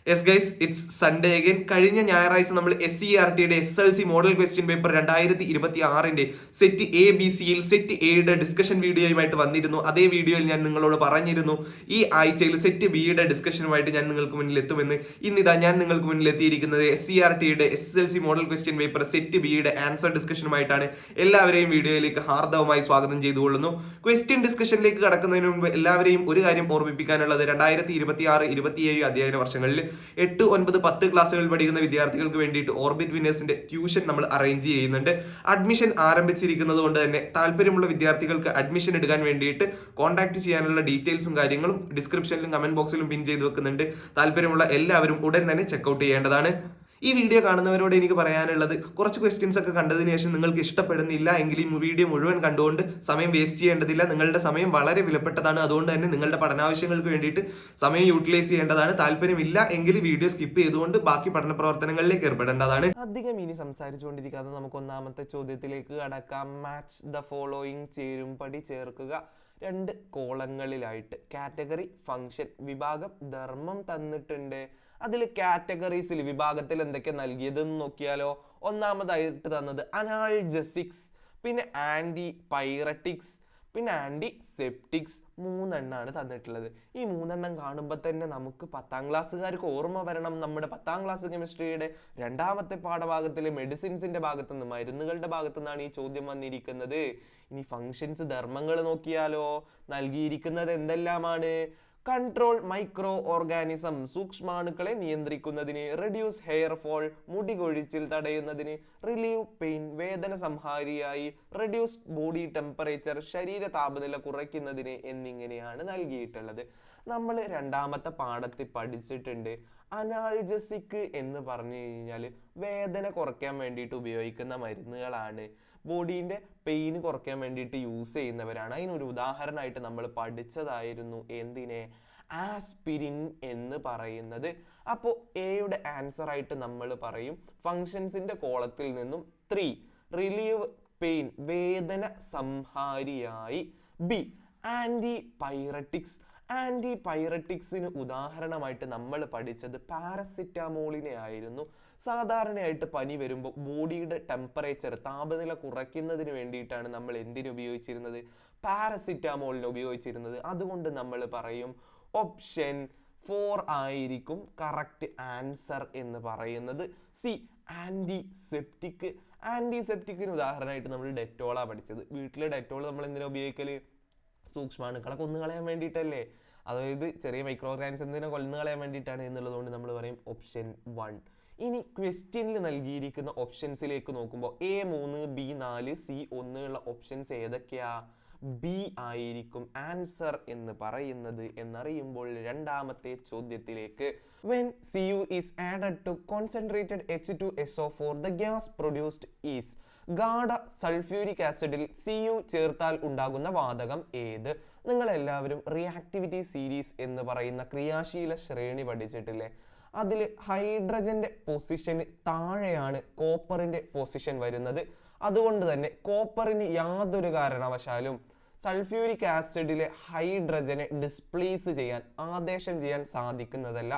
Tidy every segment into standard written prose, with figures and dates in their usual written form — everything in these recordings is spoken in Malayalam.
Yes guys, it's Sunday again. കഴിഞ്ഞ ഞായറാഴ്ച നമ്മൾ SCERTയുടെ SLC model question paper 2026 set ABC-യിൽ സെറ്റ് എയുടെ ഡിസ്കഷൻ വീഡിയോയുമായിട്ട് വന്നിരുന്നു. അതേ വീഡിയോയിൽ ഞാൻ നിങ്ങളോട് പറഞ്ഞിരുന്നു ഈ ആഴ്ചയിൽ സെറ്റ് ബിയുടെ ഡിസ്കഷനുമായിട്ട് ഞാൻ നിങ്ങൾക്ക് മുന്നിൽ എത്തുമെന്ന്. ഇന്നിതാ ഞാൻ നിങ്ങൾക്ക് മുന്നിൽ എത്തിയിരിക്കുന്നത് SCERTയുടെ SLC model question paper set ബിയുടെ ആൻസർ ഡിസ്കഷനുമായിട്ടാണ്. എല്ലാവരെയും വീഡിയോയിലേക്ക് ഹാർദവമായി സ്വാഗതം ചെയ്തുകൊള്ളുന്നു. ക്വസ്റ്റ്യൻ ഡിസ്കഷനിലേക്ക് കടക്കുന്നതിന് മുമ്പ് എല്ലാവരെയും ഒരു കാര്യം ഓർമ്മിപ്പിക്കാനുള്ളത്, 2026-27 അധ്യയന വർഷങ്ങളിൽ 8, 9, 10 ക്ലാസ്സുകളിൽ പഠിക്കുന്ന വിദ്യാർത്ഥികൾക്ക് വേണ്ടിയിട്ട് ഓർബിറ്റ് വിന്നേഴ്സിന്റെ ട്യൂഷൻ നമ്മൾ അറേഞ്ച് ചെയ്യുന്നുണ്ട്. അഡ്മിഷൻ ആരംഭിച്ചിരിക്കുന്നത് കൊണ്ട് തന്നെ താല്പര്യമുള്ള വിദ്യാർത്ഥികൾക്ക് അഡ്മിഷൻ എടുക്കാൻ വേണ്ടിയിട്ട് കോൺടാക്ട് ചെയ്യാനുള്ള ഡീറ്റെയിൽസും കാര്യങ്ങളും ഡിസ്ക്രിപ്ഷനിലും കമന്റ് ബോക്സിലും പിൻ ചെയ്ത് വെക്കുന്നുണ്ട്. താല്പര്യമുള്ള എല്ലാവരും ഉടൻ തന്നെ ചെക്കൗട്ട് ചെയ്യേണ്ടതാണ്. ഈ വീഡിയോ കാണുന്നവരോട് എനിക്ക് പറയാനുള്ളത്, കുറച്ച് ക്വസ്റ്റ്യൻസ് ഒക്കെ കണ്ടതിന് ശേഷം നിങ്ങൾക്ക് ഇഷ്ടപ്പെടുന്നില്ല എങ്കിൽ ഈ വീഡിയോ മുഴുവൻ കണ്ടുകൊണ്ട് സമയം വേസ്റ്റ് ചെയ്യേണ്ടതില്ല. നിങ്ങളുടെ സമയം വളരെ വിലപ്പെട്ടതാണ്. അതുകൊണ്ട് തന്നെ നിങ്ങളുടെ പഠനാവശ്യങ്ങൾക്ക് വേണ്ടിയിട്ട് സമയം യൂട്ടിലൈസ് ചെയ്യേണ്ടതാണ്. താല്പര്യമില്ല എങ്കിൽ വീഡിയോ സ്കിപ്പ് ചെയ്തുകൊണ്ട് ബാക്കി പഠന പ്രവർത്തനങ്ങളിലേക്ക് ഏർപ്പെടേണ്ടതാണ്. അധികം ഇനി സംസാരിച്ചുകൊണ്ടിരിക്കാതെ നമുക്ക് ഒന്നാമത്തെ ചോദ്യത്തിലേക്ക് കടക്കാം. മാച്ച് ദ ഫോളോയിങ് ചേരുംപടി ചേർക്കുക. 2 കോളങ്ങളിലായിട്ട് കാറ്റഗറി, ഫംഗ്ഷൻ, വിഭാഗം, ധർമ്മം തന്നിട്ടുണ്ട്. അതിൽ കാറ്റഗറീസിൽ വിഭാഗത്തിൽ എന്തൊക്കെ നൽകിയതെന്ന് നോക്കിയാലോ. ഒന്നാമതായിട്ട് തന്നത് അനാൾജസിക്സ്, പിന്നെ ആന്റി പൈററ്റിക്സ്, പിന്നെ ആന്റി സെപ്റ്റിക്സ്. 3 എണ്ണമാണ് തന്നിട്ടുള്ളത്. ഈ 3 എണ്ണം കാണുമ്പോൾ തന്നെ നമുക്ക് 10ാം ക്ലാസ്സുകാർക്ക് ഓർമ്മ വരണം, നമ്മുടെ 10ാം ക്ലാസ് കെമിസ്ട്രിയുടെ 2ാമത്തെ പാഠഭാഗത്തിലെ മെഡിസിൻസിന്റെ ഭാഗത്തു നിന്ന്, മരുന്നുകളുടെ ഭാഗത്തു നിന്നാണ് ഈ ചോദ്യം വന്നിരിക്കുന്നത്. ഇനി ഫങ്ഷൻസ്, ധർമ്മങ്ങൾ നോക്കിയാലോ. നൽകിയിരിക്കുന്നത് എന്തെല്ലാമാണ്? കൺട്രോൾ മൈക്രോ ഓർഗാനിസം, സൂക്ഷ്മാണുക്കളെ നിയന്ത്രിക്കുന്നതിന്. റെഡ്യൂസ് ഹെയർ ഫോൾ, മുടി കൊഴിച്ചിൽ തടയുന്നതിന്. റിലീവ് പെയിൻ, വേദന സംഹാരിയായി. റെഡ്യൂസ് ബോഡി ടെമ്പറേച്ചർ, ശരീര താപനില കുറയ്ക്കുന്നതിന് എന്നിങ്ങനെയാണ് നൽകിയിട്ടുള്ളത്. നമ്മൾ 2ാമത്തെ പാഠത്തിൽ പഠിച്ചിട്ടുണ്ട്. അനാൾജസിക് എന്ന് പറഞ്ഞു കഴിഞ്ഞാൽ വേദന കുറയ്ക്കാൻ വേണ്ടിയിട്ട് ഉപയോഗിക്കുന്ന മരുന്നുകളാണ്. ബോഡീൻ്റെ പെയിന് കുറയ്ക്കാൻ വേണ്ടിയിട്ട് യൂസ് ചെയ്യുന്നവരാണ്. അതിനൊരു ഉദാഹരണമായിട്ട് നമ്മൾ പഠിച്ചതായിരുന്നു എന്തിനെ? ആസ്പിരിൻ എന്ന് പറയുന്നത്. അപ്പോൾ എയുടെ ആൻസർ ആയിട്ട് നമ്മൾ പറയും ഫങ്ഷൻസിന്റെ കോളത്തിൽ നിന്നും 3 റിലീവ് പെയിൻ, വേദന സംഹാരിയായി. B antipyretics. ആന്റി പൈററ്റിക്സിന് ഉദാഹരണമായിട്ട് നമ്മൾ പഠിച്ചത് പാരസിറ്റമോളിനെ ആയിരുന്നു. സാധാരണയായിട്ട് പനി വരുമ്പോൾ ബോഡിയുടെ ടെമ്പറേച്ചർ, താപനില കുറയ്ക്കുന്നതിന് വേണ്ടിയിട്ടാണ് നമ്മൾ എന്തിനു ഉപയോഗിച്ചിരുന്നത്? പാരസിറ്റമോളിനെ ഉപയോഗിച്ചിരുന്നത്. അതുകൊണ്ട് നമ്മൾ പറയും ഓപ്ഷൻ 4 ആയിരിക്കും കറക്റ്റ് ആൻസർ എന്ന് പറയുന്നത്. C antiseptic. ആന്റി സെപ്റ്റിക്കിന് ഉദാഹരണമായിട്ട് നമ്മൾ ഡെറ്റോളാണ് പഠിച്ചത്. വീട്ടിലെ ഡെറ്റോൾ നമ്മൾ എന്തിനാ ഉപയോഗിക്കല്? സൂക്ഷ്മാണുക്കളെ കൊന്നുകളയാൻ വേണ്ടിയിട്ടല്ലേ. അതായത് ചെറിയ മൈക്രോ ഓർഗാനിസത്തിനെ കൊന്നുകളയാൻ വേണ്ടിയിട്ടാണ് എന്നുള്ളതുകൊണ്ട് നമ്മൾ പറയും ഓപ്ഷൻ 1. ഇനി ക്വസ്റ്റ്യനിൽ നൽകിയിരിക്കുന്ന ഓപ്ഷൻസിലേക്ക് നോക്കുമ്പോൾ A3, B4, C1 ഉള്ള ഓപ്ഷൻസ് ഏതൊക്കെയാ? ബി ആയിരിക്കും ആൻസർ എന്ന് പറയുന്നത്. എന്നറിയുമ്പോൾ 2ാമത്തെ ചോദ്യത്തിലേക്ക്. When Cu is added to concentrated H2SO4, the gas produced is. ഗാഢ സൾഫ്യൂരിക് ആസിഡിൽ Cu ചേർത്താൽ ഉണ്ടാകുന്ന വാതകം ഏത്? നിങ്ങളെല്ലാവരും റിയാക്ടിവിറ്റി സീരീസ് എന്ന് പറയുന്ന ക്രിയാശീല ശ്രേണി പഠിച്ചിട്ടില്ലേ? അതിൽ ഹൈഡ്രജന്റെ പൊസിഷന് താഴെയാണ് കോപ്പറിന്റെ പൊസിഷൻ വരുന്നത്. അതുകൊണ്ട് തന്നെ കോപ്പറിന് യാതൊരു കാരണവശാലും സൾഫ്യൂരിക് ആസിഡിലെ ഹൈഡ്രജനെ ഡിസ്പ്ലേസ് ചെയ്യാൻ, ആദേശം ചെയ്യാൻ സാധിക്കുന്നതല്ല.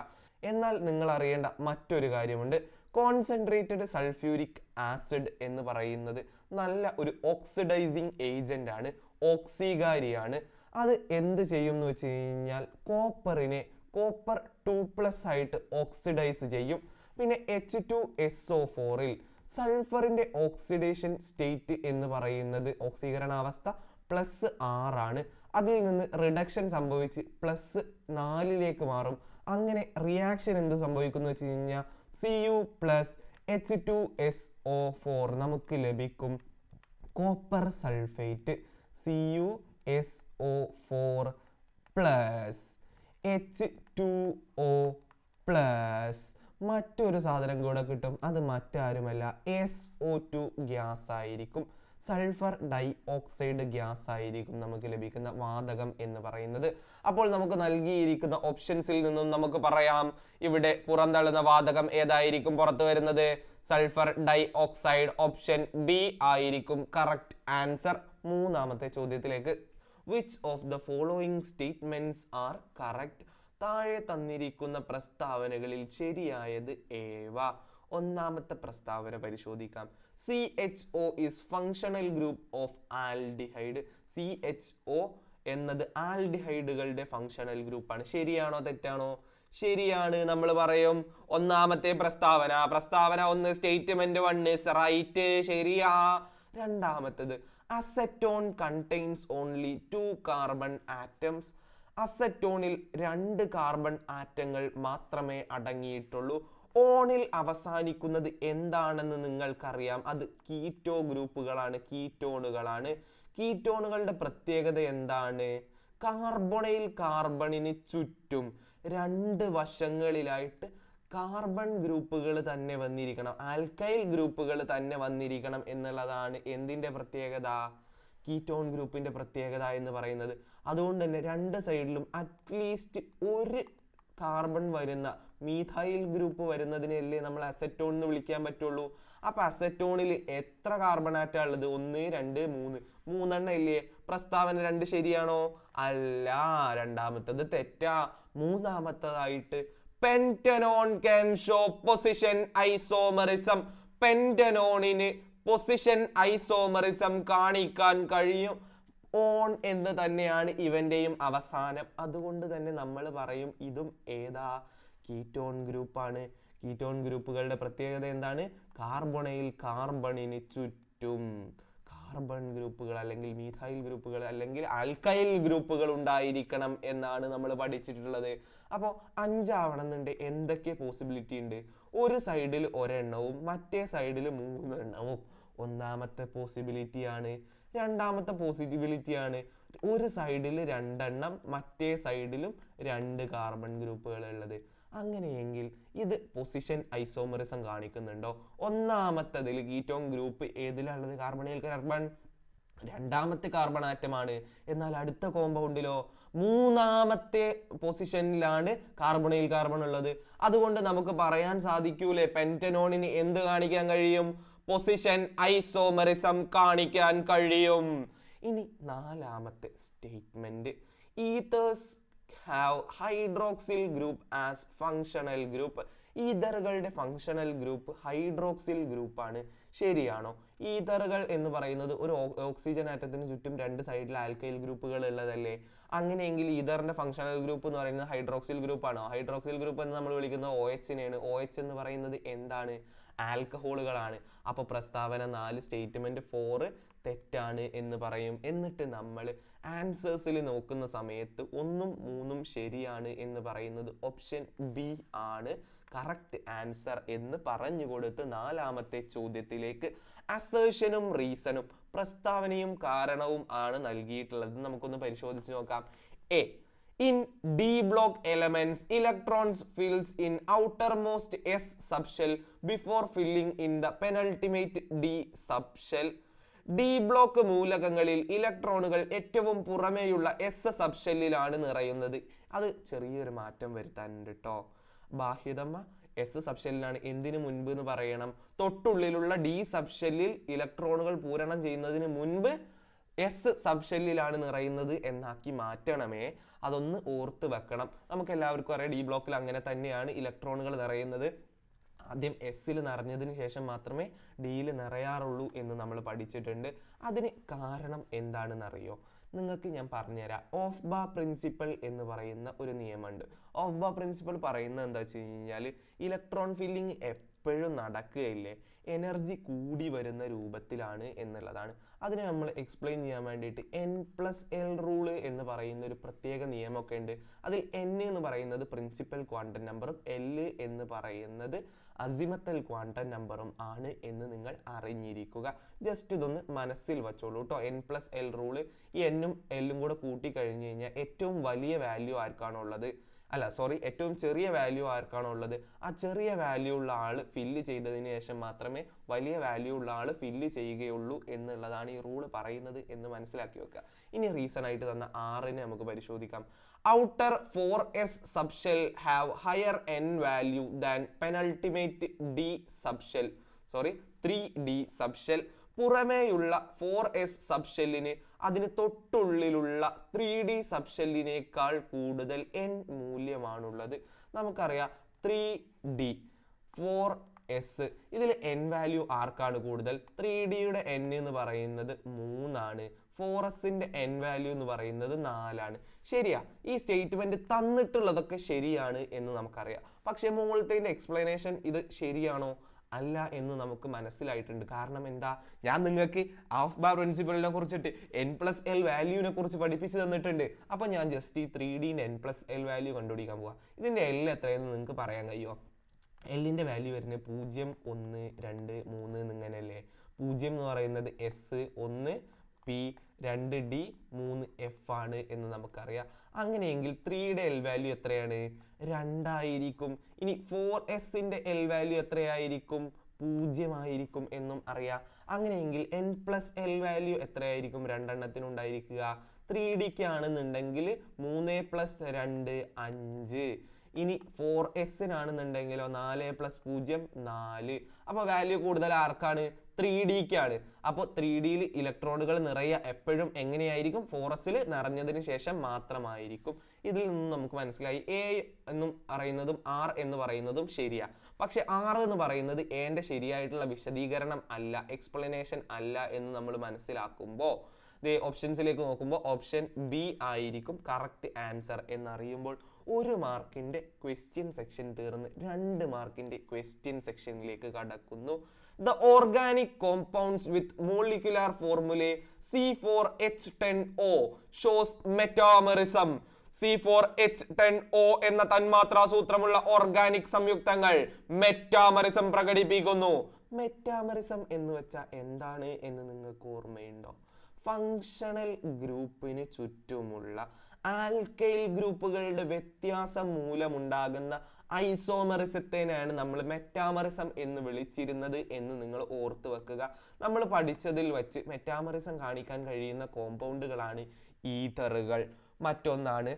എന്നാൽ നിങ്ങൾ അറിയേണ്ട മറ്റൊരു കാര്യമുണ്ട്. കോൺസെൻട്രേറ്റഡ് സൾഫ്യൂരിക് ആസിഡ് എന്ന് പറയുന്നത് നല്ല ഒരു ഓക്സിഡൈസിങ് ഏജന്റ് ആണ്, ഓക്സികാരിയാണ്. അത് എന്ത് ചെയ്യും എന്ന് വെച്ച് കഴിഞ്ഞാൽ കോപ്പറിനെ കോപ്പർ 2+ ആയിട്ട് ഓക്സിഡൈസ് ചെയ്യും. പിന്നെ H2SO4ൽ സൾഫറിന്റെ ഓക്സിഡേഷൻ സ്റ്റേറ്റ് എന്ന് പറയുന്നത്, ഓക്സീകരണാവസ്ഥ +6 ആണ്. അതിൽ നിന്ന് റിഡക്ഷൻ സംഭവിച്ച് +4ലേക്ക് മാറും. അങ്ങനെ റിയാക്ഷൻ എന്ത് സംഭവിക്കുന്നു വെച്ച് കഴിഞ്ഞാൽ Cu + H2SO4 നമുക്ക് ലഭിക്കും കോപ്പർ സൾഫേറ്റ്. CuSO4 + H2O+. മറ്റൊരു സാധനം കൂടെ കിട്ടും. അത് മറ്റാരുമല്ല, SO2 ഗ്യാസ് ആയിരിക്കും. സൾഫർ ഡൈ ഓക്സൈഡ് ഗ്യാസ് ആയിരിക്കും നമുക്ക് ലഭിക്കുന്ന വാതകം എന്ന് പറയുന്നത്. അപ്പോൾ നമുക്ക് നൽകിയിരിക്കുന്ന ഓപ്ഷൻസിൽ നിന്നും നമുക്ക് പറയാം, ഇവിടെ പുറന്തള്ളുന്ന വാതകം ഏതായിരിക്കും പുറത്തു വരുന്നത്? Sulphur dioxide. Option B ആയിരിക്കും കറക്റ്റ് ആൻസർ. 3ാമത്തെ ചോദ്യത്തിലേക്ക്. Which of the following statements are correct? താഴെ തന്നിരിക്കുന്ന പ്രസ്താവനകളിൽ ശരിയായത് ഏവ? ഒന്നാമത്തെ പ്രസ്താവന പരിശോധിക്കാം. CHO is functional group of aldehyde. CHO എന്നത് ആൽഡിഹൈഡുകളുടെ ഫങ്ഷണൽ ഗ്രൂപ്പാണ്. ശരിയാണോ തെറ്റാണോ? ശരിയാണ്. നമ്മൾ പറയും ഒന്നാമത്തെ പ്രസ്താവന 1 സ്റ്റേറ്റ്മെന്റ് 1 ഇസ് റൈറ്റ്, ശരിയാ. രണ്ടാമത്തത് acetone contains only 2 carbon atoms. അസറ്റോണിൽ 2 കാർബൺ ആറ്റങ്ങൾ മാത്രമേ അടങ്ങിയിട്ടുള്ളൂ. ഓണിൽ അവസാനിക്കുന്നത് എന്താണെന്ന് നിങ്ങൾക്കറിയാം, അത് കീറ്റോ ഗ്രൂപ്പുകളാണ്, കീറ്റോണുകളാണ്. കീറ്റോണുകളുടെ പ്രത്യേകത എന്താണ്? കാർബണൈൽ കാർബണിന് ചുറ്റും 2 വശങ്ങളിലായിട്ട് കാർബൺ ഗ്രൂപ്പുകൾ തന്നെ വന്നിരിക്കണം, ആൽക്കൈൽ ഗ്രൂപ്പുകൾ തന്നെ വന്നിരിക്കണം എന്നുള്ളതാണ് എന്തിൻ്റെ പ്രത്യേകത? കീറ്റോൺ ഗ്രൂപ്പിന്റെ പ്രത്യേകത എന്ന് പറയുന്നത്. അതുകൊണ്ട് തന്നെ 2 സൈഡിലും അറ്റ്ലീസ്റ്റ് 1 കാർബൺ വരുന്ന മീഥൈൽ ഗ്രൂപ്പ് വരുന്നതിനല്ലേ നമ്മൾ അസറ്റോൺ എന്ന് വിളിക്കാൻ പറ്റുള്ളൂ. അപ്പൊ അസറ്റോണിൽ എത്ര കാർബൺ ആറ്റാ ഉള്ളത്? 1 2 3 3 ഇല്ലേ? പ്രസ്താവന 2 ശരിയാണോ? അല്ല, രണ്ടാമത്തത് തെറ്റാ. മൂന്നാമത്തതായിട്ട് pentanone can show position isomerism. പെന്റനോണിന് പൊസിഷൻ ഐസോമറിസം കാണിക്കാൻ കഴിയും. ഓൺ എന്ന് തന്നെയാണ് ഇവന്റെയും അവസാനം. അതുകൊണ്ട് തന്നെ നമ്മൾ പറയും ഇതും ഏതാ? കീറ്റോൺ ഗ്രൂപ്പാണ്. കീറ്റോൺ ഗ്രൂപ്പുകളുടെ പ്രത്യേകത എന്താണ്? കാർബണൈൽ കാർബണിന് ചുറ്റും കാർബൺ ഗ്രൂപ്പുകൾ അല്ലെങ്കിൽ മീഥൈൽ ഗ്രൂപ്പുകൾ അല്ലെങ്കിൽ ആൽക്കൈൽ ഗ്രൂപ്പുകൾ ഉണ്ടായിരിക്കണം എന്നാണ് നമ്മൾ പഠിച്ചിട്ടുള്ളത്. അപ്പോൾ 5 ആവണമെന്നുണ്ട് എന്തൊക്കെ പോസിബിലിറ്റി ഉണ്ട്? ഒരു സൈഡിൽ 1 എണ്ണവും മറ്റേ സൈഡിൽ 3 എണ്ണവും ഒന്നാമത്തെ പോസിബിലിറ്റി ആണ്. രണ്ടാമത്തെ പോസിബിലിറ്റി ആണ് ഒരു സൈഡിൽ 2 എണ്ണം മറ്റേ സൈഡിലും 2 കാർബൺ ഗ്രൂപ്പുകൾ ഉള്ളത്. അങ്ങനെയെങ്കിൽ ഇത് പൊസിഷൻ ഐസോമറിസം കാണിക്കുന്നുണ്ടോ? ഒന്നാമത്തതിൽ കീറ്റോൺ ഗ്രൂപ്പ് ഏതിലുള്ളത്? കാർബണൈൽ കാർബൺ രണ്ടാമത്തെ കാർബൺ ആറ്റമാണ്. എന്നാൽ അടുത്ത കോമ്പൗണ്ടിലോ 3ാമത്തെ പൊസിഷനിലാണ് കാർബണൈൽ കാർബൺ ഉള്ളത്. അതുകൊണ്ട് നമുക്ക് പറയാൻ സാധിക്കൂലേ പെന്റനോണിന് എന്ത് കാണിക്കാൻ കഴിയും? പൊസിഷൻ ഐസോമറിസം കാണിക്കാൻ കഴിയും. ഇനി 4ാമത്തെ statement, ethers have hydroxyl group as functional group. ഈതറുകളുടെ ഫങ്ഷണൽ ഗ്രൂപ്പ് ഹൈഡ്രോക്സിൽ ഗ്രൂപ്പാണ്. ശരിയാണോ? ഈതറുകൾ എന്ന് പറയുന്നത് ഒരു ഓക്സിജൻ ആറ്റത്തിന് ചുറ്റും 2 സൈഡിൽ ആൽക്കൈൽ ഗ്രൂപ്പുകൾ ഉള്ളതല്ലേ? അങ്ങനെയെങ്കിൽ ഈതറിന്റെ ഫങ്ഷണൽ ഗ്രൂപ്പ് എന്ന് പറയുന്നത് ഹൈഡ്രോക്സിൽ ഗ്രൂപ്പ് ആണോ? ഹൈഡ്രോക്സിൽ ഗ്രൂപ്പ് എന്ന് നമ്മൾ വിളിക്കുന്നത് OH-നെയാണ്. OH എന്ന് പറയുന്നത് എന്താണ്? ആൽക്കഹോളുകളാണ്. അപ്പോൾ പ്രസ്താവന 4 സ്റ്റേറ്റ്മെന്റ് 4 തെറ്റാണ് എന്ന് പറയും. എന്നിട്ട് നമ്മൾ ആൻസേഴ്സിൽ നോക്കുന്ന സമയത്ത് 1ഉം 3ഉം ശരിയാണ് എന്ന് പറയുന്നത് ഓപ്ഷൻ ബി ആണ് കറക്റ്റ് ആൻസർ എന്ന് പറഞ്ഞു കൊടുത്ത് 4ാമത്തെ ചോദ്യത്തിലേക്ക് അസേർഷനും റീസണും പ്രസ്താവനയും കാരണവും ആണ് നൽകിയിട്ടുള്ളത്. നമുക്കൊന്ന് പരിശോധിച്ച് നോക്കാം. A, in D block elements, electrons fills in outermost S subshell before filling in the penultimate D subshell. D block മൂലകങ്ങളിൽ ഇലക്ട്രോണുകൾ ഏറ്റവും പുറമേയുള്ള എസ് സബ്ഷെല്ലിലാണ് നിറയുന്നത്. അത് ചെറിയൊരു മാറ്റം വരുത്താനുണ്ട് കേട്ടോ. ബാഹ്യതമ എസ് സബ്ഷെല്ലിലാണ്. എന്തിനു മുൻപ് എന്ന് പറയണം? തൊട്ടുള്ളിലുള്ള ഡി സബ്ഷെല്ലിൽ ഇലക്ട്രോണുകൾ പൂരണം ചെയ്യുന്നതിന് മുൻപ് എസ് സബ്ഷെല്ലിലാണ് നിറയുന്നത് എന്നാക്കി മാറ്റണമേ. അതൊന്ന് ഓർത്ത് വെക്കണം. നമുക്ക് എല്ലാവർക്കും അറിയാം ഡി ബ്ലോക്കിൽ അങ്ങനെ തന്നെയാണ് ഇലക്ട്രോണുകൾ നിറയുന്നത്. ആദ്യം എസ്സിൽ നിറഞ്ഞതിന് ശേഷം മാത്രമേ ഡിയിൽ നിറയാറുള്ളൂ എന്ന് നമ്മൾ പഠിച്ചിട്ടുണ്ട്. അതിന് കാരണം എന്താണെന്നറിയോ? നിങ്ങൾക്ക് ഞാൻ പറഞ്ഞുതരാം. ഓഫ് ബാ പ്രിൻസിപ്പൽ എന്ന് പറയുന്ന ഒരു നിയമമുണ്ട്. ഓഫ് ബാ പ്രിൻസിപ്പൽ പറയുന്നത് എന്താ വെച്ച് കഴിഞ്ഞാൽ ഇലക്ട്രോൺ ഫില്ലിങ് എപ്പോഴും നടക്കുകയില്ലേ, എനർജി കൂടി വരുന്ന രൂപത്തിലാണ് എന്നുള്ളതാണ്. അതിനെ നമ്മൾ എക്സ്പ്ലെയിൻ ചെയ്യാൻ വേണ്ടിയിട്ട് N+L റൂള് എന്ന് പറയുന്ന ഒരു പ്രത്യേക നിയമമൊക്കെ ഉണ്ട്. അതിൽ N എന്ന് പറയുന്നത് പ്രിൻസിപ്പൽ ക്വാണ്ടം നമ്പറും L എന്ന് പറയുന്നത് അസിമത്തൽ ക്വാണ്ടം നമ്പറും ആണ് എന്ന് നിങ്ങൾ അറിഞ്ഞിരിക്കുക. ജസ്റ്റ് ഇതൊന്ന് മനസ്സിൽ വെച്ചോളൂ കേട്ടോ. N+L റൂള്, ഈ N-ഉം L-ഉം കൂടെ കൂട്ടി കഴിഞ്ഞ് കഴിഞ്ഞാൽ ഏറ്റവും വലിയ വാല്യൂ ആർക്കാണോ ഉള്ളത്, ഏറ്റവും ചെറിയ വാല്യൂ ആർക്കാണോ ഉള്ളത്, ആ ചെറിയ വാല്യൂ ഉള്ള ആൾ ഫില്ല് ചെയ്തതിന് ശേഷം മാത്രമേ വലിയ വാല്യൂ ഉള്ള ആൾ ഫില്ല് ചെയ്യുകയുള്ളൂ എന്നുള്ളതാണ് ഈ റൂള് പറയുന്നത് എന്ന് മനസ്സിലാക്കി വെക്കുക. ഇനി റീസൺ ആയിട്ട് തന്ന 6നെ നമുക്ക് പരിശോധിക്കാം. Outer 4s subshell have higher n value than penultimate D subshell. 3D subshell. പുറമേയുള്ള 4s സബ്ഷെല്ലിന് അതിന് തൊട്ടുള്ളിലുള്ള 3D സബ്ഷെല്ലിനേക്കാൾ കൂടുതൽ n മൂല്യമാണുള്ളത്. നമുക്കറിയാം 3D 4s ഇതിൽ n വാല്യൂ ആർക്കാണ് കൂടുതൽ? 3Dയുടെ n എന്ന് പറയുന്നത് 3 ആണ്, 4sന്റെ n വാല്യൂ എന്ന് പറയുന്നത് 4 ആണ്. ശരിയാ, ഈ സ്റ്റേറ്റ്മെന്റ് തന്നിട്ടുള്ളതൊക്കെ ശരിയാണ് എന്ന് നമുക്കറിയാം. പക്ഷെ മുകളിലത്തെ എക്സ്പ്ലനേഷൻ ഇത് ശരിയാണോ അല്ല എന്ന് നമുക്ക് മനസ്സിലായിട്ടുണ്ട്. കാരണം എന്താ, ഞാൻ നിങ്ങൾക്ക് ഹാഫ് ബാർ പ്രിൻസിപ്പലിനെ കുറിച്ചിട്ട് n+l വാല്യൂവിനെ കുറിച്ച് പഠിപ്പിച്ച് തന്നിട്ടുണ്ട്. അപ്പൊ ഞാൻ ജസ്റ്റ് ഈ 3Dന്റെ n+l വാല്യൂ കണ്ടുപിടിക്കാൻ പോവാ. ഇതിന്റെ l എത്രയെന്ന് നിങ്ങൾക്ക് പറയാൻ കഴിയുമോ? എല്ലിന്റെ വാല്യൂ വരുന്നത് 0, 1, 2, 3 എന്നിങ്ങനെയല്ലേ. 0 എന്ന് പറയുന്നത് s, 1 p, 2d, 3 f ആണ് എന്ന് നമുക്കറിയാം. അങ്ങനെയെങ്കിൽ 3യുടെ എൽ വാല്യൂ എത്രയാണ്? 2 ആയിരിക്കും. ഇനി 4sന്റെ എൽ വാല്യൂ എത്രയായിരിക്കും? 0 ആയിരിക്കും എന്നും അറിയാം. അങ്ങനെയെങ്കിൽ n+l വാല്യൂ എത്രയായിരിക്കും രണ്ടെണ്ണത്തിനുണ്ടായിരിക്കുക? 3Dക്ക് ആണെന്നുണ്ടെങ്കിൽ 3 + 2 5. ഇനി 4sനാണെന്നുണ്ടെങ്കിലോ 4 + 0 4. അപ്പോൾ വാല്യൂ കൂടുതൽ ആർക്കാണ്? 3Dക്കാണ്. അപ്പോൾ 3Dയിൽ ഇലക്ട്രോണുകൾ നിറയെ എപ്പോഴും എങ്ങനെയായിരിക്കും? 4sൽ നിറഞ്ഞതിന് ശേഷം മാത്രമായിരിക്കും. ഇതിൽ നിന്ന് നമുക്ക് മനസ്സിലായി a എന്നും പറയുന്നതും r എന്ന് പറയുന്നതും ശരിയാ. പക്ഷെ r എന്ന് പറയുന്നത് എന്റെ ശരിയായിട്ടുള്ള വിശദീകരണം അല്ല, എക്സ്പ്ലനേഷൻ അല്ല എന്ന് നമ്മൾ മനസ്സിലാക്കുമ്പോൾ ഓപ്ഷൻസിലേക്ക് നോക്കുമ്പോൾ ഓപ്ഷൻ ബി ആയിരിക്കും കറക്റ്റ് ആൻസർ എന്നറിയുമ്പോൾ 1 മാർക്കിന്റെ ക്വസ്റ്റ്യൻ സെക്ഷൻ തീർന്ന് 2 മാർക്കിന്റെ ക്വസ്റ്റ്യൻ സെക്ഷനിലേക്ക് കടക്കുന്നു. The organic compounds with molecular formulae C4H10O shows metamerism. C4H10O എന്ന തന്മാത്രാ സൂത്രമുള്ള ഓർഗാനിക് സംയുക്തങ്ങൾ മെറ്റാമറിസം പ്രകടിപ്പിക്കുന്നു. മെറ്റാമറിസം എന്ന് വെച്ചാൽ എന്താണ് എന്ന് നിങ്ങൾക്ക് ഓർമ്മയുണ്ടോ? ഫങ്ഷണൽ ഗ്രൂപ്പിന് ചുറ്റുമുള്ള ആൽക്കൈൽ ഗ്രൂപ്പുകളുടെ വ്യത്യാസം മൂലമുണ്ടാകുന്ന ഐസോമറിസത്തിനെയാണ് നമ്മൾ മെറ്റാമറിസം എന്ന് വിളിച്ചിരുന്നത് എന്ന് നിങ്ങൾ ഓർത്തു വെക്കുക. നമ്മൾ പഠിച്ചതിൽ വെച്ച് മെറ്റാമറിസം കാണിക്കാൻ കഴിയുന്ന കോമ്പൗണ്ടുകളാണ് ഈഥറുകൾ, മറ്റൊന്നാണ്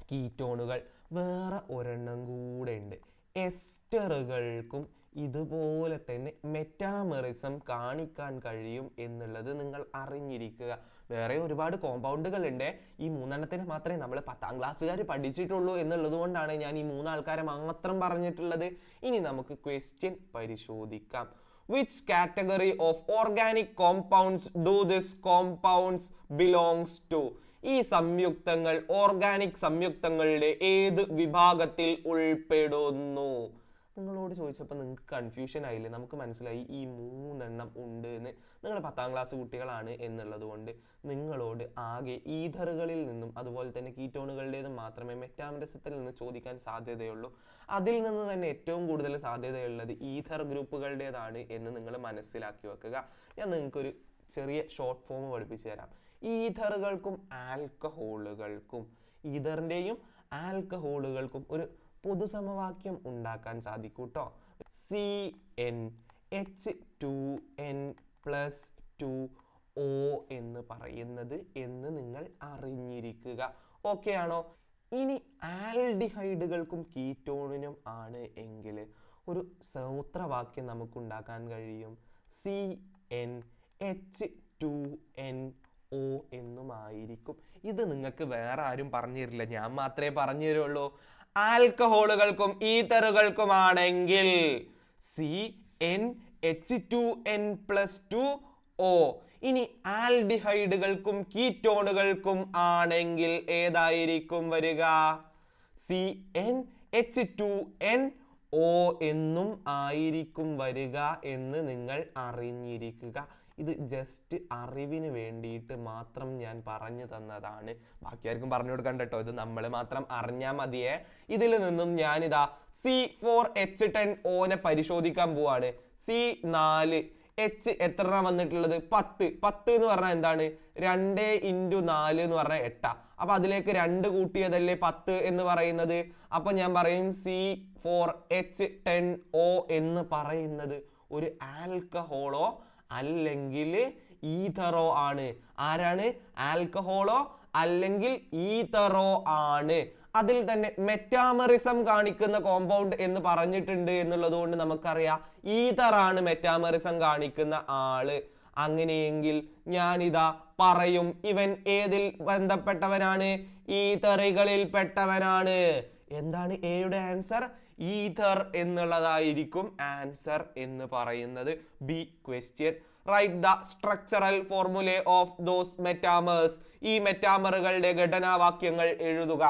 കീറ്റോണുകൾ, വേറെ ഒരെണ്ണം കൂടെ ഉണ്ട്. എസ്റ്ററുകൾക്കും ഇതുപോലെ തന്നെ മെറ്റാമറിസം കാണിക്കാൻ കഴിയും എന്നുള്ളത് നിങ്ങൾ അറിഞ്ഞിരിക്കുക. വേറെ ഒരുപാട് കോമ്പൗണ്ടുകൾ ഉണ്ട്, ഈ 3 എണ്ണത്തിന് മാത്രമേ നമ്മൾ 10ാം ക്ലാസ്സുകാർ പഠിച്ചിട്ടുള്ളൂ എന്നുള്ളത് കൊണ്ടാണ് ഞാൻ ഈ 3 ആൾക്കാരെ മാത്രം പറഞ്ഞിട്ടുള്ളത്. ഇനി നമുക്ക് ക്വസ്റ്റ്യൻ പരിശോധിക്കാം. Which category of organic compounds do these compounds belongs to? ഈ സംയുക്തങ്ങൾ ഓർഗാനിക് സംയുക്തങ്ങളുടെ ഏത് വിഭാഗത്തിൽ ഉൾപ്പെടുന്നു? നിങ്ങളോട് ചോദിച്ചപ്പോൾ നിങ്ങൾക്ക് കൺഫ്യൂഷൻ ആയില്ലേ? നമുക്ക് മനസ്സിലായി ഈ 3 എണ്ണം ഉണ്ട് എന്ന്. നിങ്ങൾ 10ാം ക്ലാസ് കുട്ടികളാണ് എന്നുള്ളത് കൊണ്ട് നിങ്ങളോട് ആകെ ഈഥറുകളിൽ നിന്നും അതുപോലെ തന്നെ കീറ്റോണുകളുടേതും മാത്രമേ മെറ്റാമറിസത്തിൽ നിന്ന് ചോദിക്കാൻ സാധ്യതയുള്ളൂ. അതിൽ നിന്ന് തന്നെ ഏറ്റവും കൂടുതൽ സാധ്യതയുള്ളത് ഈഥർ ഗ്രൂപ്പുകളുടേതാണ് എന്ന് നിങ്ങൾ മനസ്സിലാക്കി വെക്കുക. ഞാൻ നിങ്ങൾക്കൊരു ചെറിയ ഷോർട്ട് ഫോം പഠിപ്പിച്ചു തരാം. ഈഥറുകൾക്കും ആൽക്കഹോളുകൾക്കും, ഈഥറിൻ്റെയും ആൽക്കഹോളുകൾക്കും ഒരു പൊതുസമവാക്യം ഉണ്ടാക്കാൻ സാധിക്കും കേട്ടോ. CnH2n+2O എന്ന് പറയുന്നത് എന്ന് നിങ്ങൾ അറിഞ്ഞിരിക്കുക. ഓക്കെ ആണോ? ഇനി ആൽഡിഹൈഡുകൾക്കും കീറ്റോണിനും ആണ് എങ്കിൽ ഒരു സൂത്രവാക്യം നമുക്ക് ഉണ്ടാക്കാൻ കഴിയും. CnH2nO എന്നുമായിരിക്കും. ഇത് നിങ്ങൾക്ക് വേറെ ആരും പറഞ്ഞു തരില്ല, ഞാൻ മാത്രമേ പറഞ്ഞു തരുള്ളൂ. ആൽക്കഹോളുകൾക്കും ഈഥറുകൾക്കുമാണെങ്കിൽ CnH2n+2O. ഇനി ആൽഡിഹൈഡുകൾക്കും കീറ്റോണുകൾക്കും ആണെങ്കിൽ ഏതായിരിക്കും വരിക? CnH2nO എന്നും ആയിരിക്കും വരിക എന്ന് നിങ്ങൾ അറിഞ്ഞിരിക്കുക. ഇത് ജസ്റ്റ് അറിവിന് വേണ്ടിയിട്ട് മാത്രം ഞാൻ പറഞ്ഞു തന്നതാണ്, ബാക്കി ആർക്കും പറഞ്ഞു കൊടുക്കണ്ട കേട്ടോ. ഇത് നമ്മൾ മാത്രം അറിഞ്ഞാൽ മതിയേ. ഇതിൽ നിന്നും ഞാനിതാ C4H10O പരിശോധിക്കാൻ പോവാണ്. C4 H എത്ര വന്നിട്ടുള്ളത്? 10. 10 എന്ന് പറഞ്ഞാൽ എന്താണ്? 2 × 4 എന്ന് പറഞ്ഞാൽ 8. അപ്പൊ അതിലേക്ക് 2 കൂട്ടിയതല്ലേ 10 എന്ന് പറയുന്നത്. അപ്പൊ ഞാൻ പറയും C4H10O എന്ന് പറയുന്നത് ഒരു ആൽക്കഹോളോ അല്ലെങ്കിൽ ഈഥറോ ആണ്. ആരാണ്? ആൽക്കഹോളോ അല്ലെങ്കിൽ ഈഥറോ ആണ്. അതിൽ തന്നെ മെറ്റാമറിസം കാണിക്കുന്ന കോമ്പൗണ്ട് എന്ന് പറഞ്ഞിട്ടുണ്ട് എന്നുള്ളത് കൊണ്ട് നമുക്കറിയാം ഈഥറാണ് മെറ്റാമറിസം കാണിക്കുന്ന ആള്. അങ്ങനെയെങ്കിൽ ഞാനിതാ പറയും, ഇവൻ ഏതിൽ ബന്ധപ്പെട്ടവനാണ്? ഈഥറുകളിൽ പെട്ടവനാണ്. എന്താണ് എയുടെ ആൻസർ? ഈഥർ എന്നുള്ളതായിരിക്കും ആൻസർ എന്ന് പറയുന്നത്. B question. Write the structural formula of those metamers. ഈ മെറ്റാമറുകളുടെ ഘടനാവാക്യങ്ങൾ എഴുതുക.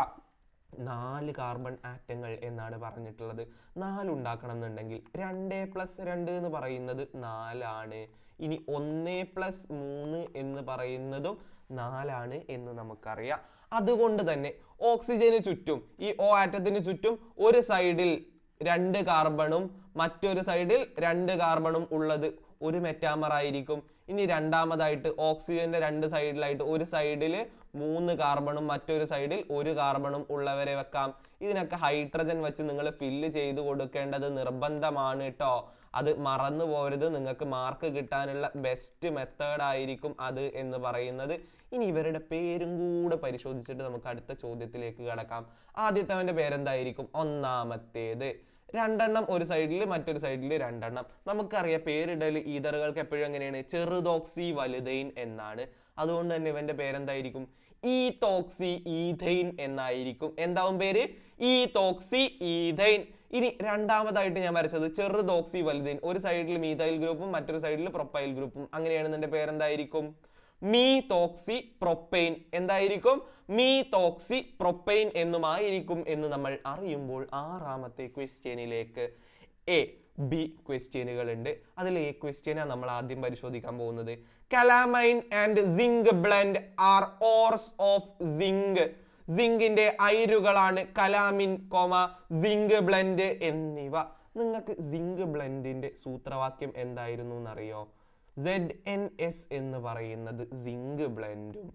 4 കാർബൺ ആറ്റങ്ങൾ എന്നാണ് പറഞ്ഞിട്ടുള്ളത്. 4 ഉണ്ടാക്കണം എന്നുണ്ടെങ്കിൽ 2+2 എന്ന് പറയുന്നത് 4 ആണ്. ഇനി 1+3 എന്ന് പറയുന്നതും 4 ആണ് എന്ന് നമുക്കറിയാം. അതുകൊണ്ട് തന്നെ ഓക്സിജന് ചുറ്റും, ഈ O ആറ്റത്തിന് ചുറ്റും ഒരു സൈഡിൽ 2 കാർബണും മറ്റൊരു സൈഡിൽ 2 കാർബണും ഉള്ളത് ഒരു മെറ്റാമർ ആയിരിക്കും. ഇനി രണ്ടാമതായിട്ട് ഓക്സിജന്റെ 2 സൈഡിലായിട്ട് ഒരു സൈഡിൽ 3 കാർബണും മറ്റൊരു സൈഡിൽ 1 കാർബണും ഉള്ളവരെ വെക്കാം. ഇതിനൊക്കെ ഹൈഡ്രജൻ വെച്ച് നിങ്ങൾ ഫില്ല് ചെയ്ത് കൊടുക്കേണ്ടത് നിർബന്ധമാണ് കേട്ടോ. അത് മറന്നു പോകരുത്. നിങ്ങൾക്ക് മാർക്ക് കിട്ടാനുള്ള ബെസ്റ്റ് മെത്തേഡ് ആയിരിക്കും അത് എന്ന് പറയുന്നത്. ഇനി ഇവരുടെ പേരും കൂടെ പരിശോധിച്ചിട്ട് നമുക്ക് അടുത്ത ചോദ്യത്തിലേക്ക് കടക്കാം. ആദ്യത്തവന്റെ പേരെന്തായിരിക്കും? ഒന്നാമത്തേത്. 2 ഒരു സൈഡിൽ മറ്റൊരു സൈഡിൽ 2. നമുക്കറിയാം പേരിടൽ ഈഥറുകൾക്ക് എപ്പോഴും എങ്ങനെയാണ്? ചെറുതോക്സി വലുതൈൻ എന്നാണ്. അതുകൊണ്ട് തന്നെ ഇവന്റെ പേരെന്തായിരിക്കും? ഈത്തോക്സി ഈഥൈൻ എന്നായിരിക്കും. എന്താവും പേര്? ഈത്തോക്സി ഈഥൈൻ. ഇനി രണ്ടാമതായിട്ട് ഞാൻ വരച്ചത് ചെറുതോക്സി വലുതൈൻ. ഒരു സൈഡിൽ മീഥൈൽ ഗ്രൂപ്പും മറ്റൊരു സൈഡിൽ പ്രൊപ്പൈൽ ഗ്രൂപ്പും. അങ്ങനെയാണെന്ന് എന്റെ പേരെന്തായിരിക്കും? മീതോക്സി പ്രൊപ്പൈൻ. എന്തായിരിക്കും? മീതോക്സി പ്രൊപ്പൈൻ എന്നുമായിരിക്കും എന്ന് നമ്മൾ അറിയുമ്പോൾ ആറാമത്തെ ക്വസ്റ്റ്യനിലേക്ക് എ ബി ക്വസ്റ്റ്യനുകൾ ഉണ്ട്. അതിൽ എ ക്വസ്റ്റ്യനാണ് നമ്മൾ ആദ്യം പരിശോധിക്കാൻ പോകുന്നത്. Calamine and zinc blende are ores of zinc. സിങ്കിന്റെ അയിരുകളാണ് കലാമിൻ, സിങ്ക് ബ്ലെൻഡ് എന്നിവ. നിങ്ങൾക്ക് സിങ്ക് ബ്ലെൻഡിന്റെ സൂത്രവാക്യം എന്തായിരുന്നു എന്നറിയോ? ZnS എന്ന് പറയുന്നത് സിങ്ക് ബ്ലെൻഡും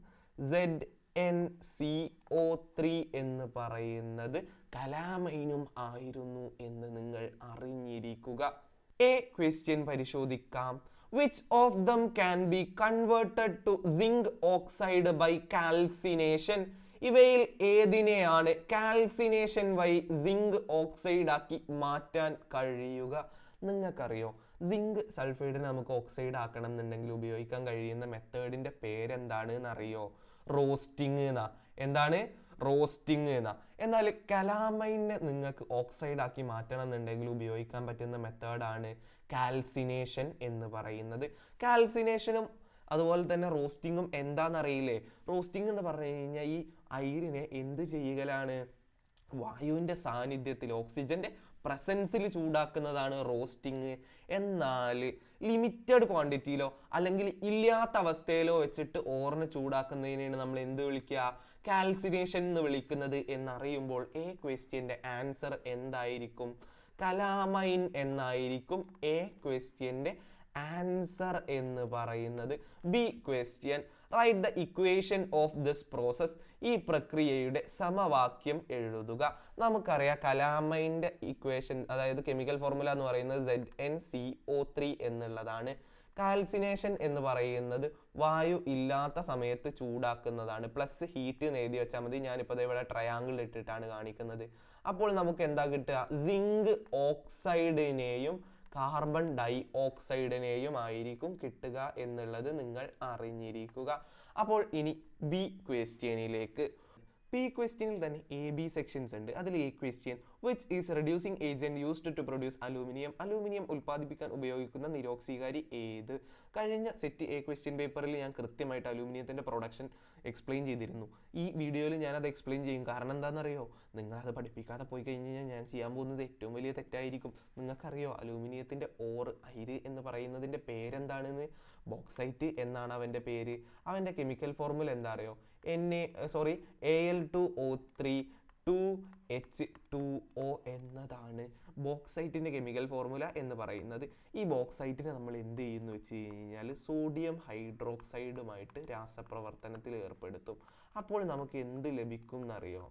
ZnCO3 എന്ന് പറയുന്നത് കലാമൈനും ആയിരുന്നു എന്ന് നിങ്ങൾ അറിഞ്ഞിരിക്കുക. എ ക്വസ്റ്റ്യൻ പരിശോധിക്കാം. Which of them can be converted to zinc oxide by calcination? ഇവയിൽ ഏതിനെയാണ് കാൽസിനേഷൻ വഴി സിങ്ക് ഓക്സൈഡ് ആക്കി മാറ്റാൻ കഴിയുക? നിങ്ങൾക്കറിയോ സിങ്ക് സൾഫൈഡിനെ നമുക്ക് ഓക്സൈഡ് ആക്കണം എന്നുണ്ടെങ്കിൽ ഉപയോഗിക്കാൻ കഴിയുന്ന മെത്തേഡിന്റെ പേരെന്താണ് എന്നറിയോ? റോസ്റ്റിംഗ് എന്നാ. എന്താണ്? റോസ്റ്റിംഗ് എന്നാ. എന്നാൽ കലാമൈനെ നിങ്ങൾക്ക് ഓക്സൈഡ് ആക്കി മാറ്റണം എന്നുണ്ടെങ്കിൽ ഉപയോഗിക്കാൻ പറ്റുന്ന മെത്തേഡാണ് കാൽസിനേഷൻ എന്ന് പറയുന്നത്. കാൽസിനേഷനും അതുപോലെ തന്നെ റോസ്റ്റിങ്ങും എന്താണെന്നറിയില്ലേ? റോസ്റ്റിംഗ് എന്ന് പറഞ്ഞു കഴിഞ്ഞാൽ ഈ അയിരിനെ എന്ത് ചെയ്യലാണ്? വായുവിൻ്റെ സാന്നിധ്യത്തിൽ ഓക്സിജന്റെ പ്രസൻസിൽ ചൂടാക്കുന്നതാണ് റോസ്റ്റിംഗ്. എന്നാൽ ലിമിറ്റഡ് ക്വാണ്ടിറ്റിയിലോ അല്ലെങ്കിൽ ഇല്ലാത്ത അവസ്ഥയിലോ വെച്ചിട്ട് ഓറിന് ചൂടാക്കുന്നതിനാണ് നമ്മൾ എന്ത് വിളിക്കുക? കാൽസിനേഷൻ എന്ന് വിളിക്കുന്നത് എന്നറിയുമ്പോൾ എ ക്വസ്റ്റ്യന്റെ ആൻസർ എന്തായിരിക്കും? കലാമൈൻ എന്നായിരിക്കും എ ക്വസ്റ്റ്യന്റെ ആൻസർ എന്ന് പറയുന്നത്. B question. Write the equation of this process. ഈ പ്രക്രിയയുടെ സമവാക്യം എഴുതുക. നമുക്കറിയാം കലാമൈൻ്റെ ഇക്വേഷൻ, അതായത് കെമിക്കൽ ഫോർമുല എന്ന് പറയുന്നത് ZnCO3 എന്നുള്ളതാണ്. കാൽസിനേഷൻ എന്ന് പറയുന്നത് വായു ഇല്ലാത്ത സമയത്ത് ചൂടാക്കുന്നതാണ്. പ്ലസ് ഹീറ്റ് എന്ന് എഴുതി വെച്ചാൽ മതി. ഞാനിപ്പോൾ ഇവിടെ ട്രയാങ്കിൾ ഇട്ടിട്ടാണ് കാണിക്കുന്നത്. അപ്പോൾ നമുക്ക് എന്താ കിട്ടുക? സിങ്ക് ഓക്സൈഡിനെയും കാർബൺ ഡൈ ഓക്സൈഡിനെയും ആയിരിക്കും കിട്ടുക എന്നുള്ളത് നിങ്ങൾ അറിഞ്ഞിരിക്കുക. അപ്പോൾ ഇനി ബി ക്വസ്റ്റ്യനിലേക്ക്. ബി ക്വസ്റ്റ്യനിൽ തന്നെ എ ബി സെക്ഷൻസ് ഉണ്ട്. അതിൽ A question, which is reducing agent used to produce aluminium. Aluminium ഉൽപ്പാദിപ്പിക്കാൻ ഉപയോഗിക്കുന്ന നിരോക്സീകാരി ഏത്? കഴിഞ്ഞ സെറ്റ് എ ക്വസ്റ്റ്യൻ പേപ്പറിൽ ഞാൻ കൃത്യമായിട്ട് അലൂമിനിയത്തിന്റെ പ്രൊഡക്ഷൻ എക്സ്പ്ലെയിൻ ചെയ്തിരുന്നു. ഈ വീഡിയോയിൽ ഞാനത് എക്സ്പ്ലെയിൻ ചെയ്യും. കാരണം എന്താണെന്നറിയോ? നിങ്ങളത് പഠിപ്പിക്കാതെ പോയി കഴിഞ്ഞാൽ ഞാൻ ചെയ്യാൻ പോകുന്നത് ഏറ്റവും വലിയ തെറ്റായിരിക്കും. നിങ്ങൾക്കറിയോ അലൂമിനിയത്തിന്റെ ഓർ അയിര് എന്ന് പറയുന്നതിന്റെ പേരെന്താണെന്ന്? ബോക്സൈറ്റ് എന്നാണ് അവന്റെ പേര്. അവന്റെ കെമിക്കൽ ഫോർമുല എന്താ അറിയോ? Al2O3 2H2O എന്നതാണ് ബോക്സൈറ്റിന്റെ കെമിക്കൽ ഫോർമുല എന്ന് പറയുന്നത്. ഈ ബോക്സൈറ്റിനെ നമ്മൾ എന്ത് ചെയ്യുന്നു വെച്ച് കഴിഞ്ഞാൽ സോഡിയം ഹൈഡ്രോക്സൈഡുമായിട്ട് രാസപ്രവർത്തനത്തിൽ ഏർപ്പെടുത്തും. അപ്പോൾ നമുക്ക് എന്ത് ലഭിക്കും എന്നറിയോ?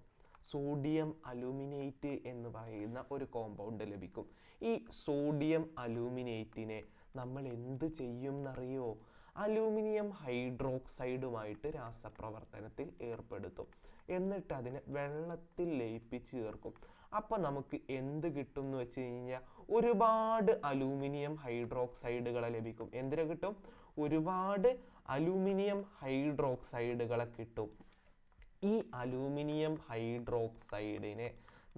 സോഡിയം അലൂമിനേറ്റ് എന്ന് പറയുന്ന ഒരു കോമ്പൗണ്ട് ലഭിക്കും. ഈ സോഡിയം അലൂമിനേറ്റിനെ നമ്മൾ എന്ത് ചെയ്യും എന്നറിയോ? അലൂമിനിയം ഹൈഡ്രോക്സൈഡുമായിട്ട് രാസപ്രവർത്തനത്തിൽ ഏർപ്പെടുത്തും. എന്നിട്ട് അതിനെ വെള്ളത്തിൽ ലയിപ്പിച്ച് ചേർക്കും. അപ്പം നമുക്ക് എന്ത് കിട്ടും എന്ന് വെച്ച് കഴിഞ്ഞാൽ ഒരുപാട് അലൂമിനിയം ഹൈഡ്രോക്സൈഡുകളെ ലഭിക്കും. എന്തിനെ കിട്ടും? ഒരുപാട് അലൂമിനിയം ഹൈഡ്രോക്സൈഡുകളെ കിട്ടും. ഈ അലൂമിനിയം ഹൈഡ്രോക്സൈഡിനെ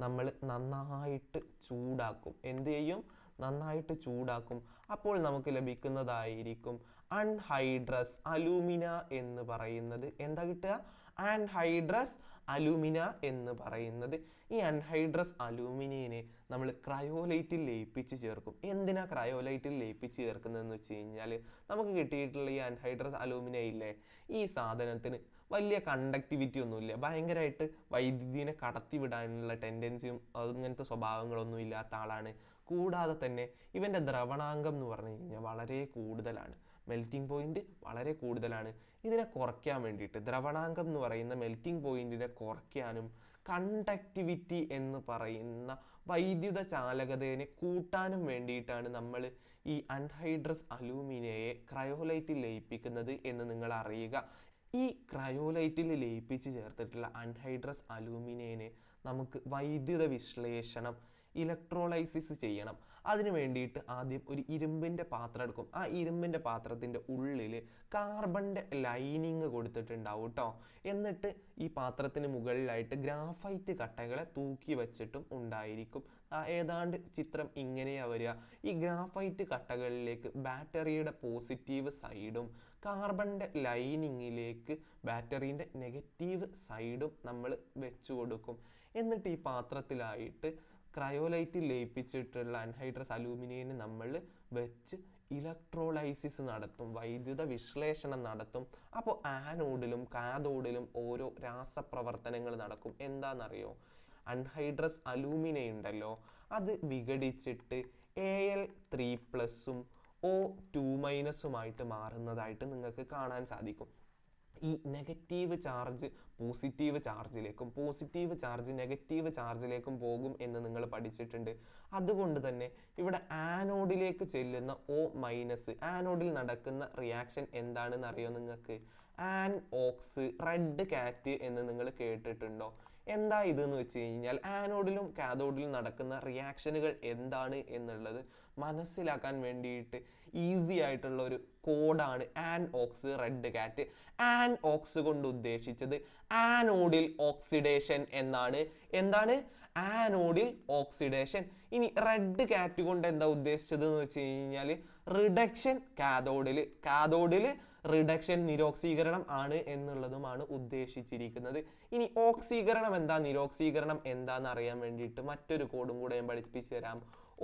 നമ്മൾ നന്നായിട്ട് ചൂടാക്കും. എന്ത് ചെയ്യും? നന്നായിട്ട് ചൂടാക്കും. അപ്പോൾ നമുക്ക് ലഭിക്കുന്നതായിരിക്കും അൺഹൈഡ്രസ് അലൂമിന എന്ന് പറയുന്നത്. എന്താ കിട്ടുക? അൺഹൈഡ്രസ് അലൂമിന എന്ന് പറയുന്നത്. ഈ അൺഹൈഡ്രസ് അലൂമിനിയനെ നമ്മൾ ക്രയോലൈറ്റിൽ ലയിപ്പിച്ച് ചേർക്കും. എന്തിനാ ക്രയോലൈറ്റിൽ ലയിപ്പിച്ച് ചേർക്കുന്നതെന്ന് വെച്ച് കഴിഞ്ഞാൽ നമുക്ക് കിട്ടിയിട്ടുള്ള ഈ അൺഹൈഡ്രസ് അലൂമിന ഇല്ലേ, ഈ സാധനത്തിന് വലിയ കണ്ടക്ടിവിറ്റി ഒന്നുമില്ല. ഭയങ്കരമായിട്ട് വൈദ്യുതിനെ കടത്തിവിടാനുള്ള ടെൻഡൻസിയും അങ്ങനത്തെ സ്വഭാവങ്ങളൊന്നും ഇല്ലാത്ത ആളാണ്. കൂടാതെ തന്നെ ഇവൻ്റെ ദ്രവണാങ്കം എന്ന് പറഞ്ഞു കഴിഞ്ഞാൽ വളരെ കൂടുതലാണ്. മെൽറ്റിംഗ് പോയിന്റ് വളരെ കൂടുതലാണ്. ഇതിനെ കുറയ്ക്കാൻ വേണ്ടിയിട്ട്, ദ്രവണാങ്കം എന്ന് പറയുന്ന മെൽറ്റിംഗ് പോയിന്റിനെ കുറയ്ക്കാനും കണ്ടക്ടിവിറ്റി എന്ന് പറയുന്ന വൈദ്യുത ചാലകതയെ കൂട്ടാനും വേണ്ടിയിട്ടാണ് നമ്മൾ ഈ അൺഹൈഡ്രസ് അലൂമിനിയയെ ക്രയോലൈറ്റിൽ ലയിപ്പിക്കുന്നത് എന്ന് നിങ്ങൾ അറിയുക. ഈ ക്രയോലൈറ്റിൽ ലയിപ്പിച്ച് ചേർത്തിട്ടുള്ള അൺഹൈഡ്രസ് അലൂമിനിയനെ നമുക്ക് വൈദ്യുത വിശ്ലേഷണം, ഇലക്ട്രോലൈസിസ് ചെയ്യണം. അതിന് വേണ്ടിയിട്ട് ആദ്യം ഒരു ഇരുമ്പിൻ്റെ പാത്രം എടുക്കും. ആ ഇരുമ്പിൻ്റെ പാത്രത്തിൻ്റെ ഉള്ളിൽ കാർബണിൻ്റെ ലൈനിങ് കൊടുത്തിട്ടുണ്ടാവും കേട്ടോ. എന്നിട്ട് ഈ പാത്രത്തിന് മുകളിലായിട്ട് ഗ്രാഫൈറ്റ് കട്ടകളെ തൂക്കി വെച്ചിട്ടും ഉണ്ടായിരിക്കും. ഏതാണ്ട് ചിത്രം ഇങ്ങനെയാണ് വരിക. ഈ ഗ്രാഫൈറ്റ് കട്ടകളിലേക്ക് ബാറ്ററിയുടെ പോസിറ്റീവ് സൈഡും കാർബണിൻ്റെ ലൈനിങ്ങിലേക്ക് ബാറ്ററീൻ്റെ നെഗറ്റീവ് സൈഡും നമ്മൾ വെച്ചു കൊടുക്കും. എന്നിട്ട് ഈ പാത്രത്തിലായിട്ട് ക്രയോലൈറ്റിൽ ലയിപ്പിച്ചിട്ടുള്ള അൺഹൈഡ്രസ് അലൂമിനിയനെ നമ്മൾ വെച്ച് ഇലക്ട്രോലൈസിസ് നടത്തും, വൈദ്യുത വിശ്ലേഷണം നടത്തും. അപ്പോൾ ആനോഡിലും കാഥോഡിലും ഓരോ രാസപ്രവർത്തനങ്ങൾ നടക്കും. എന്താണെന്നറിയോ? അൺഹൈഡ്രസ് അലൂമിന ഉണ്ടല്ലോ, അത് വിഘടിച്ചിട്ട് Al3+ O2- മാറുന്നതായിട്ട് നിങ്ങൾക്ക് കാണാൻ സാധിക്കും. ഈ നെഗറ്റീവ് ചാർജ് പോസിറ്റീവ് ചാർജിലേക്കും പോസിറ്റീവ് ചാർജ് നെഗറ്റീവ് ചാർജിലേക്കും പോകും എന്ന് നിങ്ങൾ പഠിച്ചിട്ടുണ്ട്. അതുകൊണ്ട് തന്നെ ഇവിടെ ആനോഡിലേക്ക് ചെല്ലുന്ന O-, ആനോഡിൽ നടക്കുന്ന റിയാക്ഷൻ എന്താണെന്ന് അറിയോ നിങ്ങൾക്ക്? ആൻ ഓക്സ് റെഡ് കാറ്റ് എന്ന് നിങ്ങൾ കേട്ടിട്ടുണ്ടോ? എന്താ ഇതെന്ന് വെച്ച് കഴിഞ്ഞാൽ ആനോഡിലും കാഥോഡിലും നടക്കുന്ന റിയാക്ഷനുകൾ എന്താണ് എന്നുള്ളത് മനസ്സിലാക്കാൻ വേണ്ടിയിട്ട് ഈസി ആയിട്ടുള്ള ഒരു കോഡാണ് ആൻ ഓക്സ് റെഡ് കാറ്റ്. ആൻ ഓക്സ് കൊണ്ട് ഉദ്ദേശിച്ചത് ആനോഡിൽ ഓക്സിഡേഷൻ എന്നാണ്. എന്താണ്? ആനോഡിൽ ഓക്സിഡേഷൻ. ഇനി റെഡ് കാറ്റ് കൊണ്ട് എന്താ ഉദ്ദേശിച്ചത് എന്ന് വെച്ച് കഴിഞ്ഞാൽ റിഡക്ഷൻ കാഥോഡിൽ റിഡക്ഷൻ നിരോക്സീകരണം ആണ് എന്നുള്ളതുമാണ് ഉദ്ദേശിച്ചിരിക്കുന്നത്. ഇനി ഓക്സീകരണം എന്താ, നിരോക്സീകരണം എന്താന്ന് അറിയാൻ വേണ്ടിയിട്ട് മറ്റൊരു കോഡും കൂടെ ഞാൻ പഠിപ്പിച്ചു തരാം.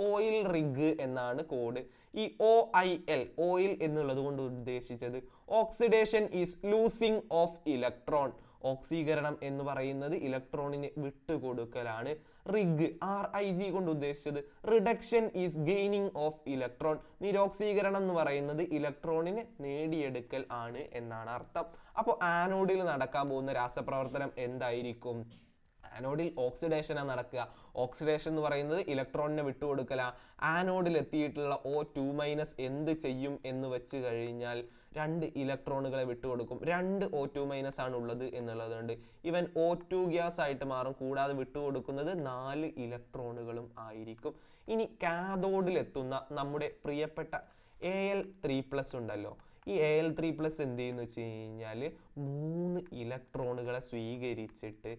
ഓയിൽ റിഗ് എന്നാണ് കോഡ്. ഈ OIL ഓയിൽ എന്നുള്ളത് കൊണ്ട് ഉദ്ദേശിച്ചത് oxidation is losing of electron. ഓക്സീകരണം എന്ന് പറയുന്നത് ഇലക്ട്രോണിന് വിട്ടുകൊടുക്കലാണ്. റിഗ് RIG കൊണ്ട് ഉദ്ദേശിച്ചത് reduction is gaining of electron. നിരോക്സീകരണം എന്ന് പറയുന്നത് ഇലക്ട്രോണിനെ നേടിയെടുക്കൽ ആണ് എന്നാണ് അർത്ഥം. അപ്പോൾ ആനോഡിൽ നടക്കാൻ പോകുന്ന രാസപ്രവർത്തനം എന്തായിരിക്കും? ആനോഡിൽ ഓക്സിഡേഷനാണ് നടക്കുക. ഓക്സിഡേഷൻ എന്ന് പറയുന്നത് ഇലക്ട്രോണിനെ വിട്ടുകൊടുക്കലാണ്. ആനോഡിൽ എത്തിയിട്ടുള്ള O2- എന്ത് ചെയ്യും എന്ന് വെച്ച് കഴിഞ്ഞാൽ 2 ഇലക്ട്രോണുകളെ വിട്ടുകൊടുക്കും. 2 O2- ആണ് ഉള്ളത് എന്നുള്ളതുകൊണ്ട് ഇവൻ O2 ഗ്യാസ് ആയിട്ട് മാറും. കൂടാതെ വിട്ടുകൊടുക്കുന്നത് 4 ഇലക്ട്രോണുകളും ആയിരിക്കും. ഇനി കാഥോഡിൽ എത്തുന്ന നമ്മുടെ പ്രിയപ്പെട്ട Al3+ ഉണ്ടല്ലോ, ഈ Al3+ എന്ത് ചെയ്യുന്നു വെച്ച് കഴിഞ്ഞാൽ 3 ഇലക്ട്രോണുകളെ സ്വീകരിച്ചിട്ട്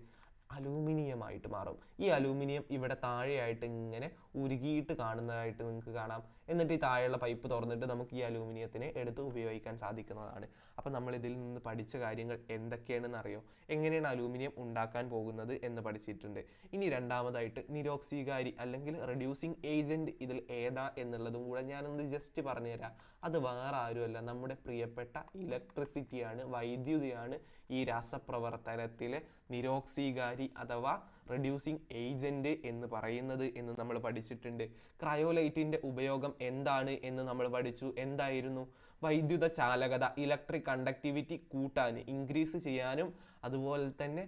അലൂമിനിയമായിട്ട് മാറും. ഈ അലൂമിനിയം ഇവിടെ താഴെയായിട്ട് ഇങ്ങനെ ഉരുകിയിട്ട് കാണുന്നതായിട്ട് നിങ്ങൾക്ക് കാണാം. എന്നിട്ട് ഈ താഴെയുള്ള പൈപ്പ് തുറന്നിട്ട് നമുക്ക് ഈ അലൂമിനിയത്തിനെ എടുത്ത് ഉപയോഗിക്കാൻ സാധിക്കുന്നതാണ്. അപ്പം നമ്മൾ ഇതിൽ നിന്ന് പഠിച്ച കാര്യങ്ങൾ എന്തൊക്കെയാണെന്ന് അറിയോ? എങ്ങനെയാണ് അലൂമിനിയം ഉണ്ടാക്കാൻ പോകുന്നത് എന്ന് പഠിച്ചിട്ടുണ്ട്. ഇനി രണ്ടാമതായിട്ട് നിരോക്സീകാരി അല്ലെങ്കിൽ റെഡ്യൂസിങ് ഏജന്റ് ഇതിൽ ഏതാ എന്നുള്ളതും കൂടെ ഞാനൊന്ന് ജസ്റ്റ് പറഞ്ഞുതരാം. അത് വേറെ ആരുമല്ല, നമ്മുടെ പ്രിയപ്പെട്ട ഇലക്ട്രിസിറ്റിയാണ്, വൈദ്യുതിയാണ് ഈ രാസപ്രവർത്തനത്തിലെ നിരോക്സീകാരി അഥവാ റെഡ്യൂസിങ് ഏജന്റ് എന്ന് പറയുന്നത് എന്ന് നമ്മൾ പഠിച്ചിട്ടുണ്ട്. ക്രയോലൈറ്റിന്റെ ഉപയോഗം എന്താണ് എന്ന് നമ്മൾ പഠിച്ചു. എന്തായിരുന്നു? വൈദ്യുത ചാലകത, ഇലക്ട്രിക് കണ്ടക്ടിവിറ്റി കൂട്ടാൻ, ഇൻക്രീസ് ചെയ്യാനും അതുപോലെ തന്നെ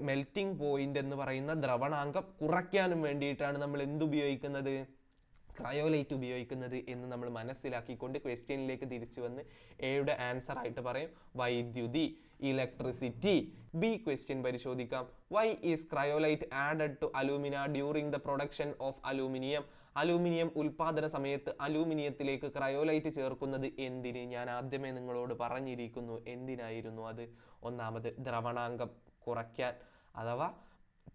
മെൽറ്റിംഗ് പോയിന്റ് എന്ന് പറയുന്ന ദ്രവണാങ്കം കുറയ്ക്കാനും വേണ്ടിയിട്ടാണ് നമ്മൾ എന്തുപയോഗിക്കുന്നത്? ക്രയോലൈറ്റ് ഉപയോഗിക്കുന്നത് എന്ന് നമ്മൾ മനസ്സിലാക്കിക്കൊണ്ട് ക്വസ്റ്റ്യനിലേക്ക് തിരിച്ചു വന്ന് എയുടെ ആൻസർ ആയിട്ട് പറയും വൈദ്യുതി, ഇലക്ട്രിസിറ്റി. ബി ക്വസ്റ്റ്യൻ പരിശോധിക്കാം. Why is cryolite added to alumina during the production of aluminium? Aluminium ഉൽപാദന സമയത്ത് അലൂമിനിയത്തിലേക്ക് ക്രയോലൈറ്റ് ചേർക്കുന്നത് എന്തിന്? ഞാൻ ആദ്യമേ നിങ്ങളോട് പറഞ്ഞിരിക്കുന്നു എന്തിനായിരുന്നു അത്. ഒന്നാമത് ദ്രവണാങ്കം കുറയ്ക്കാൻ, അഥവാ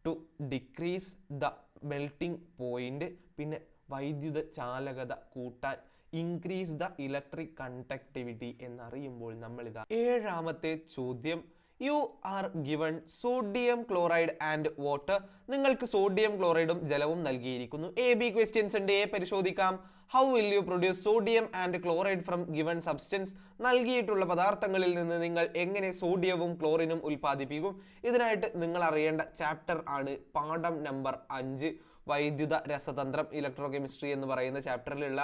to decrease the melting point. പിന്നെ വൈദ്യുത ചാലകത കൂട്ടാൻ, ഇൻക്രീസ് ദ ഇലക്ട്രിക് കണ്ടക്ടിവിറ്റി എന്നറിയുമ്പോൾ നമ്മളിതാ ഏഴാമത്തെ ചോദ്യം. You are given sodium chloride and water. നിങ്ങൾക്ക് സോഡിയം ക്ലോറൈഡും ജലവും നൽകിയിരിക്കുന്നു. എ ബി ക്വസ്റ്റ്യൻസ് ഉണ്ട്. എ പരിശോധിക്കാം. How will you produce sodium and chloride from given substance? നൽകിയിട്ടുള്ള പദാർത്ഥങ്ങളിൽ നിന്ന് നിങ്ങൾ എങ്ങനെ സോഡിയവും ക്ലോറിനും ഉൽപ്പാദിപ്പിക്കും? ഇതിനായിട്ട് നിങ്ങൾ അറിയേണ്ട ചാപ്റ്റർ ആണ് പാഠം നമ്പർ 5, വൈദ്യുത രസതന്ത്രം, ഇലക്ട്രോ കെമിസ്ട്രി എന്ന് പറയുന്ന ചാപ്റ്ററിലുള്ള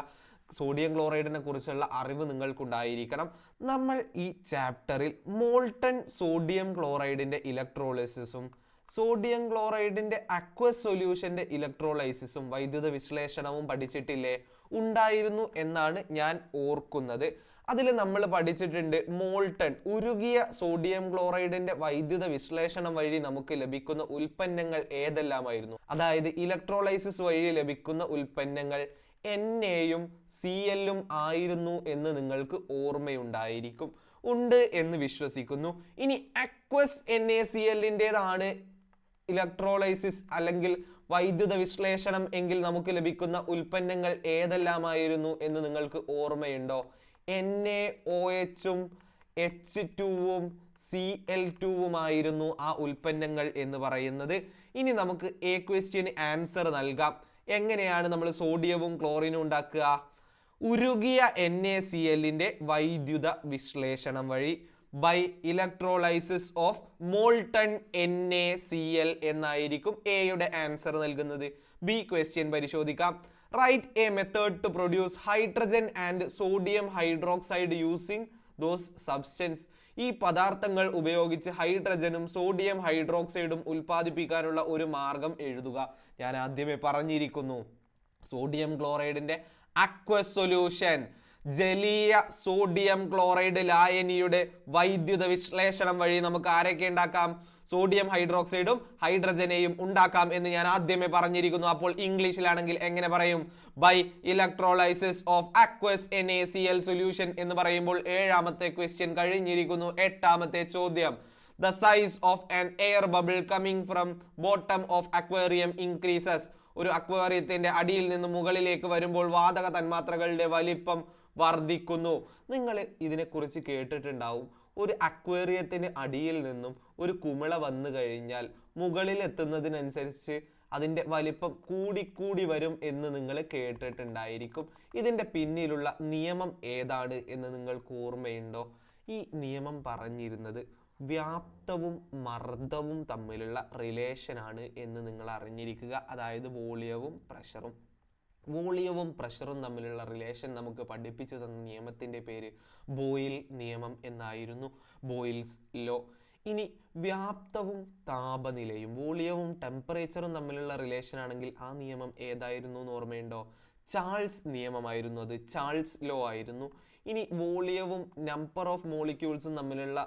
സോഡിയം ക്ലോറൈഡിനെ കുറിച്ചുള്ള അറിവ് നിങ്ങൾക്കുണ്ടായിരിക്കണം. നമ്മൾ ഈ ചാപ്റ്ററിൽ മോൾട്ടൺ സോഡിയം ക്ലോറൈഡിന്റെ ഇലക്ട്രോളിസിസും സോഡിയം ക്ലോറൈഡിന്റെ അക്വസ് സൊല്യൂഷന്റെ ഇലക്ട്രോലൈസിസും വൈദ്യുത വിശ്ലേഷണവും പഠിച്ചിട്ടില്ലേ? ഉണ്ടായിരുന്നു എന്നാണ് ഞാൻ ഓർക്കുന്നത്. അതിൽ നമ്മൾ പഠിച്ചിട്ടുണ്ട് മോൾട്ടൺ ഉരുകിയ സോഡിയം ക്ലോറൈഡിന്റെ വൈദ്യുത വിശ്ലേഷണം വഴി നമുക്ക് ലഭിക്കുന്ന ഉൽപ്പന്നങ്ങൾ ഏതെല്ലാമായിരുന്നു. അതായത് ഇലക്ട്രോലൈസിസ് വഴി ലഭിക്കുന്ന ഉൽപ്പന്നങ്ങൾ എൻഎയും സിഎല്ലും ആയിരുന്നു എന്ന് നിങ്ങൾക്ക് ഓർമ്മയുണ്ടായിരിക്കും. ഉണ്ട് എന്ന് വിശ്വസിക്കുന്നു. ഇനി അക്വസ് NaClൻ്റെതാണ് ഇലക്ട്രോലൈസിസ് അല്ലെങ്കിൽ വൈദ്യുത വിശ്ലേഷണം എങ്കിൽ നമുക്ക് ലഭിക്കുന്ന ഉൽപ്പന്നങ്ങൾ ഏതെല്ലാമായിരുന്നു എന്ന് നിങ്ങൾക്ക് ഓർമ്മയുണ്ടോ? NaOHും H2ഉം Cl2ഉമായിരുന്നു ആ ഉൽപ്പന്നങ്ങൾ എന്ന് പറയുന്നത്. ഇനി നമുക്ക് എ ക്വസ്റ്റ്യന് ആൻസർ നൽകാം. എങ്ങനെയാണ് നമ്മൾ സോഡിയവും ക്ലോറിനും ഉണ്ടാക്കുക? ഉരുകിയ NaClൻ്റെ വൈദ്യുത വിശ്ലേഷണം വഴി, by electrolysis of molten NaCl എന്നായിരിക്കും എയുടെ ആൻസർ നൽകുന്നത്. ബി ക്വസ്റ്റ്യൻ പരിശോധിക്കാം. Write a method to produce hydrogen and sodium hydroxide using those substance. ഈ പദാർത്ഥങ്ങൾ ഉപയോഗിച്ച് ഹൈഡ്രജനും സോഡിയം ഹൈഡ്രോക്സൈഡും ഉൽപ്പാദിപ്പിക്കാനുള്ള ഒരു മാർഗം എഴുതുക. ഞാൻ ആദ്യമേ പറഞ്ഞിരിക്കുന്നു സോഡിയം ക്ലോറൈഡിന്റെ അക്വസ് സൊല്യൂഷൻ, ജലീയ സോഡിയം ക്ലോറൈഡ് ലായനിയുടെ വൈദ്യുത വിശ്ലേഷണം വഴി നമുക്ക് ആരൊക്കെ ഉണ്ടാക്കാം? സോഡിയം ഹൈഡ്രോക്സൈഡും ഹൈഡ്രജനെയും ഉണ്ടാക്കാം എന്ന് ഞാൻ ആദ്യമേ പറഞ്ഞിരിക്കുന്നു. അപ്പോൾ ഇംഗ്ലീഷിലാണെങ്കിൽ എങ്ങനെ പറയും? By electrolysis of aqueous NaCl solution എന്ന് പറയുമ്പോൾ ഏഴാമത്തെ ക്വസ്റ്റ്യൻ കഴിഞ്ഞിരിക്കുന്നു. എട്ടാമത്തെ ചോദ്യം. The size of an air bubble coming from bottom of aquarium increases. ഒരു അക്വേറിയത്തിന്റെ അടിയിൽ നിന്ന് മുകളിലേക്ക് വരുമ്പോൾ വാതക തന്മാത്രകളുടെ വലിപ്പം വർദ്ധിക്കുന്നു. നിങ്ങൾ ഇതിനെക്കുറിച്ച് കേട്ടിട്ടുണ്ടാവും. ഒരു അക്വേറിയത്തിന് അടിയിൽ നിന്നും ഒരു കുമിള വന്നു കഴിഞ്ഞാൽ മുകളിൽ എത്തുന്നതിനനുസരിച്ച് അതിൻ്റെ വലിപ്പം കൂടിക്കൂടി വരും എന്ന് നിങ്ങൾ കേട്ടിട്ടുണ്ടായിരിക്കും. ഇതിൻ്റെ പിന്നിലുള്ള നിയമം ഏതാണ് എന്ന് നിങ്ങൾക്ക് ഓർമ്മയുണ്ടോ? ഈ നിയമം പറഞ്ഞിരുന്നത് വ്യാപ്തവും മർദ്ദവും തമ്മിലുള്ള റിലേഷനാണ് എന്ന് നിങ്ങൾ അറിഞ്ഞിരിക്കുക. അതായത് വോളിയവും പ്രഷറും തമ്മിലുള്ള റിലേഷൻ നമുക്ക് പഠിപ്പിച്ചു തന്ന നിയമത്തിൻ്റെ പേര് ബോയിൽ നിയമം എന്നായിരുന്നു, ബോയിൽസ് ലോ. ഇനി വ്യാപ്തവും താപനിലയും വോളിയവും ടെമ്പറേച്ചറും തമ്മിലുള്ള റിലേഷൻ ആണെങ്കിൽ ആ നിയമം ഏതായിരുന്നു എന്ന് ഓർമ്മയുണ്ടോ? ചാൾസ് നിയമമായിരുന്നു, അത് ചാൾസ് ലോ ആയിരുന്നു. ഇനി വോളിയവും നമ്പർ ഓഫ് മോളിക്യൂൾസും തമ്മിലുള്ള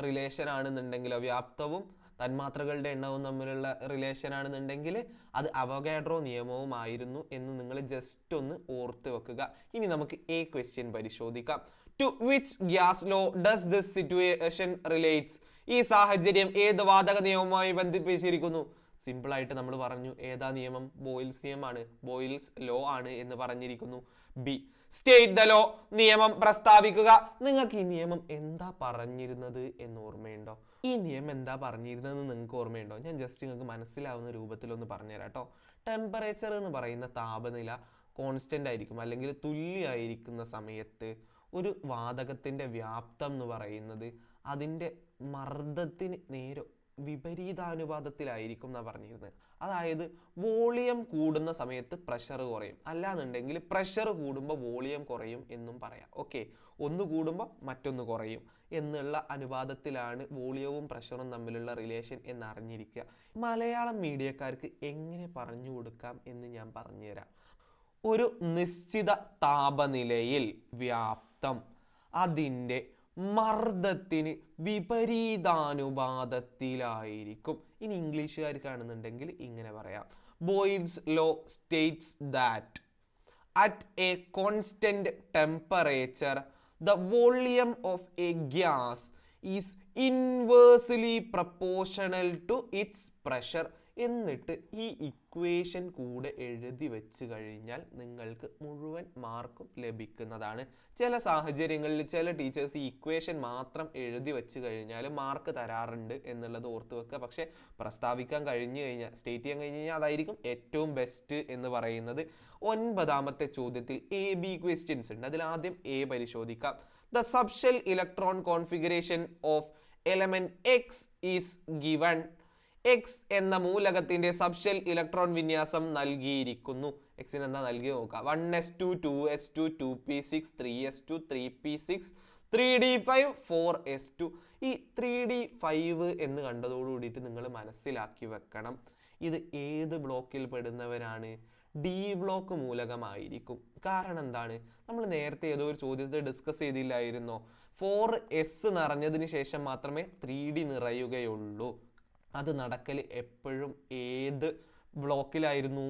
റിലേഷൻ ആണെന്നുണ്ടെങ്കിലോ, വ്യാപ്തവും തന്മാത്രകളുടെ എണ്ണവും തമ്മിലുള്ള റിലേഷൻ ആണെന്നുണ്ടെങ്കിൽ അത് അവഗാഡ്രോ നിയമവുമായിരുന്നു എന്ന് നിങ്ങൾ ജസ്റ്റ് ഒന്ന് ഓർത്ത് വെക്കുക. ഇനി നമുക്ക് എ ക്വസ്റ്റ്യൻ പരിശോധിക്കാം. To which gas law does this situation relates? ഈ സാഹചര്യം ഏത് വാതക നിയമവുമായി ബന്ധിപ്പിച്ചിരിക്കുന്നു? സിമ്പിൾ ആയിട്ട് നമ്മൾ പറഞ്ഞു ഏതാ നിയമം? ബോയിൽസ് നിയമമാണ്, ബോയിൽസ് ലോ ആണ് എന്ന് പറഞ്ഞിരിക്കുന്നു. ബി സ്റ്റേറ്റ് ദ ലോ, നിയമം പ്രസ്താവിക്കുക. നിങ്ങൾക്ക് ഈ നിയമം എന്താ പറഞ്ഞിരുന്നത് എന്ന് ഓർമ്മയുണ്ടോ? ഈ നിയമം എന്താ പറഞ്ഞിരുന്നതെന്ന് നിങ്ങൾക്ക് ഓർമ്മയുണ്ടോ? ഞാൻ ജസ്റ്റ് നിങ്ങൾക്ക് മനസ്സിലാവുന്ന രൂപത്തിലൊന്ന് പറഞ്ഞുതരാം കേട്ടോ. ടെമ്പറേച്ചർ എന്ന് പറയുന്ന താപനില കോൺസ്റ്റന്റ് ആയിരിക്കും അല്ലെങ്കിൽ തുല്യമായിരിക്കുന്ന സമയത്ത് ഒരു വാതകത്തിന്റെ വ്യാപ്തം എന്ന് പറയുന്നത് അതിൻ്റെ മർദ്ദത്തിന് നേരെ വിപരീതാനുപാതത്തിലായിരിക്കും എന്നാണ് പറഞ്ഞിരുന്നത്. അതായത് വോളിയം കൂടുന്ന സമയത്ത് പ്രഷർ കുറയും, അല്ലാന്നുണ്ടെങ്കിൽ പ്രഷർ കൂടുമ്പോൾ വോളിയം കുറയും എന്നും പറയാം. ഓക്കെ, ഒന്ന് കൂടുമ്പോൾ മറ്റൊന്ന് കുറയും എന്നുള്ള അനുപാതത്തിലാണ് വോളിയവും പ്രഷറും തമ്മിലുള്ള റിലേഷൻ എന്ന് അറിഞ്ഞിരിക്കുക. മലയാളം മീഡിയക്കാർക്ക് എങ്ങനെ പറഞ്ഞു കൊടുക്കാം എന്ന് ഞാൻ പറഞ്ഞുതരാം. ഒരു നിശ്ചിത താപനിലയിൽ വ്യാപ്തം അതിൻ്റെ മർദ്ദത്തിന് വിപരീതാനുപാതത്തിലായിരിക്കും. ഇനി ഇംഗ്ലീഷുകാർ കാണുന്നുണ്ടെങ്കിൽ ഇങ്ങനെ പറയാം. Boils law States that at A constant temperature the volume of a gas is inversely proportional to its pressure. എന്നിട്ട് ഈ ഇക്വേഷൻ കൂടെ എഴുതി വെച്ച് കഴിഞ്ഞാൽ നിങ്ങൾക്ക് മുഴുവൻ മാർക്കും ലഭിക്കുന്നതാണ്. ചില സാഹചര്യങ്ങളിൽ ചില ടീച്ചേഴ്സ് ഈ ഇക്വേഷൻ മാത്രം എഴുതി വെച്ച് കഴിഞ്ഞാൽ മാർക്ക് തരാറുണ്ട് എന്നുള്ളത് ഓർത്ത് വെക്കുക. പക്ഷെ പ്രസ്താവിക്കാൻ കഴിഞ്ഞു കഴിഞ്ഞാൽ, സ്റ്റേറ്റ് ചെയ്യാൻ കഴിഞ്ഞ് കഴിഞ്ഞാൽ അതായിരിക്കും ഏറ്റവും ബെസ്റ്റ് എന്ന് പറയുന്നത്. 9ാമത്തെ ചോദ്യത്തിൽ AB ക്വസ്റ്റ്യൻസ് ഉണ്ട്. അതിൽ ആദ്യം A പരിശോധിക്കാം. The subshell electron configuration of element X is given. X എന്ന മൂലകത്തിന്റെ സബ്ഷെൽ ഇലക്ട്രോൺ വിന്യാസം നൽകിയിരിക്കുന്നു. എക്സിന് എന്താ നൽകി നോക്കാം. 1s2 2s2 2p6 3s2 3p6 3d5 4s2. ഈ 3d5 എന്ന് കണ്ടതോടു കൂടിയിട്ട് നിങ്ങൾ മനസ്സിലാക്കി വെക്കണം, ഇത് ഏത് ബ്ലോക്കിൽ പെടുന്നവരാണ്? D block മൂലകമായിരിക്കും. കാരണം എന്താണ്? നമ്മൾ നേരത്തെ ഏതോ ഒരു ചോദ്യത്തിൽ ഡിസ്കസ് ചെയ്തില്ലായിരുന്നോ, 4s നിറഞ്ഞതിന് ശേഷം മാത്രമേ 3d നിറയുകയുള്ളൂ. അത് നടക്കൽ എപ്പോഴും ഏത് ബ്ലോക്കിലായിരുന്നു?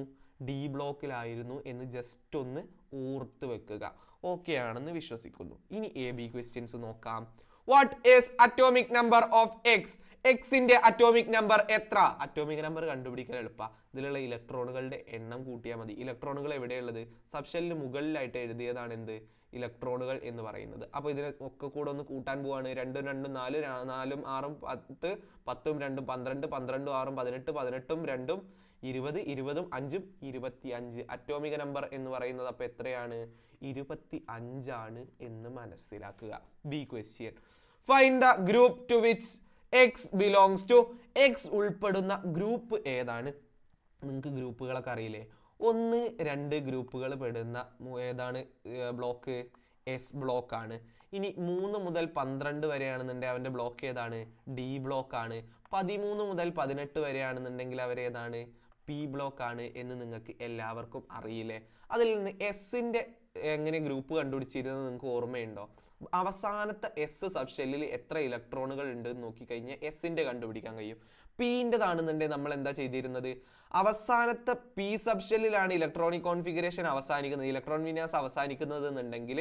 ഡി ബ്ലോക്കിലായിരുന്നു എന്ന് ജസ്റ്റ് ഒന്ന് ഓർത്ത് വെക്കുക. ഓക്കെ ആണെന്ന് വിശ്വസിക്കുന്നു. ഇനി AB ക്വസ്റ്റ്യൻസ് നോക്കാം. What is atomic number of X? എക്സിന്റെ അറ്റോമിക് നമ്പർ എത്ര? അറ്റോമിക് നമ്പർ കണ്ടുപിടിക്കാൻ എളുപ്പ. ഇതിലുള്ള ഇലക്ട്രോണുകളുടെ എണ്ണം കൂട്ടിയാൽ മതി. ഇലക്ട്രോണുകൾ എവിടെയുള്ളത്? സബ്ഷെല്ലിന് മുകളിലായിട്ട് എഴുതിയതാണ് എന്ത്? ഇലക്ട്രോണുകൾ എന്ന് പറയുന്നത്. അപ്പോൾ ഇതിനെ ഒക്കെ കൂടെ ഒന്ന് കൂട്ടാൻ പോവാണ്. 2 2 4 4 6 10 10 2 12 12 6 18 18 2 20 20 5 25. അറ്റോമിക് നമ്പർ എന്ന് പറയുന്നത് അപ്പോൾ എത്രയാണ്? 25 ആണ് എന്ന് മനസ്സിലാക്കുക. B question. Find the group to which X belongs to. X ഉൾപ്പെടുന്ന ഗ്രൂപ്പ് ഏതാണ്? നിങ്ങൾക്ക് ഗ്രൂപ്പുകളൊക്കെ അറിയില്ലേ? 1 2 ഗ്രൂപ്പുകൾ പെടുന്ന ഏതാണ് ബ്ലോക്ക്? എസ് ബ്ലോക്ക് ആണ്. ഇനി 3 മുതൽ 12 വരെയാണെന്നുണ്ടെങ്കിൽ അവൻ്റെ ബ്ലോക്ക് ഏതാണ്? ഡി ബ്ലോക്ക് ആണ്. 13 മുതൽ 18 വരെയാണെന്നുണ്ടെങ്കിൽ അവരേതാണ്? പി ബ്ലോക്ക് ആണ് എന്ന് നിങ്ങൾക്ക് എല്ലാവർക്കും അറിയില്ലേ? അതിൽ നിന്ന് എസിന്റെ എങ്ങനെ ഗ്രൂപ്പ് കണ്ടുപിടിച്ചിരുന്നത് നിങ്ങൾക്ക് ഓർമ്മയുണ്ടോ? അവസാനത്തെ എസ് സബ്ഷെല്ലിൽ എത്ര ഇലക്ട്രോണുകൾ ഉണ്ട് എന്ന് നോക്കിക്കഴിഞ്ഞാൽ എസിന്റെ കണ്ടുപിടിക്കാൻ കഴിയും. പിൻ്റെതാണെന്നുണ്ടെങ്കിൽ നമ്മൾ എന്താ ചെയ്തിരുന്നത്? അവസാനത്തെ പി സബ്ഷെല്ലിലാണ് ഇലക്ട്രോണിക് കോൺഫിഗറേഷൻ അവസാനിക്കുന്നത്, ഇലക്ട്രോൺ വിന്യാസം അവസാനിക്കുന്നത് എന്നുണ്ടെങ്കിൽ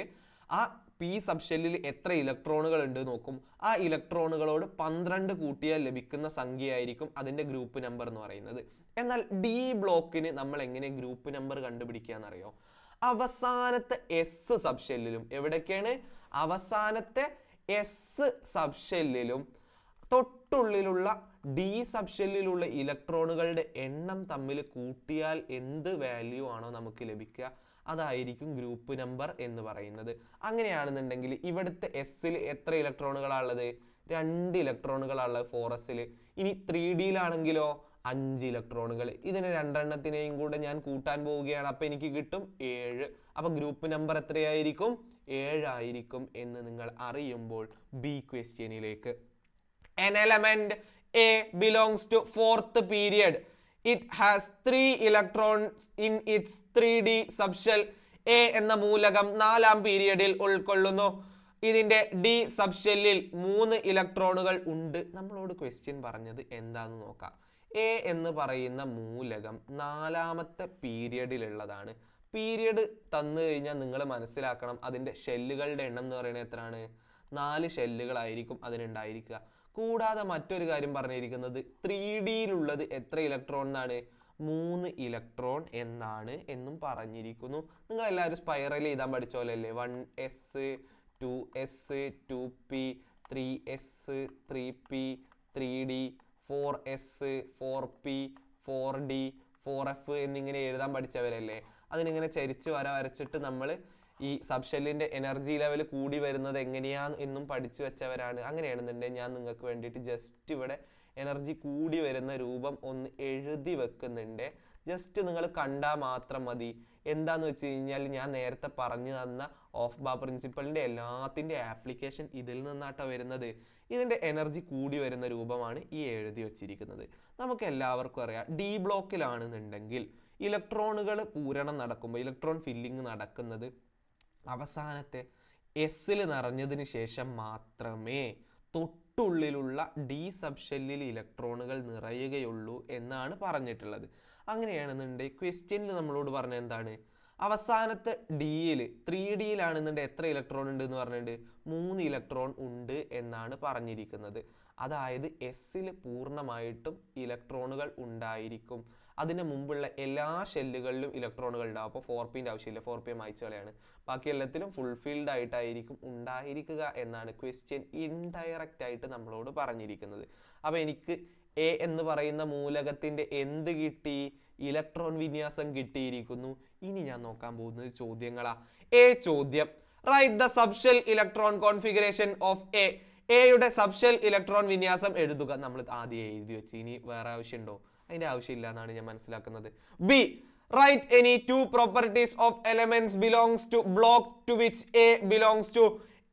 ആ പി സബ്ഷെല്ലിൽ എത്ര ഇലക്ട്രോണുകൾ ഉണ്ട് നോക്കും. ആ ഇലക്ട്രോണുകളോട് 12 കൂട്ടിയാൽ ലഭിക്കുന്ന സംഖ്യയായിരിക്കും അതിന്റെ ഗ്രൂപ്പ് നമ്പർ എന്ന് പറയുന്നത്. എന്നാൽ ഡി ബ്ലോക്കിന് നമ്മൾ എങ്ങനെ ഗ്രൂപ്പ് നമ്പർ കണ്ടുപിടിക്കുക എന്നറിയോ? അവസാനത്തെ എസ് സബ്ഷെല്ലിലും, എവിടേക്കാണ്? അവസാനത്തെ എസ് സബ്ഷെല്ലിലും തൊട്ടുള്ളിലുള്ള ഡി സബ്ഷെല്ലിലുള്ള ഇലക്ട്രോണുകളുടെ എണ്ണം തമ്മിൽ കൂട്ടിയാൽ എന്ത് വാല്യൂ ആണോ നമുക്ക് ലഭിക്കുക അതായിരിക്കും ഗ്രൂപ്പ് നമ്പർ എന്ന് പറയുന്നത്. അങ്ങനെയാണെന്നുണ്ടെങ്കിൽ ഇവിടുത്തെ എസ്സിൽ എത്ര ഇലക്ട്രോണുകളാണുള്ളത്? 2 ഇലക്ട്രോണുകളാണുള്ളത് 4s. ഇനി 3Dയിലാണെങ്കിലോ 5 ഇലക്ട്രോണുകൾ. ഇതിനെ 2 എണ്ണത്തിനെയും കൂടെ ഞാൻ കൂട്ടാൻ പോവുകയാണ്. അപ്പൊ എനിക്ക് കിട്ടും 7. അപ്പൊ ഗ്രൂപ്പ് നമ്പർ എത്രയായിരിക്കും? 7 ആയിരിക്കും എന്ന് നിങ്ങൾ അറിയുമ്പോൾ ബി ക്വസ്റ്റ്യനിലേക്ക്. An element A belongs to 4th period. It has 3 electrons in its 3D subshell. A എന്ന മൂലകം 4ാം പീരിയഡിൽ ഉൾക്കൊള്ളുന്നു. ഇതിന്റെ ഡി സബ്ഷെല്ലിൽ 3 ഇലക്ട്രോണുകൾ ഉണ്ട്. നമ്മളോട് ക്വസ്റ്റ്യൻ പറഞ്ഞത് എന്താന്ന് നോക്കാം. എ എന്ന് പറയുന്ന മൂലകം 4ാമത്തെ പീരിയഡിലുള്ളതാണ്. പീരിയഡ് തന്നു കഴിഞ്ഞാൽ നിങ്ങൾ മനസ്സിലാക്കണം അതിന്റെ ഷെല്ലുകളുടെ എണ്ണം എന്ന് പറയുന്നത് എത്രയാണ്? 4 ഷെല്ലുകളായിരിക്കും അതിനുണ്ടായിരിക്കുക. കൂടാതെ മറ്റൊരു കാര്യം പറഞ്ഞിരിക്കുന്നത് 3Dയിലുള്ളത് എത്ര ഇലക്ട്രോൺ എന്നാണ്? 3 ഇലക്ട്രോൺ എന്നാണ് എന്നും പറഞ്ഞിരിക്കുന്നു. നിങ്ങൾ എല്ലാവരും സ്പൈറൽ എഴുതാൻ പഠിച്ച പോലെ അല്ലേ? 1s 2s 2p 3s 3p 3d 4s 4p 4d 4f എന്നിങ്ങനെ എഴുതാൻ പഠിച്ചവരല്ലേ? അതിനിങ്ങനെ ചരിച്ച് വരച്ചിട്ട് നമ്മൾ ഈ സബ്ഷെല്ലിന്റെ എനർജി ലെവൽ കൂടി വരുന്നത് എങ്ങനെയാന്ന് എന്നും പഠിച്ചു വെച്ചവരാണ്. അങ്ങനെയാണെന്നുണ്ടെങ്കിൽ ഞാൻ നിങ്ങൾക്ക് വേണ്ടിയിട്ട് ജസ്റ്റ് ഇവിടെ എനർജി കൂടി വരുന്ന രൂപം ഒന്ന് എഴുതി വെക്കുന്നുണ്ട്. ജസ്റ്റ് നിങ്ങൾ കണ്ടാൽ മാത്രം മതി. എന്താന്ന് വെച്ച് കഴിഞ്ഞാൽ ഞാൻ നേരത്തെ പറഞ്ഞു തന്ന ഓഫ് ബാ പ്രിൻസിപ്പളിന്റെ എല്ലാത്തിൻ്റെ ആപ്ലിക്കേഷൻ ഇതിൽ നിന്നാട്ടോ വരുന്നത്. ഇതിന്റെ എനർജി കൂടി വരുന്ന രൂപമാണ് ഈ എഴുതി വെച്ചിരിക്കുന്നത്. നമുക്ക് എല്ലാവർക്കും അറിയാം ഡി ബ്ലോക്കിലാണെന്നുണ്ടെങ്കിൽ ഇലക്ട്രോണുകൾ പൂരണം നടക്കുമ്പോൾ ഇലക്ട്രോൺ ഫില്ലിങ് നടക്കുന്നത് അവസാനത്തെ എസ്സിൽ നിറഞ്ഞതിന് ശേഷം മാത്രമേ തൊട്ടുള്ളിലുള്ള ഡി സബ്ഷെല്ലിൽ ഇലക്ട്രോണുകൾ നിറയുകയുള്ളൂ എന്നാണ് പറഞ്ഞിട്ടുള്ളത്. അങ്ങനെയാണെന്നുണ്ടെങ്കിൽ ക്വസ്റ്റ്യനിൽ നമ്മളോട് പറഞ്ഞ എന്താണ്, അവസാനത്തെ ഡിയിൽ 3Dയിലാണെന്നുണ്ടെങ്കിൽ എത്ര ഇലക്ട്രോൺ ഉണ്ട് എന്ന് പറഞ്ഞിട്ടുണ്ട്, 3 ഇലക്ട്രോൺ ഉണ്ട് എന്നാണ് പറഞ്ഞിരിക്കുന്നത്. അതായത് എസ്സിൽ പൂർണ്ണമായിട്ടും ഇലക്ട്രോണുകൾ ഉണ്ടായിരിക്കും. അതിന് മുമ്പുള്ള എല്ലാ ഷെല്ലുകളിലും ഇലക്ട്രോണുകൾ ഉണ്ടാവും. അപ്പോൾ 4Pന്റെ ആവശ്യമില്ല, 4P അയച്ചു കളയാണ്. ബാക്കി എല്ലാത്തിലും ഫുൾഫിൽഡ് ആയിട്ടായിരിക്കും ഉണ്ടായിരിക്കുക എന്നാണ് ക്വസ്റ്റ്യൻ ഇൻഡയറക്റ്റ് ആയിട്ട് നമ്മളോട് പറഞ്ഞിരിക്കുന്നത്. അപ്പോൾ എനിക്ക് എ എന്ന് പറയുന്ന മൂലകത്തിന്റെ എന്ത് കിട്ടി, ഇലക്ട്രോൺ വിന്യാസം കിട്ടിയിരിക്കുന്നു. ഇനി ഞാൻ നോക്കാൻ പോകുന്നത് ചോദ്യങ്ങളാ. എ ചോദ്യം, write the subshell electron configuration of A. എയുടെ സബ്ഷെൽ ഇലക്ട്രോൺ വിന്യാസം എഴുതുക. നമ്മൾ ആദ്യം എഴുതി വെച്ച്, ഇനി വേറെ ആവശ്യമുണ്ടോ? അതിന്റെ ആവശ്യമില്ല എന്നാണ് ഞാൻ മനസ്സിലാക്കുന്നത്. B, write any 2 properties of elements belongs to block to which A belongs to.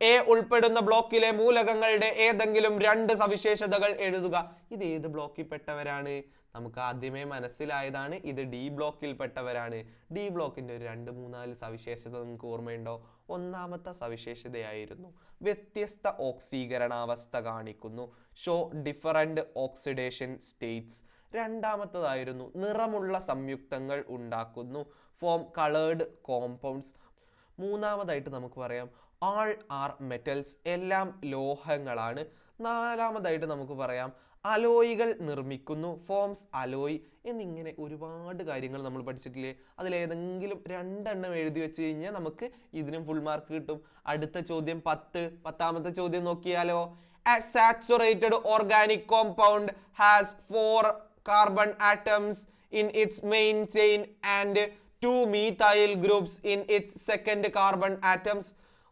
A ഉൾപ്പെടുന്ന ബ്ലോക്കിലെ മൂലകങ്ങളുടെ ഏതെങ്കിലും 2 സവിശേഷതകൾ എഴുതുക. ഇത് ഏത് ബ്ലോക്കിൽ പെട്ടവരാണ്? നമുക്ക് ആദ്യമേ മനസ്സിലായതാണ്, ഇത് ഡി ബ്ലോക്കിൽ പെട്ടവരാണ്. ഡി ബ്ലോക്കിന്റെ ഒരു 2-3-4 സവിശേഷത നിങ്ങൾക്ക് ഓർമ്മയുണ്ടോ? ഒന്നാമത്തെ സവിശേഷതയായിരുന്നു വ്യത്യസ്ത ഓക്സീകരണാവസ്ഥ കാണിക്കുന്നു, ഷോ ഡിഫറൻറ്റ് ഓക്സിഡേഷൻ സ്റ്റേറ്റ്സ്. രണ്ടാമത്തതായിരുന്നു നിറമുള്ള സംയുക്തങ്ങൾ ഉണ്ടാക്കുന്നു, ഫോം കളേർഡ് കോമ്പൗണ്ട്സ്. മൂന്നാമതായിട്ട് നമുക്ക് പറയാം ആൾ ആർ മെറ്റൽസ്, എല്ലാം ലോഹങ്ങളാണ്. നാലാമതായിട്ട് നമുക്ക് പറയാം അലോയികൾ നിർമ്മിക്കുന്നു, ഫോംസ് അലോയ്. എന്നിങ്ങനെ ഒരുപാട് കാര്യങ്ങൾ നമ്മൾ പഠിച്ചിട്ടില്ലേ? അതിലേതെങ്കിലും 2 എണ്ണം എഴുതി വെച്ച് കഴിഞ്ഞാൽ നമുക്ക് ഇതിനും ഫുൾ മാർക്ക് കിട്ടും. അടുത്ത ചോദ്യം 10ാമത്തെ ചോദ്യം നോക്കിയാലോ. A saturated organic compound has 4 carbon atoms in its main chain and 2 methyl groups in its second carbon atoms.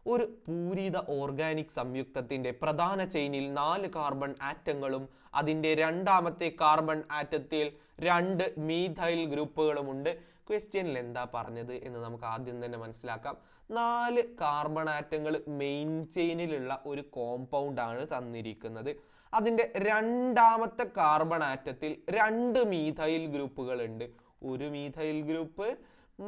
ഒരു പൂരിത ഓർഗാനിക് സംയുക്തത്തിന്റെ പ്രധാന ചെയിനിൽ 4 കാർബൺ ആറ്റങ്ങളും അതിന്റെ രണ്ടാമത്തെ കാർബൺ ആറ്റത്തിൽ 2 മീഥൈൽ ഗ്രൂപ്പുകളുമുണ്ട്. ക്വസ്റ്റ്യനിൽ എന്താ പറഞ്ഞത് എന്ന് നമുക്ക് ആദ്യം തന്നെ മനസ്സിലാക്കാം. 4 കാർബൺ ആറ്റങ്ങൾ മെയിൻ ചെയിനിലുള്ള ഒരു കോമ്പൗണ്ട് ആണ് തന്നിരിക്കുന്നത്. അതിന്റെ രണ്ടാമത്തെ കാർബൺ ആറ്റത്തിൽ 2 മീഥൈൽ ഗ്രൂപ്പുകൾ ഉണ്ട്. ഒരു മീഥൈൽ ഗ്രൂപ്പ്,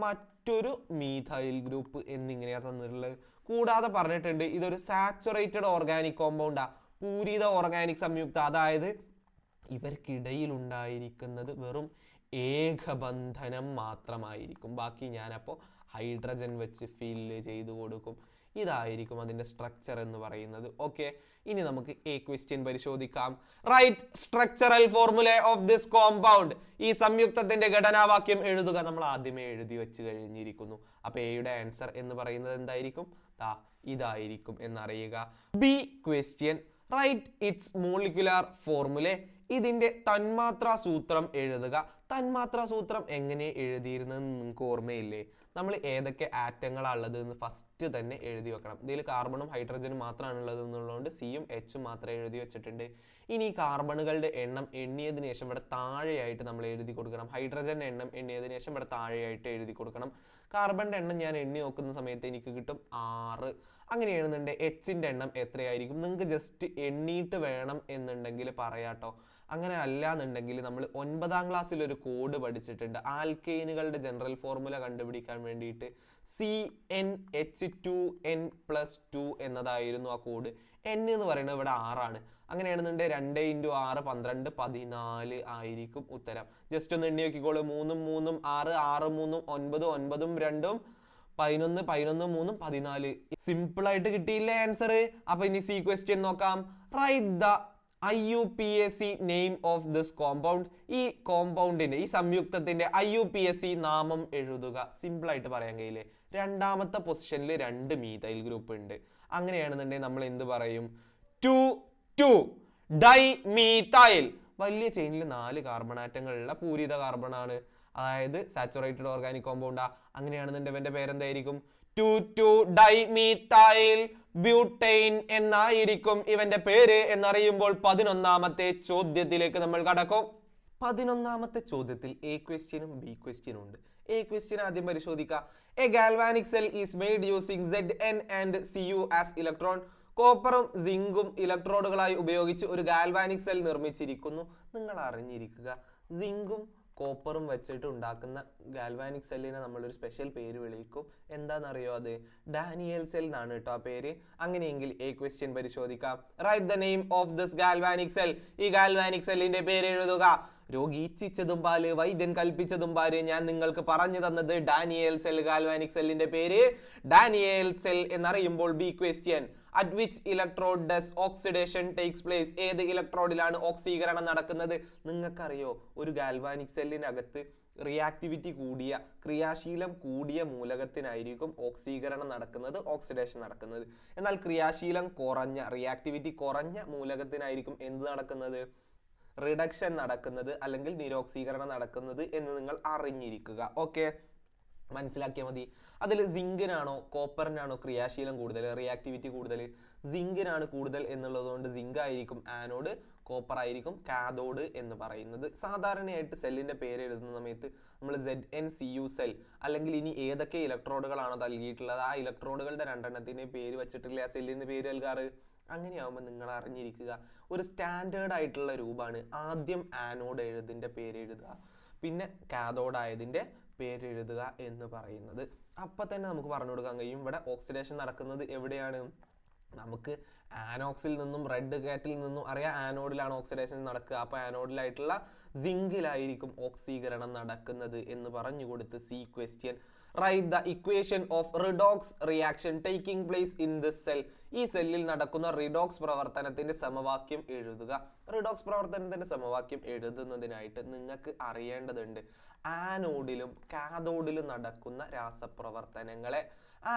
മറ്റൊരു മീഥൈൽ ഗ്രൂപ്പ് എന്നിങ്ങനെയാണ് തന്നിട്ടുള്ളത്. കൂടാതെ പറഞ്ഞിട്ടുണ്ട് ഇതൊരു സാച്ചുറേറ്റഡ് ഓർഗാനിക് കോമ്പൗണ്ടാ, പൂരിത ഓർഗാനിക് സംയുക്ത. അതായത് ഇവർക്കിടയിൽ ഉണ്ടായിരിക്കുന്നത് വെറും ഏകബന്ധനം മാത്രമായിരിക്കും. ബാക്കി ഞാനപ്പോൾ ഹൈഡ്രജൻ വെച്ച് ഫില്ല് ചെയ്തു കൊടുക്കും. ഇതായിരിക്കും അതിന്റെ സ്ട്രക്ചർ എന്ന് പറയുന്നത്. ഓക്കെ, ഇനി നമുക്ക് എ ക്വസ്റ്റ്യൻ പരിശോധിക്കാം. Write structural formula of this compound. ഈ സംയുക്തത്തിന്റെ ഘടനാവാക്യം എഴുതുക. നമ്മൾ ആദ്യമേ എഴുതി വെച്ച് കഴിഞ്ഞിരിക്കുന്നു. അപ്പൊ എയുടെ ആൻസർ എന്ന് പറയുന്നത് എന്തായിരിക്കും? ഇതായിരിക്കും എന്നറിയുക. B question, write its molecular formula. ഇതിന്റെ തന്മാത്രാ സൂത്രം എഴുതുക. തന്മാത്രാ സൂത്രം എങ്ങനെ എഴുതിയിരുന്നെന്ന് നിങ്ങൾക്ക് ഓർമ്മയില്ലേ? നമ്മൾ ഏതൊക്കെ ആറ്റങ്ങളാണ് ഉള്ളത് എന്ന് ഫസ്റ്റ് തന്നെ എഴുതി വെക്കണം. ഇതിൽ കാർബണും ഹൈഡ്രജനും മാത്രമാണ് ഉള്ളത് എന്നുള്ളതുകൊണ്ട് സിയും എച്ചും മാത്രമേ എഴുതി വെച്ചിട്ടുണ്ട്. ഇനി കാർബണുകളുടെ എണ്ണം എണ്ണിയതിനു ശേഷം ഇവിടെ താഴെയായിട്ട് നമ്മൾ എഴുതി കൊടുക്കണം. ഹൈഡ്രജന്റെ എണ്ണം എണ്ണിയതിനു ശേഷം ഇവിടെ താഴെയായിട്ട് എഴുതി കൊടുക്കണം. കാർബണിന്റെ എണ്ണം ഞാൻ എണ്ണി നോക്കുന്ന സമയത്ത് എനിക്ക് കിട്ടും 6. അങ്ങനെ എഴുതുന്നുണ്ട് എച്ചിന്റെ എണ്ണം എത്രയായിരിക്കും? നിങ്ങൾക്ക് ജസ്റ്റ് എണ്ണീട്ട് വേണം എന്നുണ്ടെങ്കിൽ പറയാട്ടോ. അങ്ങനെ അല്ല എന്നുണ്ടെങ്കിൽ നമ്മൾ 9ാം ക്ലാസ്സിൽ ഒരു കോഡ് പഠിച്ചിട്ടുണ്ട്. ആൽക്കെയിനുകളുടെ ജനറൽ ഫോർമുല കണ്ടുപിടിക്കാൻ വേണ്ടിയിട്ട് CnH2n+2 എന്നതായിരുന്നു ആ കോഡ്. n എന്ന് പറയുന്നത് ഇവിടെ 6 അങ്ങനെയാണെന്നുണ്ടെങ്കിൽ 2 × 6 12 14 ആയിരിക്കും ഉത്തരം. ജസ്റ്റ് ഒന്ന് എണ്ണി നോക്കിക്കോളൂ. 3 3 6 6 3 9 9 2 11 11 3 14. സിമ്പിൾ ആയിട്ട് കിട്ടിയില്ലേ ആൻസർ? അപ്പൊ ഇനി സി ക്വസ്റ്റ്യൻ നോക്കാം. Write the IUPAC name of this compound. ഈ കോമ്പൗണ്ടിന്റെ, ഈ സംയുക്തത്തിന്റെ IUPAC നാമം എഴുതുക. സിമ്പിൾ ആയിട്ട് പറയാൻ കഴിയില്ലേ? രണ്ടാമത്തെ പൊസിഷനിൽ 2 മീഥൈൽ ഗ്രൂപ്പ് ഉണ്ട്. അങ്ങനെയാണെന്നുണ്ടെങ്കിൽ നമ്മൾ എന്ത് പറയും? 2 ഡൈമീഥൈൽ. വലിയ ചെയിനിൽ 4 കാർബൺ ആറ്റങ്ങളുള്ള പൂരിത കാർബൺ ആണ്, അതായത് സാച്ചുറേറ്റഡ് ഓർഗാനിക് കോമ്പൗണ്ടാ. അങ്ങനെയാണെന്നുണ്ടെങ്കിൽ ഇവന്റെ പേരെന്തായിരിക്കും? 2 ഡൈമീഥൈൽ ബ്യൂട്ടൈൻ എന്നായിരിക്കും ഇവന്റെ പേര് എന്നറിയുമ്പോൾ 11ാമത്തെ ചോദ്യത്തിലേക്ക് നമ്മൾ കടക്കും. 11ാമത്തെ ചോദ്യത്തിൽ എ ക്വസ്റ്റ്യനും ബി ക്വസ്റ്റ്യനും ഉണ്ട്. എ ക്വസ്റ്റ്യൻ ആദ്യം പരിശോധിക്കാം. A galvanic cell is made using Zn and Cu as electron. കോപ്പറും സിങ്കും ഇലക്ട്രോഡുകളായി ഉപയോഗിച്ച് ഒരു ഗാൽവാനിക് സെൽ നിർമ്മിച്ചിരിക്കുന്നു. നിങ്ങൾ അറിഞ്ഞിരിക്കുക, സിങ്കും കോപ്പറും വെച്ചിട്ട് ഉണ്ടാക്കുന്ന ഗാൽവാനിക് സെല്ലിനെ നമ്മളൊരു സ്പെഷ്യൽ പേര് വിളിക്കും. എന്താണെന്നറിയോ? അത് ഡാനിയൽ സെൽ എന്നാണ് കേട്ടോ ആ പേര്. അങ്ങനെയെങ്കിൽ A ക്വസ്റ്റ്യൻ പരിശോധിക്കാം. Right the name of this galvanic cell. ഈ ഗാൽവാനിക് സെല്ലിന്റെ പേര് എഴുതുക. രോഗി ഇച്ഛിച്ചതും പാല്, വൈദ്യൻ കൽപ്പിച്ചതും പാല്. ഞാൻ നിങ്ങൾക്ക് പറഞ്ഞു തന്നത് ഡാനിയൽ സെൽ. ഗാൽവാനിക് സെല്ലിന്റെ പേര് ഡാനിയൽ സെൽ എന്നറിയുമ്പോൾ B question. At which electrode does oxidation takes place? ഏത് ഇലക്ട്രോഡിലാണ് ഓക്സീകരണം നടക്കുന്നത്? നിങ്ങൾക്കറിയോ, ഒരു ഗാൽവാനിക് സെല്ലിനകത്ത് റിയാക്ടിവിറ്റി കൂടിയ, ക്രിയാശീലം കൂടിയ മൂലകത്തിനായിരിക്കും ഓക്സീകരണം നടക്കുന്നത്, ഓക്സിഡേഷൻ നടക്കുന്നത്. എന്നാൽ ക്രിയാശീലം കുറഞ്ഞ, റിയാക്ടിവിറ്റി കുറഞ്ഞ മൂലകത്തിനായിരിക്കും എന്ത് നടക്കുന്നത്? റിഡക്ഷൻ നടക്കുന്നത് അല്ലെങ്കിൽ നിരോക്സീകരണം നടക്കുന്നത് എന്ന് നിങ്ങൾ അറിഞ്ഞിരിക്കുക. ഓക്കെ, മനസ്സിലാക്കിയാൽ മതി. അതിൽ സിങ്കിനാണോ കോപ്പറിനാണോ ക്രിയാശീലം കൂടുതൽ, റിയാക്ടിവിറ്റി കൂടുതൽ? സിങ്കിനാണ് കൂടുതൽ എന്നുള്ളതുകൊണ്ട് സിങ്ക് ആയിരിക്കും ആനോഡ്, കോപ്പർ ആയിരിക്കും കാഥോഡ് എന്ന് പറയുന്നത്. സാധാരണയായിട്ട് സെല്ലിന്റെ പേര് എഴുതുന്ന സമയത്ത് നമ്മൾ ZnCu സെൽ അല്ലെങ്കിൽ ഇനി ഏതൊക്കെ ഇലക്ട്രോഡുകളാണോ നൽകിയിട്ടുള്ളത് ആ ഇലക്ട്രോഡുകളുടെ രണ്ടെണ്ണത്തിന് പേര് വെച്ചിട്ടില്ല ആ സെല്ലിന് പേര് നൽകാറ്. അങ്ങനെയാവുമ്പോൾ നിങ്ങൾ അറിഞ്ഞിരിക്കുക, ഒരു സ്റ്റാൻഡേർഡ് ആയിട്ടുള്ള രൂപമാണ്. ആദ്യം ആനോഡ് എഴുതിൻ്റെ പേര് എഴുതുക, പിന്നെ കാഥോഡ് ആയതിൻ്റെ പേര് എഴുതുക എന്ന് പറയുന്നത്. അപ്പം തന്നെ നമുക്ക് പറഞ്ഞു കൊടുക്കാൻ കഴിയും ഇവിടെ ഓക്സിഡേഷൻ നടക്കുന്നത് എവിടെയാണ്. നമുക്ക് ആനോക്സിൽ നിന്നും റെഡ് കാറ്റിൽ നിന്നും അറിയാം ആനോഡിലാണ് ഓക്സിഡേഷൻ നടക്കുക. അപ്പോൾ ആനോഡിലായിട്ടുള്ള സിങ്കിലായിരിക്കും ഓക്സീകരണം നടക്കുന്നത് എന്ന് പറഞ്ഞു കൊടുത്ത് C question. Write the equation of redox reaction taking place in this cell. ഈ സെല്ലിൽ നടക്കുന്ന റിഡോക്സ് പ്രവർത്തനത്തിന്റെ സമവാക്യം എഴുതുക. റിഡോക്സ് പ്രവർത്തനത്തിന്റെ സമവാക്യം എഴുതുന്നതിനായിട്ട് നിങ്ങൾക്ക് അറിയേണ്ടതുണ്ട് ആനോഡിലും കാഥോഡിലും നടക്കുന്ന രാസപ്രവർത്തനങ്ങളെ.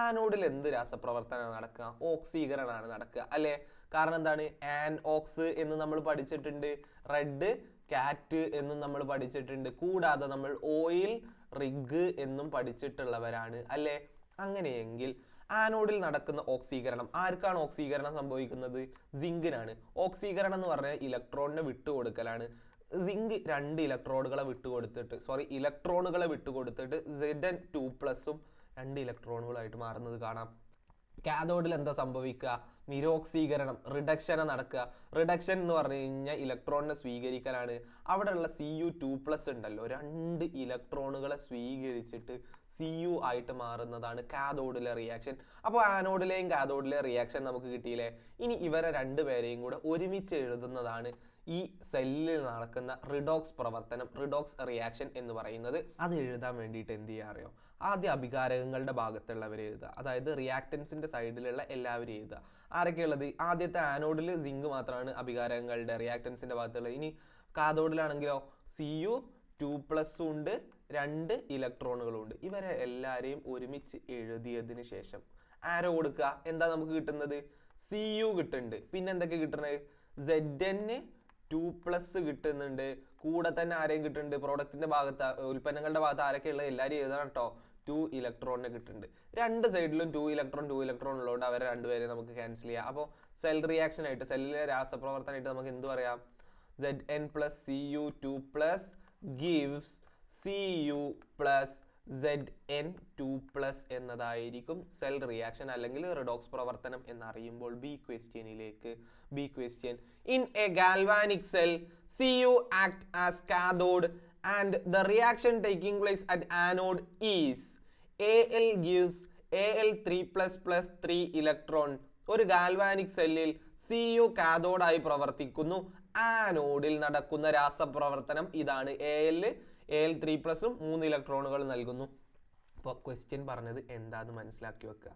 ആനോഡിൽ എന്ത് രാസപ്രവർത്തനം നടക്കുക? ഓക്സീകരണമാണ് നടക്കുക അല്ലേ? കാരണം എന്താണ്? ആൻഓക്സ് എന്ന് നമ്മൾ പഠിച്ചിട്ടുണ്ട്, റെഡ് കാറ്റ് എന്നും നമ്മൾ പഠിച്ചിട്ടുണ്ട്, കൂടാതെ നമ്മൾ ഓയിൽ റിഗ് എന്നും പഠിച്ചിട്ടുള്ളവരാണ് അല്ലേ? അങ്ങനെയെങ്കിൽ ആനോഡിൽ നടക്കുന്ന ഓക്സീകരണം, ആർക്കാണ് ഓക്സീകരണം സംഭവിക്കുന്നത്? സിങ്കിനാണ്. ഓക്സീകരണം എന്ന് പറഞ്ഞാൽ ഇലക്ട്രോണിനെ വിട്ടുകൊടുക്കലാണ്. സിങ്ക് രണ്ട് ഇലക്ട്രോണുകളെ വിട്ടുകൊടുത്തിട്ട് Zn2+ രണ്ട് ഇലക്ട്രോണുകളായിട്ട് മാറുന്നത് കാണാം. കാഥോഡിൽ എന്താ സംഭവിക്കുക? നിരോക്സീകരണം, റിഡക്ഷൻ നടക്കുക. റിഡക്ഷൻ എന്ന് പറഞ്ഞു കഴിഞ്ഞാൽ ഇലക്ട്രോണിനെ സ്വീകരിക്കലാണ്. അവിടെയുള്ള Cu2+ ഉണ്ടല്ലോ, രണ്ട് ഇലക്ട്രോണുകളെ സ്വീകരിച്ചിട്ട് Cu ആയിട്ട് മാറുന്നതാണ് കാഥോഡിലെ റിയാക്ഷൻ. അപ്പോൾ ആനോഡിലെയും കാഥോഡിലെ റിയാക്ഷൻ നമുക്ക് കിട്ടിയില്ലേ? ഇനി ഇവരെ രണ്ടുപേരെയും കൂടെ ഒരുമിച്ച് എഴുതുന്നതാണ് ഈ സെല്ലിൽ നടക്കുന്ന റിഡോക്സ് പ്രവർത്തനം, റിഡോക്സ് റിയാക്ഷൻ എന്ന് പറയുന്നത്. അത് എഴുതാൻ വേണ്ടിയിട്ട് എന്ത് ചെയ്യാൻ അറിയോ? ആദ്യം അഭികാരകങ്ങളുടെ ഭാഗത്തുള്ളവരെ എഴുതുക, അതായത് റിയാക്ടൻസിന്റെ സൈഡിലുള്ള എല്ലാവരും എഴുതുക. ആരൊക്കെയുള്ളത്? ആദ്യത്തെ ആനോഡിൽ സിങ്ക് മാത്രമാണ് അഭികാരകങ്ങളുടെ റിയാക്ടൻസിന്റെ ഭാഗത്തുള്ളത്. ഇനി കാഥോഡിലാണെങ്കിലോ Cu2+ ഉണ്ട്, രണ്ട് ഇലക്ട്രോണുകളും ഉണ്ട്. ഇവരെ എല്ലാവരെയും ഒരുമിച്ച് എഴുതിയതിന് ശേഷം ആരോ കൊടുക്കുക. എന്താ നമുക്ക് കിട്ടുന്നത്? Cu കിട്ടുന്നുണ്ട്. പിന്നെ എന്തൊക്കെ കിട്ടുന്നത്? Zn2+ കിട്ടുന്നുണ്ട്. കൂടെ തന്നെ ആരെയും കിട്ടുന്നുണ്ട്? പ്രോഡക്റ്റിന്റെ ഭാഗത്ത്, ഉൽപ്പന്നങ്ങളുടെ ഭാഗത്ത് ആരൊക്കെ ഉള്ളത് എല്ലാവരും എഴുതണം കേട്ടോ. 2 ഇലക്ട്രോണിനെ കിട്ടുന്നുണ്ട്. രണ്ട് സൈഡിലും 2 ഇലക്ട്രോൺ ഉള്ളതുകൊണ്ട് അവരെ രണ്ടുപേരെ നമുക്ക് ക്യാൻസൽ ചെയ്യാം. അപ്പോൾ സെൽ റിയാക്ഷൻ ആയിട്ട്, സെല്ലിലെ രാസപ്രവർത്തനമായിട്ട് നമുക്ക് എന്ത് പറയാം? Zn+Cu2+ gives Cu+Zn2+ എന്നതായിരിക്കും സെൽ റിയാക്ഷൻ അല്ലെങ്കിൽ റിഡോക്സ് പ്രവർത്തനം എന്നറിയുമ്പോൾ B question. In a galvanic cell Cu act as cathode and the reaction taking place at anode is Al gives Al3++ 3 electron. ഒരു ഗാൽവാനിക് സെല്ലിൽ Cu കാഥോഡായി പ്രവർത്തിക്കുന്നു. ആനോഡിൽ നടക്കുന്ന രാസപ്രവർത്തനം ഇതാണ്. Al3+ഉം 3 ഇലക്ട്രോണുകൾ നൽകുന്നു. അപ്പോൾ ക്വസ്റ്റ്യൻ പറഞ്ഞത് എന്താന്ന് മനസ്സിലാക്കി വെക്കുക.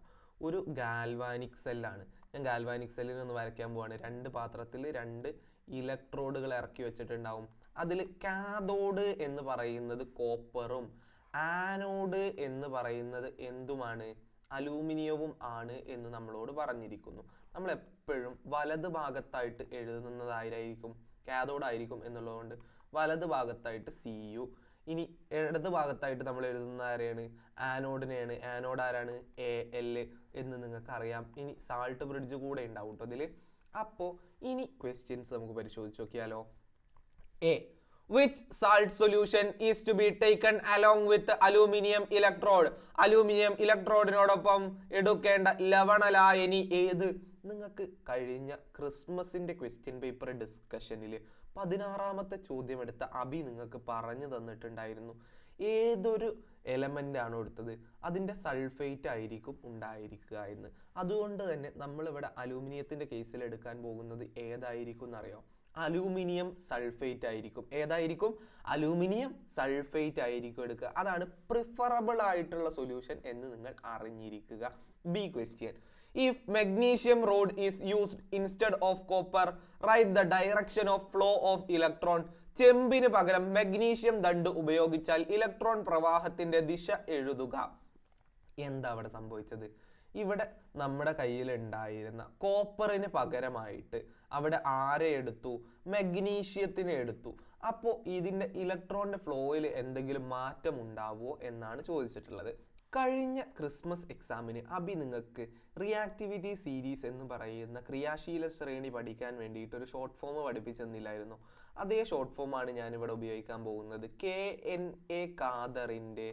ഒരു ഗാൽവാനിക് സെല്ലാണ്. ഞാൻ ഗാൽവാനിക് സെല്ലിനെ ഒന്ന് വരയ്ക്കാൻ പോവാണ്. രണ്ട് പാത്രത്തിൽ 2 ഇലക്ട്രോഡുകൾ ഇറക്കി വെച്ചിട്ടുണ്ടാവും. അതിൽ കാഥോഡ് എന്ന് പറയുന്നത് കോപ്പറും ആനോഡ് എന്ന് പറയുന്നത് എന്തുമാണ്? അലൂമിനിയവും ആണ് എന്ന് നമ്മളോട് പറഞ്ഞിരിക്കുന്നു. നമ്മൾ എപ്പോഴും വലത് ഭാഗത്തായിട്ട് എഴുതുന്നതായിരിക്കും കാഥോഡ് ആയിരിക്കും എന്നുള്ളതുകൊണ്ട് വലത് ഭാഗത്തായിട്ട് Cu. ഇനി ഇടത് ഭാഗത്തായിട്ട് നമ്മൾ എഴുതുന്ന ആരെയാണ്? ആനോഡിനെയാണ്. ആനോഡ് ആരാണ്? Al എന്ന് നിങ്ങൾക്ക് അറിയാം. ഇനി സാൾട്ട് ബ്രിഡ്ജ് കൂടെ ഉണ്ടാവും കേട്ടോ ഇതിൽ. അപ്പോൾ ഇനി ക്വസ്റ്റ്യൻസ് നമുക്ക് പരിശോധിച്ച് നോക്കിയാലോ. A. Which salt solution is to be taken along with aluminium electrode? Aluminium ഇലക്ട്രോഡിനോടൊപ്പം എടുക്കേണ്ട ലവണ ലായനി ഏത്? നിങ്ങൾക്ക് കഴിഞ്ഞ ക്രിസ്മസിൻ്റെ ക്വസ്റ്റ്യൻ പേപ്പർ ഡിസ്കഷനിൽ 16ാമത്തെ ചോദ്യം എടുത്ത അബി നിങ്ങൾക്ക് പറഞ്ഞു തന്നിട്ടുണ്ടായിരുന്നു ഏതൊരു എലമെൻ്റ് ആണോ എടുത്തത് അതിൻ്റെ സൾഫേറ്റ് ആയിരിക്കും ഉണ്ടായിരിക്കുക എന്ന്. അതുകൊണ്ട് തന്നെ നമ്മളിവിടെ അലൂമിനിയത്തിൻ്റെ കേസിൽ എടുക്കാൻ പോകുന്നത് ഏതായിരിക്കും എന്നറിയോ? അലൂമിനിയം സൾഫേറ്റ് ആയിരിക്കും. ഏതായിരിക്കും? അലൂമിനിയം സൾഫേറ്റ് ആയിരിക്കും എടുക്കുക. അതാണ് പ്രിഫറബിൾ ആയിട്ടുള്ള സൊല്യൂഷൻ എന്ന് നിങ്ങൾ അറിഞ്ഞിരിക്കുക. B question, if magnesium rod is used instead of copper, write the direction of flow of electron. ചെമ്പിന് പകരം മഗ്നീഷ്യം ദണ്ട് ഉപയോഗിച്ചാൽ ഇലക്ട്രോൺ പ്രവാഹത്തിന്റെ ദിശ എഴുതുക. എന്താ അവിടെ സംഭവിച്ചത്? ഇവിടെ നമ്മുടെ കയ്യിൽ ഉണ്ടായിരുന്ന കോപ്പറിന് പകരമായിട്ട് അവിടെ ആരെ എടുത്തു? മഗ്നീഷ്യത്തിനെ എടുത്തു. അപ്പോൾ ഇതിന്റെ ഇലക്ട്രോണിന്റെ ഫ്ലോയിൽ എന്തെങ്കിലും മാറ്റം ഉണ്ടാവുമോ എന്നാണ് ചോദിച്ചിട്ടുള്ളത്. കഴിഞ്ഞ ക്രിസ്മസ് എക്സാമിന് അബി നിങ്ങൾക്ക് റിയാക്ടിവിറ്റി സീരീസ് എന്ന് പറയുന്ന ക്രിയാശീല ശ്രേണി പഠിക്കാൻ വേണ്ടിയിട്ട് ഒരു ഷോർട്ട് ഫോം പഠിപ്പിച്ചു തന്നില്ലായിരുന്നു? അതേ ഷോർട്ട് ഫോമാണ് ഞാനിവിടെ ഉപയോഗിക്കാൻ പോകുന്നത്. KNA ഖാദറിൻ്റെ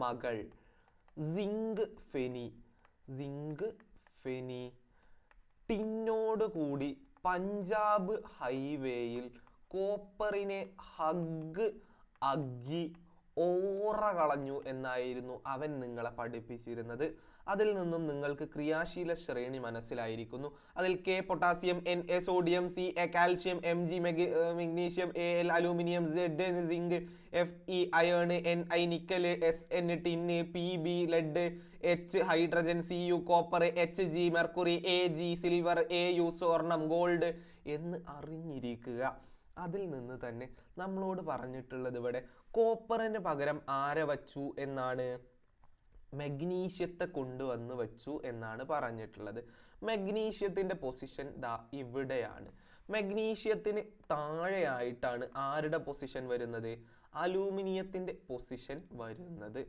മകൾ സിങ്ക് ഫെനി ടിന്നോട് കൂടി പഞ്ചാബ് ഹൈവേയിൽ കോപ്പറിനെ അഗ്ഗി ഓറ കളഞ്ഞു എന്നായിരുന്നു അവൻ നിങ്ങളെ പഠിപ്പിച്ചിരുന്നത്. അതിൽ നിന്നും നിങ്ങൾക്ക് ക്രിയാശീല ശ്രേണി മനസ്സിലായിരിക്കുന്നു. അതിൽ K potassium, Na sodium, Ca calcium, Mg magnesium, Al aluminium, Z zinc, Fe iron, Ni nickel, Sn tin, Pb lead, H hydrogen, Cu copper, Hg mercury, Ag silver, Au സ്വർണം, ഗോൾഡ് എന്ന് അറിഞ്ഞിരിക്കുക. അതിൽ നിന്ന് തന്നെ നമ്മളോട് പറഞ്ഞിട്ടുള്ളത് ഇവിടെ കോപ്പറിന് പകരം ആരെ വച്ചു എന്നാണ്? മഗ്നീഷ്യത്തെ കൊണ്ടുവന്ന് വച്ചു എന്നാണ് പറഞ്ഞിട്ടുള്ളത്. മഗ്നീഷ്യത്തിന്റെ പൊസിഷൻ ദാ ഇവിടെയാണ്. മഗ്നീഷ്യത്തിന് താഴെയായിട്ടാണ് ആരുടെ പൊസിഷൻ വരുന്നത്? അലൂമിനിയത്തിന്റെ പൊസിഷൻ വരുന്നത്.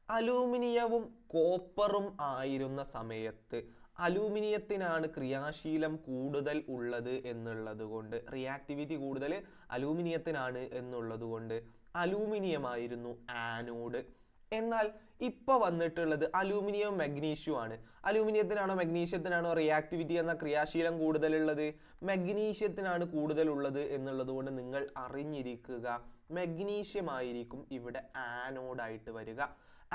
അലൂമിനിയവും കോപ്പറും ആയിരുന്ന സമയത്ത് അലൂമിനിയത്തിനാണ് ക്രിയാശീലം കൂടുതൽ ഉള്ളത് എന്നുള്ളത് കൊണ്ട്, റിയാക്ടിവിറ്റി കൂടുതൽ അലൂമിനിയത്തിനാണ് എന്നുള്ളത് കൊണ്ട് അലൂമിനിയമായിരുന്നു ആനോഡ്. എന്നാൽ ഇപ്പൊ വന്നിട്ടുള്ളത് അലൂമിനിയം മഗ്നീഷ്യം ആണ്. അലൂമിനിയത്തിനാണോ മഗ്നീഷ്യത്തിനാണോ റിയാക്ടിവിറ്റി എന്ന ക്രിയാശീലം കൂടുതലുള്ളത്? മഗ്നീഷ്യത്തിനാണ് കൂടുതലുള്ളത് എന്നുള്ളത് കൊണ്ട് നിങ്ങൾ അറിഞ്ഞിരിക്കുക മഗ്നീഷ്യം ആയിരിക്കും ഇവിടെ ആനോഡായിട്ട് വരിക.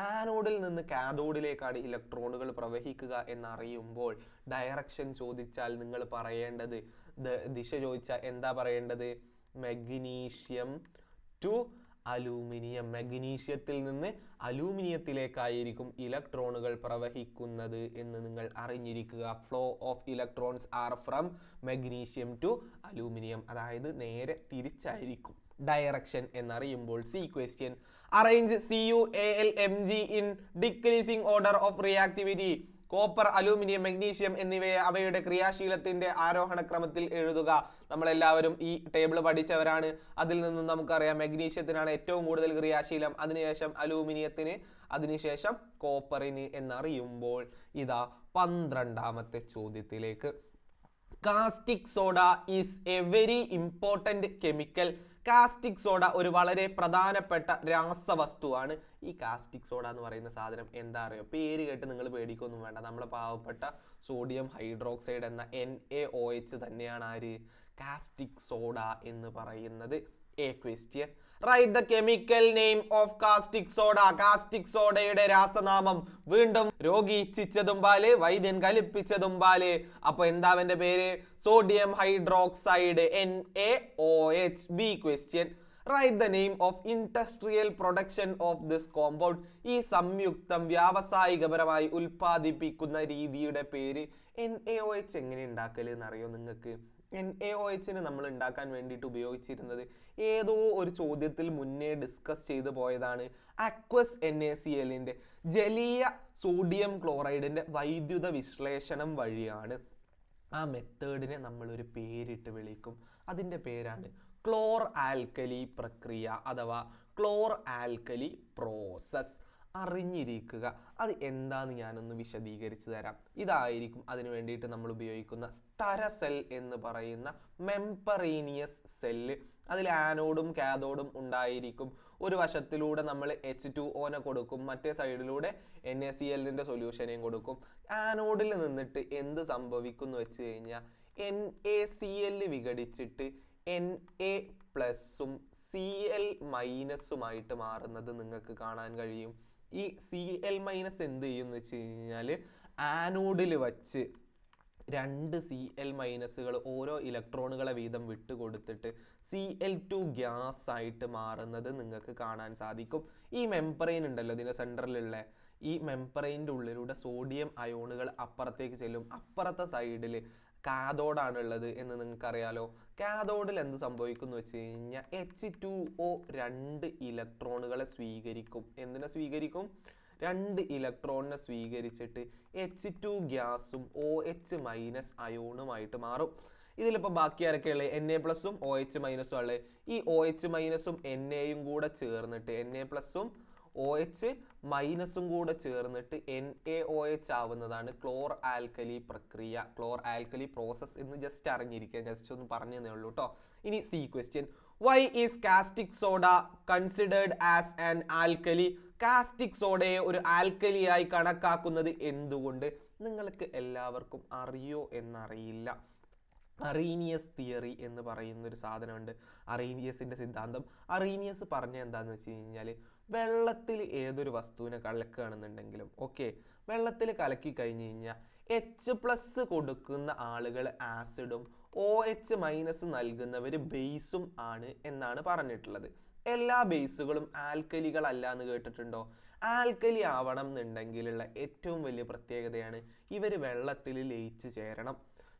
ആനോഡിൽ നിന്ന് കാഥോഡിലേക്കാണ് ഇലക്ട്രോണുകൾ പ്രവഹിക്കുക എന്നറിയുമ്പോൾ ഡയറക്ഷൻ ചോദിച്ചാൽ നിങ്ങൾ പറയേണ്ടത്, ദിശ ചോദിച്ചാൽ എന്താ പറയേണ്ടത്? Magnesium to aluminium. മഗ്നീഷ്യത്തിൽ നിന്ന് അലൂമിനിയത്തിലേക്കായിരിക്കും ഇലക്ട്രോണുകൾ പ്രവഹിക്കുന്നത് എന്ന് നിങ്ങൾ അറിഞ്ഞിരിക്കുക. Flow of electrons are from magnesium to aluminium. അതായത് നേരെ തിരിച്ചായിരിക്കും ഡയറക്ഷൻ എന്നറിയുമ്പോൾ. C question, arrange CuAlMg in decreasing order of reactivity. Copper, aluminium, magnesium എന്നിവയെ അവയുടെ ക്രിയാശീലത്തിന്റെ ആരോഹണ ക്രമത്തിൽ എഴുതുക. നമ്മളെല്ലാവരും ഈ ടേബിൾ പഠിച്ചവരാണ്. അതിൽ നിന്നും നമുക്കറിയാം മഗ്നീഷ്യത്തിനാണ് ഏറ്റവും കൂടുതൽ ക്രിയാശീലം, അതിനുശേഷം അലൂമിനിയത്തിന്, അതിനുശേഷം കോപ്പറിന് എന്നറിയുമ്പോൾ ഇതാ 12ാമത്തെ ചോദ്യത്തിലേക്ക്. Caustic soda is A very important chemical. Caustic soda ഒരു വളരെ പ്രധാനപ്പെട്ട രാസവസ്തുവാണ്. ഈ കാസ്റ്റിക് സോഡ എന്ന് പറയുന്ന സാധനം എന്താ അറിയോ? പേര് കേട്ട് നിങ്ങൾ പേടിക്കൊന്നും വേണ്ട. നമ്മളെ പാവപ്പെട്ട സോഡിയം ഹൈഡ്രോക്സൈഡ് എന്ന NaOH തന്നെയാണ് ആര്? കാസ്റ്റിക് സോഡ എന്ന് പറയുന്നത്. A question, write the chemical name of caustic soda. Caustic സോഡയുടെ രാസനാമം. വീണ്ടും രോഗി ഇച്ഛിച്ചതും പാല്, വൈദ്യൻ കലിപ്പിച്ചതും പാല്. അപ്പൊ എന്താ അവന്റെ പേര്? Sodium hydroxide, NaOH. B question, write the name of industrial production of this compound. ഈ സംയുക്തം വ്യാവസായികപരമായി ഉൽപ്പാദിപ്പിക്കുന്ന രീതിയുടെ പേര്. NaOH എങ്ങനെ ഉണ്ടാക്കല് എന്നറിയോ നിങ്ങൾക്ക്? NaOHനെ നമ്മൾ ഉണ്ടാക്കാൻ വേണ്ടിയിട്ട് ഉപയോഗിച്ചിരുന്നത് ഏതോ ഒരു ചോദ്യത്തിൽ മുന്നേ ഡിസ്കസ് ചെയ്തു പോയതാണ്. അക്വസ് NaClന്റെ ജലീയ സോഡിയം ക്ലോറൈഡിന്റെ വൈദ്യുത വിശ്ലേഷണം വഴിയാണ്. ആ മെത്തേഡിനെ നമ്മളൊരു പേരിട്ട് വിളിക്കും. അതിൻ്റെ പേരാണ് ക്ലോർ ആൽക്കലി പ്രക്രിയ അഥവാ ക്ലോർ ആൽക്കലി പ്രോസസ്. അറിഞ്ഞിരിക്കുക. അത് എന്താന്ന് ഞാനൊന്ന് വിശദീകരിച്ചു തരാം. ഇതായിരിക്കും അതിനു വേണ്ടിയിട്ട് നമ്മൾ ഉപയോഗിക്കുന്ന സ്തര സെൽ എന്ന് പറയുന്ന മെമ്പറേനിയസ് സെല്ല്. അതിൽ ആനോഡും കാഥോഡും ഉണ്ടായിരിക്കും. ഒരു വശത്തിലൂടെ നമ്മൾ H2O കൊടുക്കും, മറ്റേ സൈഡിലൂടെ NaCl സൊല്യൂഷനെയും കൊടുക്കും. ആനോഡിൽ നിന്നിട്ട് എന്ത് സംഭവിക്കുന്നു വെച്ച് കഴിഞ്ഞാൽ NaCl വിഘടിച്ചിട്ട് Na+ഉം Cl- മാറുന്നത് നിങ്ങൾക്ക് കാണാൻ കഴിയും. ഈ Cl- എന്ത് ചെയ്യുമെന്ന് വെച്ച് കഴിഞ്ഞാൽ ആനോഡിൽ വച്ച് 2 Cl- ഓരോ ഇലക്ട്രോണുകളെ വീതം വിട്ടുകൊടുത്തിട്ട് Cl2 ഗ്യാസ് ആയിട്ട് മാറുന്നത് നിങ്ങൾക്ക് കാണാൻ സാധിക്കും. ഈ മെംബ്രെയിൻ ഉണ്ടല്ലോ ഇതിന്റെ സെൻറ്ററിലുള്ള, ഈ മെംബ്രെയിൻ്റെ ഉള്ളിലൂടെ സോഡിയം അയോണുകൾ അപ്പുറത്തേക്ക് ചെല്ലും. അപ്പുറത്തെ സൈഡിൽ കാഥോഡാണ് ഉള്ളത് എന്ന് നിങ്ങൾക്കറിയാലോ. കാഥോഡിൽ എന്ത് സംഭവിക്കുന്നു വെച്ച് കഴിഞ്ഞാൽ H2O 2 ഇലക്ട്രോണുകളെ സ്വീകരിക്കും. എന്തിനെ സ്വീകരിക്കും? 2 ഇലക്ട്രോണിനെ സ്വീകരിച്ചിട്ട് H2 ഗ്യാസും OH- അയോണുമായിട്ട് മാറും. ഇതിലിപ്പോൾ ബാക്കി ആരൊക്കെയുള്ളത്? Na+ഉം OH- ഉള്ളത്. ഈ OH- Na കൂടെ ചേർന്നിട്ട് Na+ഉം OH- കൂടെ ചേർന്നിട്ട് NaOH ആവുന്നതാണ് ക്ലോർ ആൽക്കലി പ്രക്രിയ, ക്ലോർ ആൽക്കലി പ്രോസസ് എന്ന് ജസ്റ്റ് അറിഞ്ഞിരിക്കുക. ജസ്റ്റ് ഒന്ന് പറഞ്ഞു തന്നേ ഉള്ളൂ കേട്ടോ. ഇനി C question, why is caustic soda considered as an alkali? Caustic സോഡയെ ഒരു ആൽക്കലിയായി കണക്കാക്കുന്നത് എന്തുകൊണ്ട്? നിങ്ങൾക്ക് എല്ലാവർക്കും അറിയോ എന്നറിയില്ല. അറീനിയസ് തിയറി എന്ന് പറയുന്ന ഒരു സാധനമുണ്ട്, അറീനിയസിന്റെ സിദ്ധാന്തം. അറീനിയസ് പറഞ്ഞ എന്താണെന്ന് വെച്ച് കഴിഞ്ഞാൽ, വെള്ളത്തിൽ ഏതൊരു വസ്തുവിനെ കലക്കുകയാണെന്നുണ്ടെങ്കിലും വെള്ളത്തിൽ കലക്കി കഴിഞ്ഞ് കഴിഞ്ഞാൽ H+ കൊടുക്കുന്ന ആളുകൾ ആസിഡും OH- നൽകുന്നവർ ബേസും ആണ് എന്നാണ് പറഞ്ഞിട്ടുള്ളത്. എല്ലാ ബേസുകളും ആൽക്കലികളല്ല എന്ന് കേട്ടിട്ടുണ്ടോ? ആൽക്കലി ആവണം എന്നുണ്ടെങ്കിലുള്ള ഏറ്റവും വലിയ പ്രത്യേകതയാണ് ഇവർ വെള്ളത്തിൽ ലയിച്ച് ചേരണം.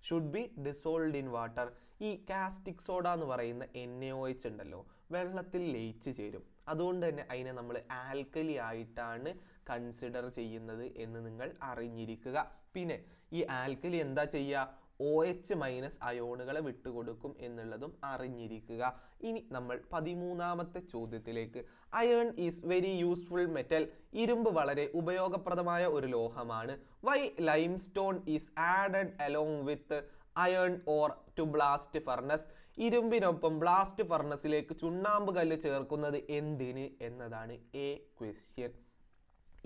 Should be dissolved in water. ഈ കാസ്റ്റിക് സോഡ എന്ന് പറയുന്ന NaOH ഉണ്ടല്ലോ, വെള്ളത്തിൽ ലയിച്ച് ചേരും. അതുകൊണ്ട് തന്നെ അതിനെ നമ്മൾ ആൽക്കലി ആയിട്ടാണ് കൺസിഡർ ചെയ്യുന്നത് എന്ന് നിങ്ങൾ അറിഞ്ഞിരിക്കുക. പിന്നെ ഈ ആൽക്കലി എന്താ ചെയ്യുക? OH- അയോണുകളെ വിട്ടുകൊടുക്കും എന്നുള്ളതും അറിഞ്ഞിരിക്കുക. ഇനി നമ്മൾ 13ാമത്തെ ചോദ്യത്തിലേക്ക്. Iron is very useful metal. ഇരുമ്പ് വളരെ ഉപയോഗപ്രദമായ ഒരു ലോഹമാണ്. Why limestone is added along with iron ore to blast furnace? ഇരുമ്പിനൊപ്പം ബ്ലാസ്റ്റ് ഫർണസിലേക്ക് ചുണ്ണാമ്പ് കല്ല് ചേർക്കുന്നത് എന്തിന് എന്നതാണ് A ക്വസ്റ്റ്യൻ.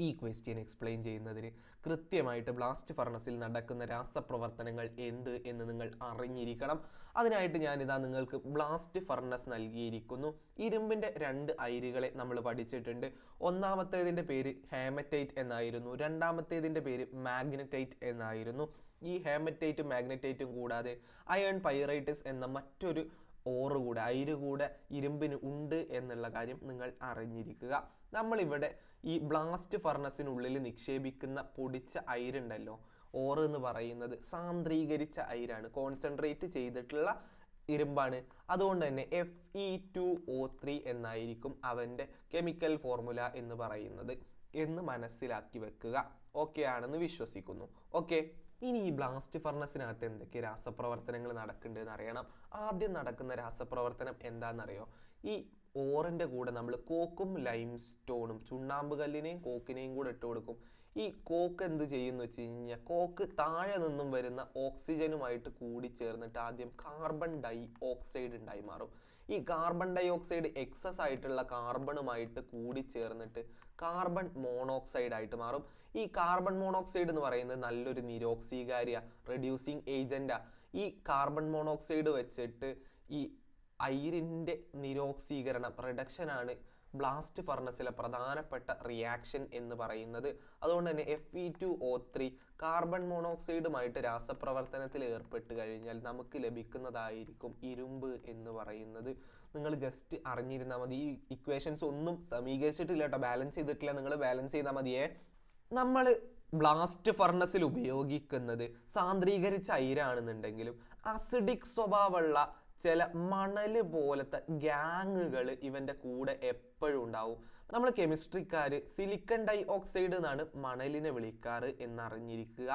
ഈ ക്വസ്റ്റ്യൻ എക്സ്പ്ലെയിൻ ചെയ്യുന്നതിന് കൃത്യമായിട്ട് ബ്ലാസ്റ്റ് ഫർണസിൽ നടക്കുന്ന രാസപ്രവർത്തനങ്ങൾ എന്ത് എന്ന് നിങ്ങൾ അറിഞ്ഞിരിക്കണം. അതിനായിട്ട് ഞാനിതാ നിങ്ങൾക്ക് ബ്ലാസ്റ്റ് ഫർണസ് നൽകിയിരിക്കുന്നു. ഇരുമ്പിൻ്റെ 2 അയിരുകളെ നമ്മൾ പഠിച്ചിട്ടുണ്ട്. ഒന്നാമത്തേതിൻ്റെ പേര് ഹേമറ്റൈറ്റ് എന്നായിരുന്നു, രണ്ടാമത്തേതിൻ്റെ പേര് മാഗ്നറ്റൈറ്റ് എന്നായിരുന്നു. ഈ ഹേമറ്റൈറ്റും മാഗ്നറ്റൈറ്റും കൂടാതെ അയൺ പൈറൈറ്റിസ് എന്ന മറ്റൊരു ഓറ് കൂടെ, അയിര് കൂടെ ഇരുമ്പിന് ഉണ്ട് എന്നുള്ള കാര്യം നിങ്ങൾ അറിഞ്ഞിരിക്കുക. നമ്മളിവിടെ ഈ ബ്ലാസ്റ്റ് ഫർണസിനുള്ളിൽ നിക്ഷേപിക്കുന്ന പൊടിച്ച അയിരുണ്ടല്ലോ, ഓറ് എന്ന് പറയുന്നത് സാന്ദ്രീകരിച്ച അയിരാണ്, കോൺസെൻട്രേറ്റ് ചെയ്തിട്ടുള്ള ഇരുമ്പാണ്. അതുകൊണ്ട് തന്നെ Fe2O3 എന്നായിരിക്കും അവൻ്റെ കെമിക്കൽ ഫോർമുല എന്ന് പറയുന്നത് എന്ന് മനസ്സിലാക്കി വെക്കുക. ഓക്കെ ആണെന്ന് വിശ്വസിക്കുന്നു. ഓക്കെ, ഇനി ഈ ബ്ലാസ്റ്റ് ഫർണസിനകത്ത് എന്തൊക്കെ രാസപ്രവർത്തനങ്ങൾ നടക്കുന്നുണ്ടെന്ന് അറിയണം. ആദ്യം നടക്കുന്ന രാസപ്രവർത്തനം എന്താണെന്നറിയോ? ഈ ഓറിൻ്റെ കൂടെ നമ്മൾ കോക്കും ലൈംസ്റ്റോണും, ചുണ്ണാമ്പ് കല്ലിനെയും കോക്കിനെയും കൂടെ ഇട്ട് കൊടുക്കും. ഈ കോക്ക് എന്ത് ചെയ്യുന്നു വെച്ച് കഴിഞ്ഞാൽ, കോക്ക് താഴെ നിന്നും വരുന്ന ഓക്സിജനുമായിട്ട് കൂടി ചേർന്നിട്ട് ആദ്യം കാർബൺ ഡൈ ഓക്സൈഡ് ഉണ്ടായി മാറും. ഈ കാർബൺ ഡൈ ഓക്സൈഡ് എക്സസ് ആയിട്ടുള്ള കാർബണുമായിട്ട് കൂടി ചേർന്നിട്ട് കാർബൺ മോണോക്സൈഡ് ആയിട്ട് മാറും. ഈ കാർബൺ മോണോക്സൈഡ് എന്ന് പറയുന്നത് നല്ലൊരു നിരോക്സീകാരിയ, റെഡ്യൂസിങ് ഏജന്റാ. ഈ കാർബൺ മോണോക്സൈഡ് വെച്ചിട്ട് ഈ അയിരിൻ്റെ നിരോക്സീകരണം, റിഡക്ഷൻ ആണ് ബ്ലാസ്റ്റ് ഫർണസിലെ പ്രധാനപ്പെട്ട റിയാക്ഷൻ എന്ന് പറയുന്നത്. അതുകൊണ്ട് തന്നെ Fe2O3 കാർബൺ മോണോക്സൈഡുമായിട്ട് രാസപ്രവർത്തനത്തിൽ ഏർപ്പെട്ട് കഴിഞ്ഞാൽ നമുക്ക് ലഭിക്കുന്നതായിരിക്കും ഇരുമ്പ് എന്ന് പറയുന്നത്. നിങ്ങൾ ജസ്റ്റ് അറിഞ്ഞിരുന്നാൽ മതി. ഈ ഇക്വേഷൻസ് ഒന്നും സമീകരിച്ചിട്ടില്ല കേട്ടോ, ബാലൻസ് ചെയ്തിട്ടില്ല, നിങ്ങൾ ബാലൻസ് ചെയ്താൽ മതിയേ. നമ്മൾ ബ്ലാസ്റ്റ് ഫർണസിൽ ഉപയോഗിക്കുന്നത് സാന്ദ്രീകരിച്ച അയിരാണെന്നുണ്ടെങ്കിലും അസിഡിക് സ്വഭാവമുള്ള ചില മണല് പോലത്തെ ഗ്യാങ്ങുകൾ ഇവൻ്റെ കൂടെ എപ്പോഴും ഉണ്ടാവും. നമ്മൾ കെമിസ്ട്രിക്കാർ സിലിക്കൺ ഡൈ ഓക്സൈഡ് എന്നാണ് മണലിനെ വിളിക്കാറ് എന്നറിഞ്ഞിരിക്കുക.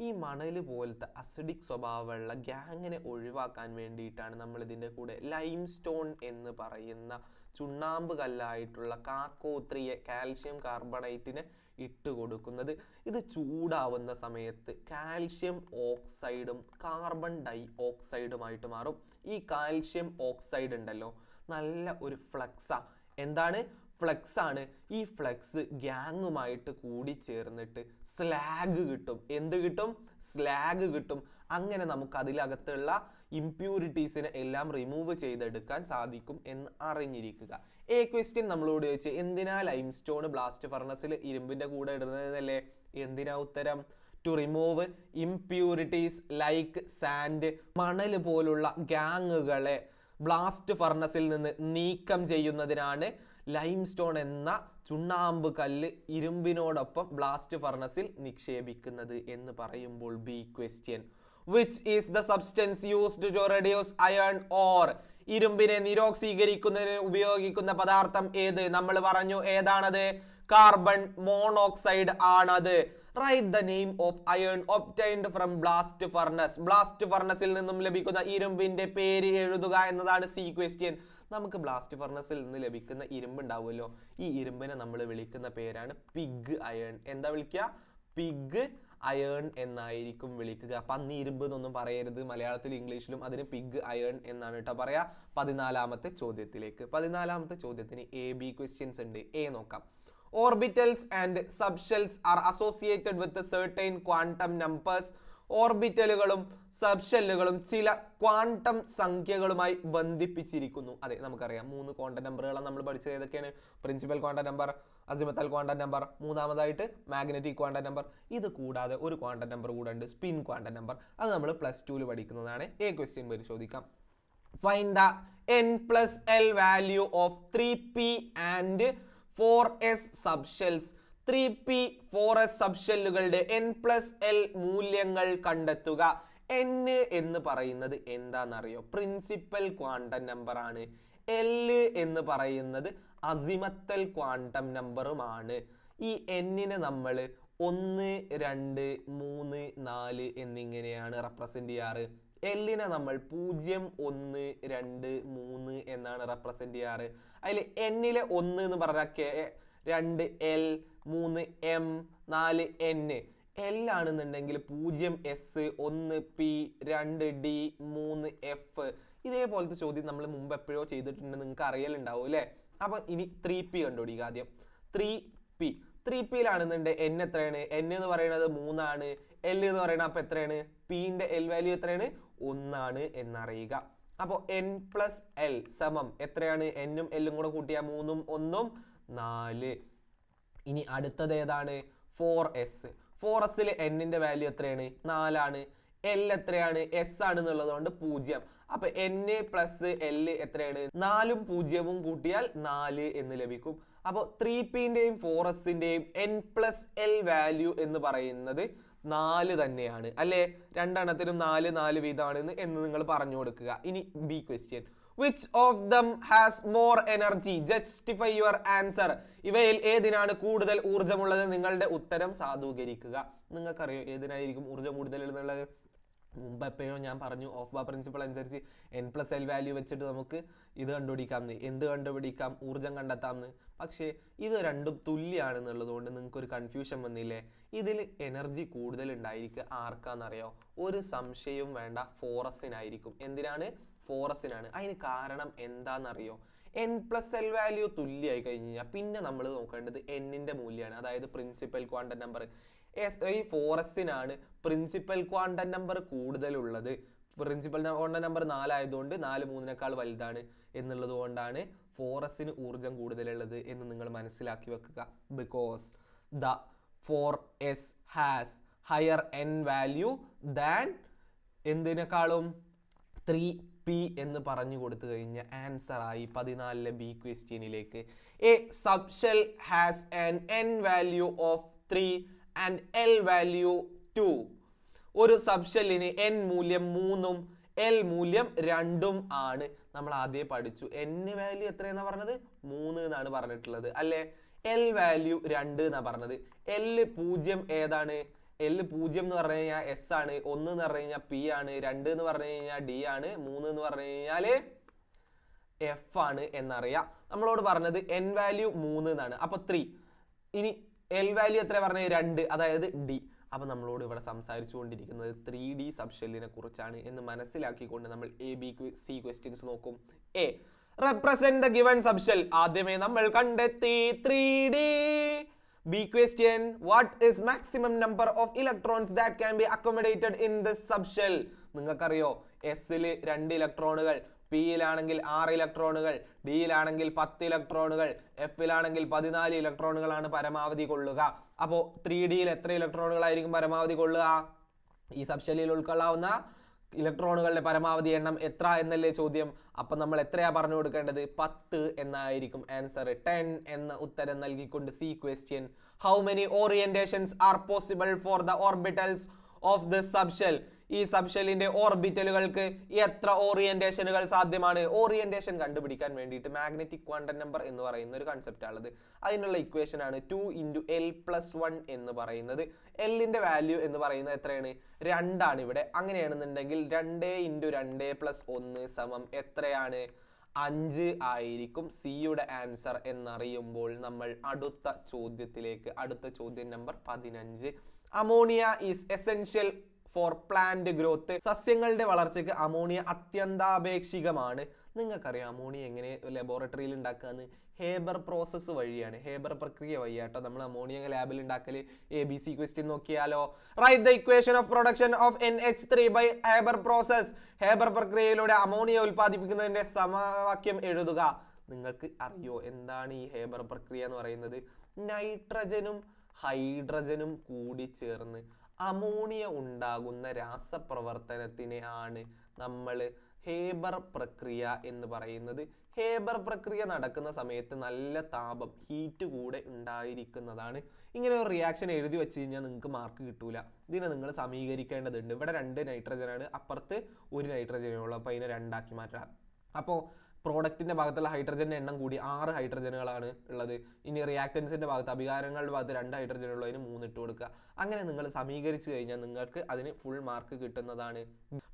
ഈ മണല് പോലത്തെ അസിഡിക് സ്വഭാവമുള്ള ഗ്യാങ്ങിനെ ഒഴിവാക്കാൻ വേണ്ടിയിട്ടാണ് നമ്മൾ ഇതിൻ്റെ കൂടെ ലൈംസ്റ്റോൺ എന്ന് പറയുന്ന ചുണ്ണാമ്പ് കല്ലായിട്ടുള്ള കാക്കോ3 കാൽഷ്യം കാർബണേറ്റിനെ ഇട്ട് കൊടുക്കുന്നത്. ഇത് ചൂടാവുന്ന സമയത്ത് കാൽഷ്യം ഓക്സൈഡും കാർബൺ ഡൈ ഓക്സൈഡുമായിട്ട് മാറും. ഈ കാൽഷ്യം ഓക്സൈഡ് ഉണ്ടല്ലോ നല്ല ഒരു ഫ്ലക്സാ. എന്താണ്? ഫ്ലക്സ് ആണ്. ഈ ഫ്ലക്സ് ഗ്യാങ്ങുമായിട്ട് കൂടി ചേർന്നിട്ട് സ്ലാഗ് കിട്ടും. എന്ത് കിട്ടും? സ്ലാഗ് കിട്ടും. അങ്ങനെ നമുക്ക് അതിലകത്തുള്ള ഇംപ്യൂരിറ്റീസിനെ എല്ലാം റിമൂവ് ചെയ്തെടുക്കാൻ സാധിക്കും എന്ന് അറിഞ്ഞിരിക്കുക. ക്വസ്റ്റ്യൻ നമ്മളോട് ചോദിച്ച് എന്തിനാ ലൈംസ്റ്റോൺ ബ്ലാസ്റ്റ് ഫർണസിൽ ഇരുമ്പിന്റെ കൂടെ ഇടുന്നതല്ലേ? എന്തിനാ ഉത്തരം? To remove impurities like sand, മണൽ പോലുള്ള ഗ്യാങ്ങുകളെ ബ്ലാസ്റ്റ് ഫർണസിൽ നിന്ന് നീക്കം ചെയ്യുന്നതിനാണ് ലൈംസ്റ്റോൺ എന്ന ചുണ്ണാമ്പ് കല്ല് ഇരുമ്പിനോടൊപ്പം ബ്ലാസ്റ്റ് ഫർണസിൽ നിക്ഷേപിക്കുന്നത് എന്ന് പറയുമ്പോൾ B question. Which is the substance used to reduce iron ore? ഇരുമ്പിനെ നിരോക്സീകരിക്കുന്നതിന് ഉപയോഗിക്കുന്ന പദാർത്ഥം ഏത്? നമ്മൾ പറഞ്ഞു ഏതാണത്? കാർബൺ മോണോക്സൈഡ് ആണത്. Write the name of iron obtained from blast furnace. Blast ഫർണസിൽ നിന്നും ലഭിക്കുന്ന ഇരുമ്പിന്റെ പേര് എഴുതുക എന്നതാണ് സി ക്വസ്റ്റ്യൻ. നമുക്ക് ബ്ലാസ്റ്റ് ഫർണസിൽ നിന്ന് ലഭിക്കുന്ന ഇരുമ്പ് ഉണ്ടാവുമല്ലോ, ഈ ഇരുമ്പിനെ നമ്മൾ വിളിക്കുന്ന പേരാണ് പിഗ് അയൺ. എന്താ വിളിക്കുക? പിഗ് അയൺ എന്നായിരിക്കും വിളിക്കുക. പന്നി ഇരുമ്പ് എന്നൊന്നും പറയരുത്. മലയാളത്തിലും ഇംഗ്ലീഷിലും അതിന് പിഗ് അയൺ എന്നാണ് കേട്ടോ പറയാ. 14ാമത്തെ ചോദ്യത്തിലേക്ക്. 14ാമത്തെ ചോദ്യത്തിന് AB ക്വസ്റ്റ്യൻസ് ഉണ്ട്. നോക്കാം. Orbitals and subshells are associated with certain quantum numbers. ഓർബിറ്റലുകളും സബ്ഷെല്ലുകളും ചില ക്വാണ്ടം സംഖ്യകളുമായി ബന്ധിപ്പിച്ചിരിക്കുന്നു. അതെ, നമുക്കറിയാം 3 ക്വാണ്ടം നമ്പറുകളാണ് നമ്മൾ പഠിച്ചത്. ഏതൊക്കെയാണ്? Principal quantum number, azimuthal quantum number, മൂന്നാമതായിട്ട് മാഗ്നറ്റിക് ക്വാണ്ടം നമ്പർ. ഇത് കൂടാതെ ഒരു ക്വാണ്ടം നമ്പർ കൂടെ ഉണ്ട്, സ്പിൻ ക്വാണ്ടം നമ്പർ. അത് നമ്മൾ +2 പഠിക്കുന്നതാണ്. ക്വസ്റ്റ്യൻ പരിശോധിക്കാം. Find the n+L value of 3p and 4s subshells. 3p 4s സബ്ഷെല്ലുകളുടെ n+L മൂല്യങ്ങൾ കണ്ടെത്തുക. n എന്ന് പറയുന്നത് എന്താണെന്നറിയോ? പ്രിൻസിപ്പൽ ക്വാണ്ടം നമ്പർ ആണ്. L എന്ന് പറയുന്നത് അസിമത്തൽ ക്വാണ്ടം നമ്പറുമാണ്. ഈ n-നെ നമ്മൾ 1, 2, 3, 4 എന്നിങ്ങനെയാണ് റെപ്രസെന്റ് ചെയ്യാറ്. L-നെ നമ്മൾ 0, 1, 2, 3 എന്നാണ് റെപ്രസെന്റ് ചെയ്യാറ്. അതിൽ n-ലെ 1 എന്ന് പറഞ്ഞാൽ K, 2 L, 3 M, 4 N. L ആണെന്നുണ്ടെങ്കിൽ 0 S, 1 P, 2 D, 3 F. ഇതേപോലത്തെ ചോദ്യം നമ്മൾ മുമ്പ് എപ്പോഴോ ചെയ്തിട്ടുണ്ട്, നിങ്ങൾക്ക് അറിയലുണ്ടാവും അല്ലേ? അപ്പൊ ഇനി 3p കണ്ടുപിടിക്കുക ആദ്യം. 3p-യിലാണെന്നുണ്ടെങ്കിൽ n എത്രയാണ്? n എന്ന് പറയുന്നത് 3 ആണ്. L എന്ന് പറയുന്നത് അപ്പൊ എത്രയാണ്? p-ന്റെ L വാല്യൂ എത്രയാണ്? 1 ആണ് എന്നറിയുക. അപ്പോൾ n+L സമം എത്രയാണ്? n-ഉം L-ഉം കൂടെ കൂട്ടിയാൽ 3ഉം 1ഉം 4. ഇനി അടുത്തത് ഏതാണ്? 4s. 4s-ൽ n-ന്റെ വാല്യൂ എത്രയാണ്? 4 ആണ്. L എത്രയാണ്? S ആണെന്നുള്ളത് കൊണ്ട് 0. അപ്പൊ n+L എത്രയാണ്? 4ഉം 0ഉം കൂട്ടിയാൽ 4 എന്ന് ലഭിക്കും. അപ്പോൾ 3p-ന്റെയും 4s-ന്റെയും n+L വാല്യൂ എന്ന് പറയുന്നത് 4 തന്നെയാണ് അല്ലേ? രണ്ടെണ്ണത്തിനും 4 4 വീതമാണെന്ന് നിങ്ങൾ പറഞ്ഞു കൊടുക്കുക. ഇനി B question. Which of them has more energy? Justify your answer. ഇവയിൽ ഏതിനാണ് കൂടുതൽ ഊർജ്ജമുള്ളത്? നിങ്ങളുടെ ഉത്തരം സാധൂകരിക്കുക. നിങ്ങൾക്കറിയോ ഏതിനായിരിക്കും ഊർജ്ജം കൂടുതൽ എന്നുള്ളത്? മുമ്പ് എപ്പോഴും ഞാൻ പറഞ്ഞു ഓഫ് പ്രിൻസിപ്പൾ അനുസരിച്ച് n+L വാല്യൂ വെച്ചിട്ട് നമുക്ക് ഇത് കണ്ടുപിടിക്കാമെന്ന്. എന്ത് കണ്ടുപിടിക്കാം? ഊർജ്ജം കണ്ടെത്താമെന്ന്. പക്ഷേ ഇത് രണ്ടും തുല്യമാണെന്നുള്ളത് കൊണ്ട് നിങ്ങൾക്ക് ഒരു കൺഫ്യൂഷൻ വന്നില്ലേ? ഇതിൽ എനർജി കൂടുതൽ ഉണ്ടായിരിക്കുക ആർക്കാന്നറിയോ? ഒരു സംശയവും വേണ്ട, ഫോറസിനായിരിക്കും. എന്തിനാണ്? ഫോറസിനാണ്. അതിന് കാരണം എന്താണെന്നറിയോ? n+L വാല്യൂ തുല്യമായി കഴിഞ്ഞാൽ പിന്നെ നമ്മൾ നോക്കേണ്ടത് n-ന്റെ മൂല്യമാണ്, അതായത് പ്രിൻസിപ്പൽ ക്വാണ്ടം നമ്പർ. ഈ ഫോറസിനാണ് പ്രിൻസിപ്പൽ ക്വാണ്ടം നമ്പർ കൂടുതലുള്ളത്. പ്രിൻസിപ്പൽ ക്വാണ്ടം നമ്പർ 4 ആയതുകൊണ്ട് 4 3-നേക്കാൾ വലുതാണ് എന്നുള്ളത് കൊണ്ടാണ് ഫോറസിന് ഊർജ്ജം കൂടുതലുള്ളത് എന്ന് നിങ്ങൾ മനസ്സിലാക്കി വെക്കുക. Because the 4s has higher n value than എന്തിനേക്കാളും 3p എന്ന് പറഞ്ഞു കൊടുത്തു കഴിഞ്ഞ ആൻസർ ആയി 14-ലെ ബി ക്വസ്റ്റ്യനിലേക്ക്. A subshell has an n value of 3 and L value 2. ഒരു സബ്ഷെല്ലിന് n മൂല്യം 3ഉം L മൂല്യം 2ഉം ആണ്. നമ്മൾ ആദ്യം പഠിച്ചു n വാല്യൂ എത്രയെന്നാ പറഞ്ഞത്? 3 എന്നാണ് പറഞ്ഞിട്ടുള്ളത് അല്ലേ? L വാല്യൂ 2 എന്നാ പറഞ്ഞത്. L 0 ഏതാണ്? L 0 എന്ന് പറഞ്ഞു കഴിഞ്ഞാൽ S ആണ്, 1 എന്ന് പറഞ്ഞു കഴിഞ്ഞാൽ P ആണ്, 2 എന്ന് പറഞ്ഞു കഴിഞ്ഞാൽ D ആണ്, 3 എന്ന് പറഞ്ഞു കഴിഞ്ഞാൽ എഫ് ആണ് എന്നറിയാം. നമ്മളോട് പറഞ്ഞത് n വാല്യൂ 3 എന്നാണ്, അപ്പൊ 3. ഇനി l വാല്യൂ എത്ര പറഞ്ഞത് 2, അതായത് d. അപ്പൊ നമ്മളോട് ഇവിടെ സംസാരിച്ചുകൊണ്ടിരിക്കുന്നത് 3D സബ്ഷെല്ലിനെ കുറിച്ചാണ് എന്ന് മനസ്സിലാക്കിക്കൊണ്ട് നമ്മൾ ABC ക്വസ്റ്റ്യൻസ് നോക്കും. A represent the given subshell. ആദ്യമേ നമ്മൾ കണ്ടെത്തി 3D. B question, what is maximum number of electrons that can be accommodated in this subshell? നിങ്ങൾക്കറിയോ എസിൽ 2 ഇലക്ട്രോണുകൾ, പിയിലാണെങ്കിൽ 6 ഇലക്ട്രോണുകൾ, ഡിയിലാണെങ്കിൽ 10 ഇലക്ട്രോണുകൾ, എഫിലാണെങ്കിൽ 14 ഇലക്ട്രോണുകളാണ് പരമാവധി കൊള്ളുക. അപ്പോൾ 3Dയിൽ എത്ര ഇലക്ട്രോണുകളായിരിക്കും പരമാവധി കൊള്ളുക? ഈ സബ്ഷെല്ലിൽ ഉൾക്കൊള്ളാവുന്ന ഇലക്ട്രോണുകളുടെ പരമാവധി എണ്ണം എത്ര എന്നല്ലേ ചോദ്യം. അപ്പൊ നമ്മൾ എത്രയാ പറഞ്ഞു കൊടുക്കേണ്ടത്? 10 എന്നായിരിക്കും ആൻസർ. 10 എന്ന ഉത്തരം നൽകിക്കൊണ്ട് C question. How many orientations R possible for the orbitals of this subshell? ഈ സബ്ഷെല്ലിന്റെ ഓർബിറ്റലുകൾക്ക് എത്ര ഓറിയന്റേഷനുകൾ സാധ്യമാണ്? ഓറിയന്റേഷൻ കണ്ടുപിടിക്കാൻ വേണ്ടിയിട്ട് മാഗ്നറ്റിക് ക്വാണ്ടം നമ്പർ എന്ന് പറയുന്ന ഒരു കൺസെപ്റ്റ് ആണത്. അതിനുള്ള ഇക്വേഷൻ ആണ് 2 × l+1 എന്ന് പറയുന്നത്. എല്ലിന്റെ വാല്യൂ എന്ന് പറയുന്നത് എത്രയാണ്? 2 ആണ് ഇവിടെ. അങ്ങനെയാണെന്നുണ്ടെങ്കിൽ 2 × 2+1 സമം എത്രയാണ്? 5 ആയിരിക്കും സിയുടെ ആൻസർ എന്നറിയുമ്പോൾ നമ്മൾ അടുത്ത ചോദ്യത്തിലേക്ക്, അടുത്ത ചോദ്യം number 15. Ammonia is essential for plant growth. സസ്യങ്ങളുടെ വളർച്ചയ്ക്ക് അമോണിയ അത്യന്താപേക്ഷികമാണ്. നിങ്ങൾക്കറിയാം അമോണിയ എങ്ങനെ ലബോറട്ടറിയിൽ ഉണ്ടാക്കാന്ന്? ഹേബർ പ്രോസസ്സ് വഴിയാണ്, ഹേബർ പ്രക്രിയ വഴിയാട്ടോ നമ്മൾ അമോണിയ ലാബിൽ ഉണ്ടാക്കല്. ABC ക്വസ്റ്റ്യൻ നോക്കിയാലോ. Write the equation of production of NH3 by Haber process. Haber പ്രക്രിയയിലൂടെ അമോണിയ ഉൽപ്പാദിപ്പിക്കുന്നതിന്റെ സമവാക്യം എഴുതുക. നിങ്ങൾക്ക് അറിയോ എന്താണ് ഈ ഹേബർ പ്രക്രിയ എന്ന് പറയുന്നത്? നൈട്രജനും ഹൈഡ്രജനും കൂടി ചേർന്ന് അമോണിയ ഉണ്ടാകുന്ന രാസപ്രവർത്തനത്തിനെ ആണ് നമ്മൾ ഹേബർ പ്രക്രിയ എന്ന് പറയുന്നത്. ഹേബർ പ്രക്രിയ നടക്കുന്ന സമയത്ത് നല്ല താപം, ഹീറ്റ് കൂടെ ഉണ്ടായിരിക്കുന്നതാണ്. ഇങ്ങനെ ഒരു റിയാക്ഷൻ എഴുതി വെച്ച് കഴിഞ്ഞാൽ നിങ്ങൾക്ക് മാർക്ക് കിട്ടൂല. ഇതിനെ നിങ്ങൾ സമീകരിക്കേണ്ടതുണ്ട്. ഇവിടെ 2 നൈട്രജനാണ്, അപ്പുറത്ത് 1 നൈട്രജനേ ഉള്ളൂ. അപ്പോൾ അതിനെ 2 ആക്കി മാറ്റാം. അപ്പോൾ പ്രോഡക്റ്റിന്റെ ഭാഗത്തുള്ള ഹൈഡ്രജന്റെ എണ്ണം കൂടി 6 ഹൈഡ്രജനുകളാണ് ഉള്ളത്. ഇനി റിയാക്ടൻസിന്റെ ഭാഗത്ത്, അഭികാരങ്ങളുടെ ഭാഗത്ത് 2 ഹൈഡ്രജൻ ഉള്ളതിന് 3 ഇട്ട് കൊടുക്കുക. അങ്ങനെ നിങ്ങൾ സമീകരിച്ചു കഴിഞ്ഞാൽ നിങ്ങൾക്ക് അതിന് ഫുൾ മാർക്ക് കിട്ടുന്നതാണ്.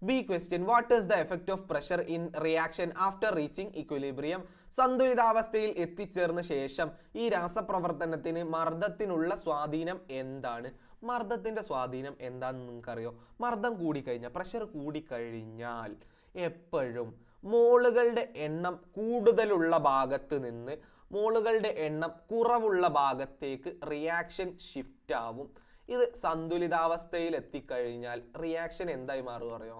B question, what is the effect of pressure in reaction after reaching equilibrium? സന്തുലിതാവസ്ഥയിൽ എത്തിച്ചേർന്ന ശേഷം ഈ രാസപ്രവർത്തനത്തിന് മർദ്ദത്തിനുള്ള സ്വാധീനം എന്താണ്? മർദ്ദത്തിന്റെ സ്വാധീനം എന്താണെന്ന് നിങ്ങൾക്കറിയോ? മർദ്ദം കൂടിക്കഴിഞ്ഞാൽ, പ്രഷർ കൂടിക്കഴിഞ്ഞാൽ എപ്പോഴും മോളുകളുടെ എണ്ണം കൂടുതലുള്ള ഭാഗത്ത് നിന്ന് മോളുകളുടെ എണ്ണം കുറവുള്ള ഭാഗത്തേക്ക് റിയാക്ഷൻ ഷിഫ്റ്റ് ആവും. ഇത് സന്തുലിതാവസ്ഥയിൽ എത്തിക്കഴിഞ്ഞാൽ റിയാക്ഷൻ എന്തായി മാറും അറിയോ?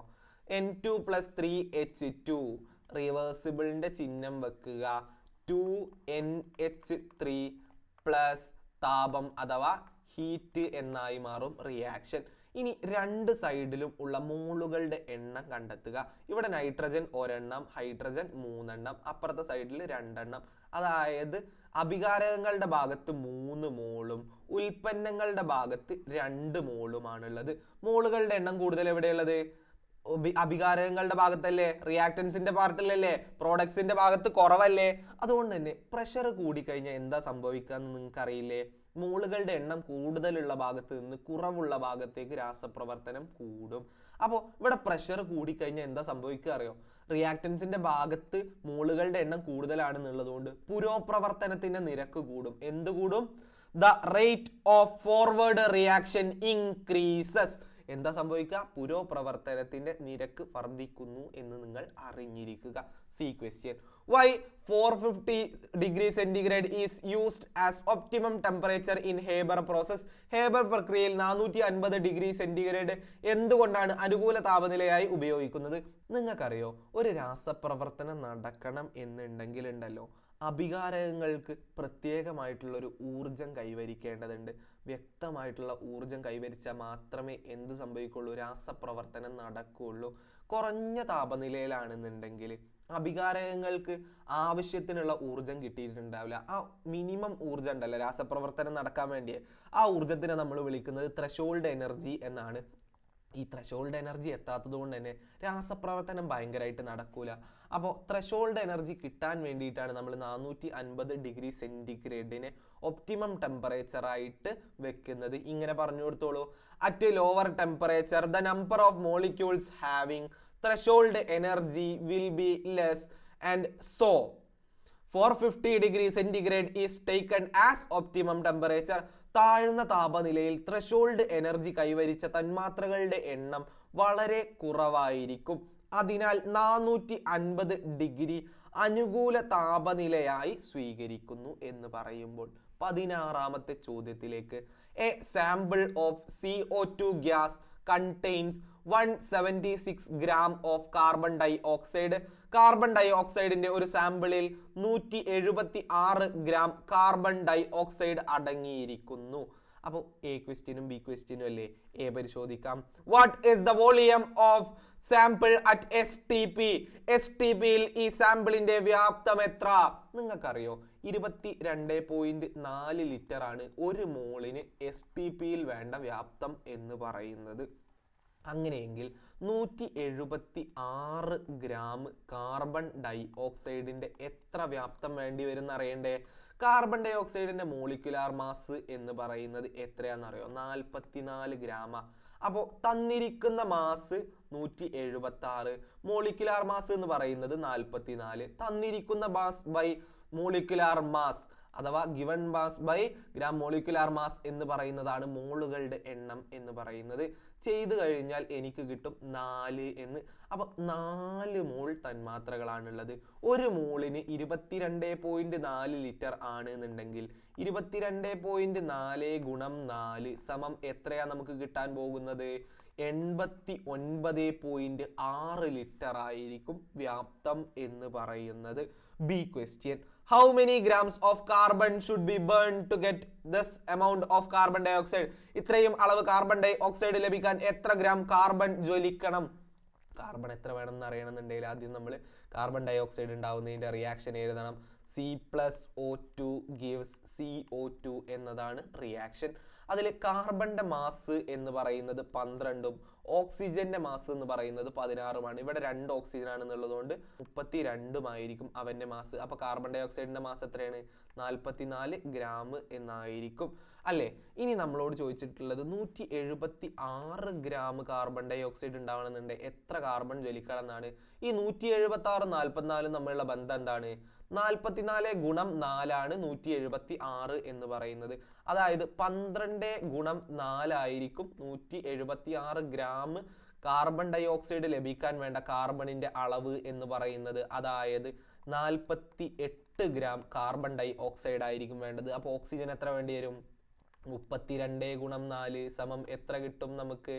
N2+3H2 റിവേഴ്സിബിളിന്റെ ചിഹ്നം വെക്കുക. 2NH3 പ്ലസ് താപം അഥവാ ഹീറ്റ് എന്നായി മാറും റിയാക്ഷൻ. ഇനി 2 സൈഡിലും ഉള്ള മോളുകളുടെ എണ്ണം കണ്ടെത്തുക. ഇവിടെ നൈട്രജൻ 1 എണ്ണം, ഹൈഡ്രജൻ 3 എണ്ണം, അപ്പുറത്തെ സൈഡിൽ 2 എണ്ണം. അതായത് അഭികാരകങ്ങളുടെ ഭാഗത്ത് 3 മോളും ഉൽപ്പന്നങ്ങളുടെ ഭാഗത്ത് 2 മോളുമാണുള്ളത്. മോളുകളുടെ എണ്ണം കൂടുതൽ എവിടെയുള്ളത്? അഭികാരകങ്ങളുടെ ഭാഗത്തല്ലേ, റിയാക്ടൻസിന്റെ പാർട്ടിലല്ലേ, പ്രോഡക്ട്സിന്റെ ഭാഗത്ത് കുറവല്ലേ. അതുകൊണ്ട് തന്നെ പ്രഷർ കൂടിക്കഴിഞ്ഞാൽ എന്താ സംഭവിക്കുക എന്ന് നിങ്ങൾക്ക് അറിയില്ലേ? മോളുകളുടെ എണ്ണം കൂടുതലുള്ള ഭാഗത്ത് നിന്ന് കുറവുള്ള ഭാഗത്തേക്ക് രാസപ്രവർത്തനം കൂടും. അപ്പോൾ ഇവിടെ പ്രഷർ കൂടിക്കഴിഞ്ഞാൽ എന്താ സംഭവിക്കുക അറിയോ? റിയാക്ടൻസിന്റെ ഭാഗത്ത് മോളുകളുടെ എണ്ണം കൂടുതലാണെന്നുള്ളതുകൊണ്ട് പുരോപ്രവർത്തനത്തിന്റെ നിരക്ക് കൂടും. എന്ത് കൂടും? The rate of forward reaction increases. എന്താ സംഭവിക്കുക? പുരോപ്രവർത്തനത്തിന്റെ നിരക്ക് വർദ്ധിക്കുന്നു എന്ന് നിങ്ങൾ അറിഞ്ഞിരിക്കുക. C question, why 450 degree centigrade is used as optimum temperature in Haber process? Haber പ്രക്രിയയിൽ 450 ഡിഗ്രി സെന്റിഗ്രേഡ് എന്തുകൊണ്ടാണ് അനുകൂല താപനിലയായി ഉപയോഗിക്കുന്നത്? നിങ്ങൾക്കറിയോ, ഒരു രാസപ്രവർത്തനം നടക്കണം എന്നുണ്ടെങ്കിൽ ഉണ്ടല്ലോ, അഭികാരകങ്ങൾക്ക് പ്രത്യേകമായിട്ടുള്ളൊരു ഊർജം കൈവരിക്കേണ്ടതുണ്ട്. വ്യക്തമായിട്ടുള്ള ഊർജം കൈവരിച്ചാൽ മാത്രമേ എന്ത് സംഭവിക്കുള്ളൂ? രാസപ്രവർത്തനം നടക്കുകയുള്ളൂ. കുറഞ്ഞ താപനിലയിലാണെന്നുണ്ടെങ്കിൽ അഭികാരകങ്ങൾക്ക് ആവശ്യത്തിനുള്ള ഊർജം കിട്ടിയിട്ടുണ്ടാവില്ല. ആ മിനിമം ഊർജം ഉണ്ടല്ലോ രാസപ്രവർത്തനം നടക്കാൻ വേണ്ടി, ആ ഊർജത്തിനെ നമ്മൾ വിളിക്കുന്നത് ത്രെഷോൾഡ് എനർജി എന്നാണ്. ഈ ത്രെഷോൾഡ് എനർജി എത്താത്തത് കൊണ്ട് തന്നെ രാസപ്രവർത്തനം ഭയങ്കരമായിട്ട് നടക്കൂല. അപ്പോൾ ത്രെഷോൾഡ് എനർജി കിട്ടാൻ വേണ്ടിയിട്ടാണ് നമ്മൾ 450 ഡിഗ്രി സെന്റിഗ്രേഡിനെ ഒപ്റ്റിമം ടെമ്പറേച്ചർ ആയിട്ട് വെക്കുന്നത്. ഇങ്ങനെ പറഞ്ഞു കൊടുത്തോളൂ. At lower temperature the number of molecules having threshold energy will be less and so 450 degree centigrade is taken as optimum temperature. താഴ്ന്ന താപനിലയിൽ ത്രെഷോൾഡ് എനർജി കൈവരിച്ച തന്മാത്രകളുടെ എണ്ണം വളരെ കുറവായിരിക്കും. അതിനാൽ 450 ഡിഗ്രി അനുകൂല താപനിലയായി സ്വീകരിക്കുന്നു എന്ന് പറയുമ്പോൾ 16ാമത്തെ ചോദ്യത്തിലേക്ക്. A sample of CO2 gas contains 176 gram of carbon dioxide. Carbon ഡൈ ഓക്സൈഡിന്റെ ഒരു സാമ്പിളിൽ 176 ഗ്രാം കാർബൺ ഡൈ ഓക്സൈഡ് അടങ്ങിയിരിക്കുന്നു. അപ്പോൾ എ ക്വസ്റ്റ്യനും ബി ക്വസ്റ്റ്യനും അല്ലേ? എ പരിശോധിക്കാം. What is the volume of sample at STP? STPയിൽ ഈ സാമ്പിളിന്റെ വ്യാപ്തം എത്ര? നിങ്ങൾക്കറിയോ? 22.4 ലിറ്റർ ആണ് ഒരു മോളിന് STPയിൽ വേണ്ട വ്യാപ്തം എന്ന് പറയുന്നത്. അങ്ങനെയെങ്കിൽ 176 ഗ്രാം കാർബൺ ഡൈ ഓക്സൈഡിന്റെ എത്ര വ്യാപ്തം വേണ്ടി വരും എന്നറിയണ്ടേ? കാർബൺ ഡൈ ഓക്സൈഡിന്റെ മോളിക്കുലാർ മാസ് എന്ന് പറയുന്നത് എത്രയാണെന്നറിയോ? 44 ഗ്രാമ. അപ്പോൾ തന്നിരിക്കുന്ന മാസ് 176, മോളിക്കുലാർ മാസ് എന്ന് പറയുന്നത് 44. തന്നിരിക്കുന്ന മാസ് ബൈ മോളിക്കുലാർ മാസ് അഥവാ given mass by gram molecular mass എന്ന് പറയുന്നതാണ് മോളുകളുടെ എണ്ണം എന്ന് പറയുന്നത്. ചെയ്തു കഴിഞ്ഞാൽ എനിക്ക് കിട്ടും 4 എന്ന്. അപ്പൊ 4 മോൾ തന്മാത്രകളാണുള്ളത്. ഒരു മോളിന് 22.4 ലിറ്റർ ആണ് എന്നുണ്ടെങ്കിൽ 22.4 ഗുണം 4 സമം എത്രയാ നമുക്ക് കിട്ടാൻ പോകുന്നത്? 89.6 ലിറ്റർ ആയിരിക്കും വ്യാപ്തം എന്ന് പറയുന്നത്. B question. How many grams of carbon should be burned to get this amount of carbon dioxide? ഇത്രയും അളവ് കാർബൺ ഡൈ ഓക്സൈഡ് ലഭിക്കാൻ എത്ര ഗ്രാം കാർബൺ ജ്വലിക്കണം? കാർബൺ എത്ര വേണമെന്ന് അറിയണമെന്നുണ്ടെങ്കിൽ ആദ്യം നമ്മൾ കാർബൺ ഡൈ ഓക്സൈഡ് ഉണ്ടാവുന്നതിന്റെ റിയാക്ഷൻ എഴുതണം. C+O2 gives CO2 എന്നതാണ് റിയാക്ഷൻ. അതിൽ കാർബണിന്റെ മാസ് എന്ന് പറയുന്നത് 12ഉം ഓക്സിജന്റെ മാസ് എന്ന് പറയുന്നത് 16ഉമാണ്. ഇവിടെ 2 ഓക്സിജൻ ആണെന്നുള്ളതുകൊണ്ട് 32ഉം ആയിരിക്കും അവന്റെ മാസ്. അപ്പൊ കാർബൺ ഡൈ ഓക്സൈഡിന്റെ മാസ് എത്രയാണ്? 44 ഗ്രാം എന്നായിരിക്കും അല്ലേ? ഇനി നമ്മളോട് ചോദിച്ചിട്ടുള്ളത് 176 ഗ്രാം കാർബൺ ഡൈ ഓക്സൈഡ് ഉണ്ടാവണമെന്നുണ്ടെങ്കിൽ എത്ര കാർബൺ ജ്വലിക്കണം എന്നാണ്. ഈ 176 44 തമ്മിലുള്ള ബന്ധം എന്താണ്? 44 ഗുണം 4 ആണ് 176 എന്ന് പറയുന്നത്. അതായത് 12 ഗുണം 4 ആയിരിക്കും 176 ഗ്രാം കാർബൺ ഡൈ ഓക്സൈഡ് ലഭിക്കാൻ വേണ്ട കാർബണിന്റെ അളവ് എന്ന് പറയുന്നത്. അതായത് 48 ഗ്രാം കാർബൺ ഡൈ ഓക്സൈഡ് ആയിരിക്കും വേണ്ടത്. അപ്പോൾ ഓക്സിജൻ എത്ര വേണ്ടി വരും? 32 ഗുണം 4 സമം എത്ര കിട്ടും നമുക്ക്?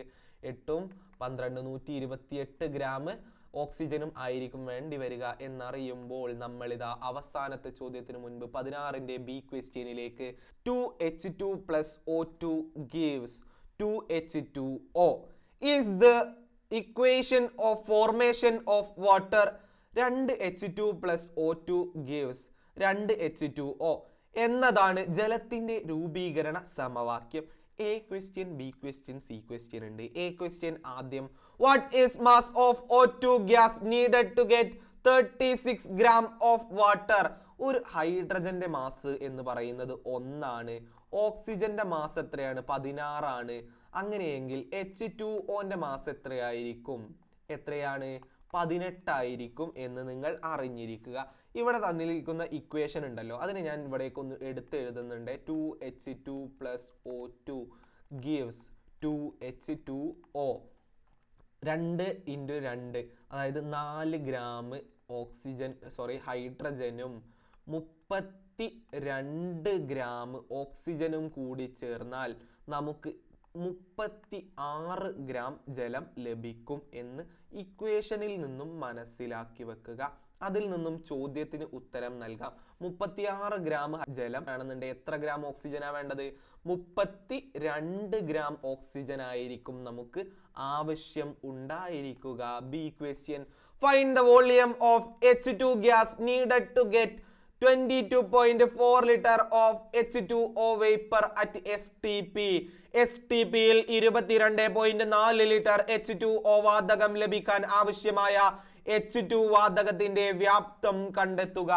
8ഉം 12 128 ഗ്രാം ഓക്സിജനും ആയിരിക്കും വേണ്ടി വരിക എന്നറിയുമ്പോൾ നമ്മളിതാ അവസാനത്തെ ചോദ്യത്തിന് മുൻപ് 16ന്റെ ബി ക്വസ്റ്റ്യനിലേക്ക്. 2H2 plus O2 gives 2H2O is the equation of formation of water. 2H2 plus O2 gives 2H2O എന്നതാണ് ജലത്തിന്റെ രൂപീകരണ സമവാക്യം. A question, B question, C question ഉണ്ട്. എ ക്വസ്റ്റ്യൻ ആദ്യം. What is mass of O2 gas needed to get 36 gram of water? ഒരു ഹൈഡ്രജന്റെ മാസ് എന്ന് പറയുന്നത് 1 ആണ്. ഓക്സിജന്റെ മാസ് എത്രയാണ്? 16 ആണ്. അങ്ങനെയെങ്കിൽ H2Oന്റെ മാസ് എത്രയായിരിക്കും? എത്രയാണ്? 18 ആയിരിക്കും എന്ന് നിങ്ങൾ അറിഞ്ഞിരിക്കുക. ഇവിടെ തന്നിരിക്കുന്ന ഇക്വേഷൻ ഉണ്ടല്ലോ, അതിനെ ഞാൻ ഇവിടേക്ക് ഒന്ന് എടുത്ത് എഴുതുന്നുണ്ട്. 2H2 plus O2 gives 2H2O. 2 × 2 അതായത് 4 ഗ്രാം ഓക്സിജൻ ഹൈഡ്രജനും 32 ഗ്രാം ഓക്സിജനും കൂടി ചേർന്നാൽ നമുക്ക് 36 ഗ്രാം ജലം ലഭിക്കും എന്ന് ഇക്വേഷനിൽ നിന്നും മനസ്സിലാക്കി വെക്കുക. അതിൽ നിന്നും ചോദ്യത്തിന് ഉത്തരം നൽകാം. 36 ഗ്രാം ജലം വേണമെന്നുണ്ടെങ്കിൽ എത്ര ഗ്രാം ഓക്സിജനാ വേണ്ടത്? 32 ഗ്രാം ഓക്സിജൻ ആയിരിക്കും നമുക്ക് ആവശ്യം ഉണ്ടായിരിക്കുക. B question. Find the volume of H2 gas needed to get 22.4 litre of H2O vapour at STP. STPയിൽ 22.4 ലിറ്റർ H2O വാതകം ലഭിക്കാൻ ആവശ്യമായ H2 വാതകത്തിന്റെ വ്യാപ്തം കണ്ടെത്തുക.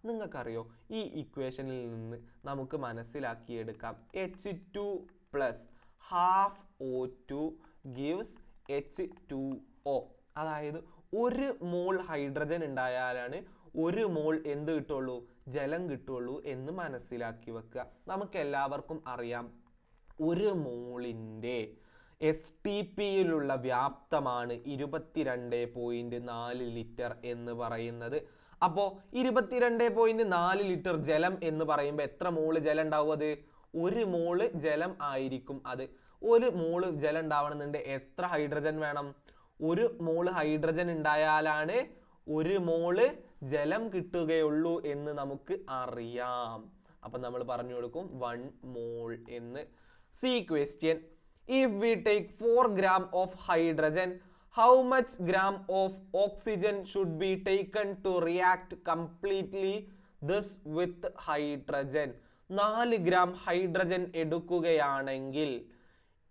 നിങ്ങൾക്കറിയോ, ഈ ഇക്വേഷനിൽ നിന്ന് നമുക്ക് മനസ്സിലാക്കിയെടുക്കാം. H2 plus half O2 gives H2O. അതായത് 1 മോൾ ഹൈഡ്രജൻ ഉണ്ടായാലാണ് 1 മോൾ എന്ത് കിട്ടുള്ളൂ, ജലം കിട്ടുള്ളൂ എന്ന് മനസ്സിലാക്കി വെക്കുക. നമുക്ക് എല്ലാവർക്കും അറിയാം 1 മോളിൻ്റെ STPയിലുള്ള വ്യാപ്തമാണ് 22.4 ലിറ്റർ എന്ന് പറയുന്നത്. അപ്പോൾ 22.4 ലിറ്റർ ജലം എന്ന് പറയുമ്പോൾ എത്ര മോള് ജലം ഉണ്ടാവും? അത് 1 മോള് ജലം ആയിരിക്കും. അത് 1 മോള് ജലം ഉണ്ടാവണമെന്നുണ്ടെങ്കിൽ എത്ര ഹൈഡ്രജൻ വേണം? 1 മോള് ഹൈഡ്രജൻ ഉണ്ടായാലാണ് 1 മോള് ജലം കിട്ടുകയുള്ളൂ എന്ന് നമുക്ക് അറിയാം. അപ്പം നമ്മൾ പറഞ്ഞു കൊടുക്കും 1 മോൾ എന്ന്. C question, if we take 4 gram of hydrogen, how much gram of oxygen should be taken to react completely this with hydrogen? 4 gram hydrogen എടുക്കുകയാണെങ്കിൽ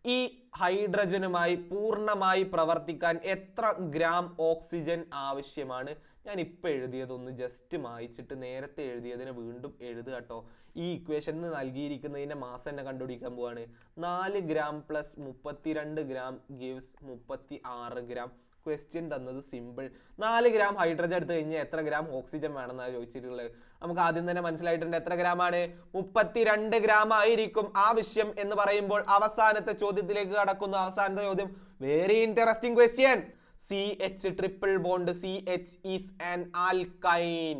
ഈ ഹൈഡ്രജനുമായി പൂർണ്ണമായി പ്രവർത്തിക്കാൻ എത്ര ഗ്രാം ഓക്സിജൻ ആവശ്യമാണ്? ഞാൻ ഇപ്പോൾ എഴുതിയതൊന്ന് ജസ്റ്റ് മായ്ച്ചിട്ട് നേരത്തെ എഴുതിയതിനെ വീണ്ടും എഴുതുക കേട്ടോ. ഈ ഇക്വേഷനിൽ നൽകിയിരിക്കുന്നതിൻ്റെ മാസം തന്നെ കണ്ടുപിടിക്കാൻ പോവാണ്. 4 gram plus 32 gram gives 36 gram. Question തന്നത് സിമ്പിൾ. 4 ഗ്രാം ഹൈഡ്രജൻ എടുത്തു കഴിഞ്ഞാൽ എത്ര ഗ്രാം ഓക്സിജൻ വേണമെന്നാണ് ചോദിച്ചിട്ടുള്ളത്. നമുക്ക് ആദ്യം തന്നെ മനസ്സിലായിട്ടുണ്ട് എത്ര ഗ്രാം ആണ്? 32 ഗ്രാം ആയിരിക്കും ആവശ്യം എന്ന് പറയുമ്പോൾ അവസാനത്തെ ചോദ്യത്തിലേക്ക് കടക്കുന്നു. അവസാനത്തെ ചോദ്യം very interesting question. CH triple bond, CH is an alkyne.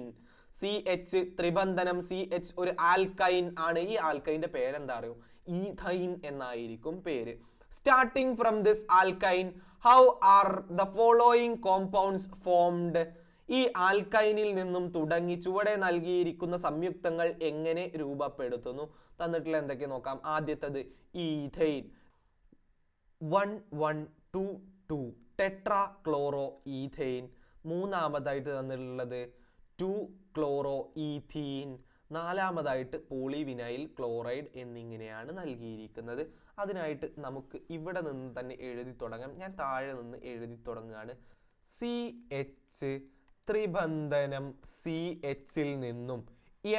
CH ത്രിബന്ധനം, CH ഒരു ആൽക്കൈൻ ആണ്. ഈ ആൽക്കൈൻ്റെ പേരെന്താ അറിയോ? ഈഥൈൻ എന്നായിരിക്കും പേര്. Starting from this alkyne, how are the following compounds formed? ഈ ആൽക്കൈനിൽ നിന്നും തുടങ്ങി ചുവടെ നൽകിയിരിക്കുന്ന സംയുക്തങ്ങൾ എങ്ങനെ രൂപപ്പെടുത്തുന്നു? തന്നിട്ടുള്ള എന്തൊക്കെ നോക്കാം. ആദ്യത്തേത് ഈഥൈൻ 1,1,2,2 ടെട്രാ ക്ലോറോ ഈഥൈൻ. മൂന്നാമതായിട്ട് തന്നിട്ടുള്ളത് 2-ക്ലോറോ ഈഥീൻ. നാലാമതായിട്ട് പോളിവിനൈൽ ക്ലോറൈഡ് എന്നിങ്ങനെയാണ് നൽകിയിരിക്കുന്നത്. അതിനായിട്ട് നമുക്ക് ഇവിടെ നിന്ന് തന്നെ എഴുതി തുടങ്ങാം. ഞാൻ താഴെ നിന്ന് എഴുതി തുടങ്ങുകയാണ്. CH ത്രിബന്ധനം CHൽ നിന്നും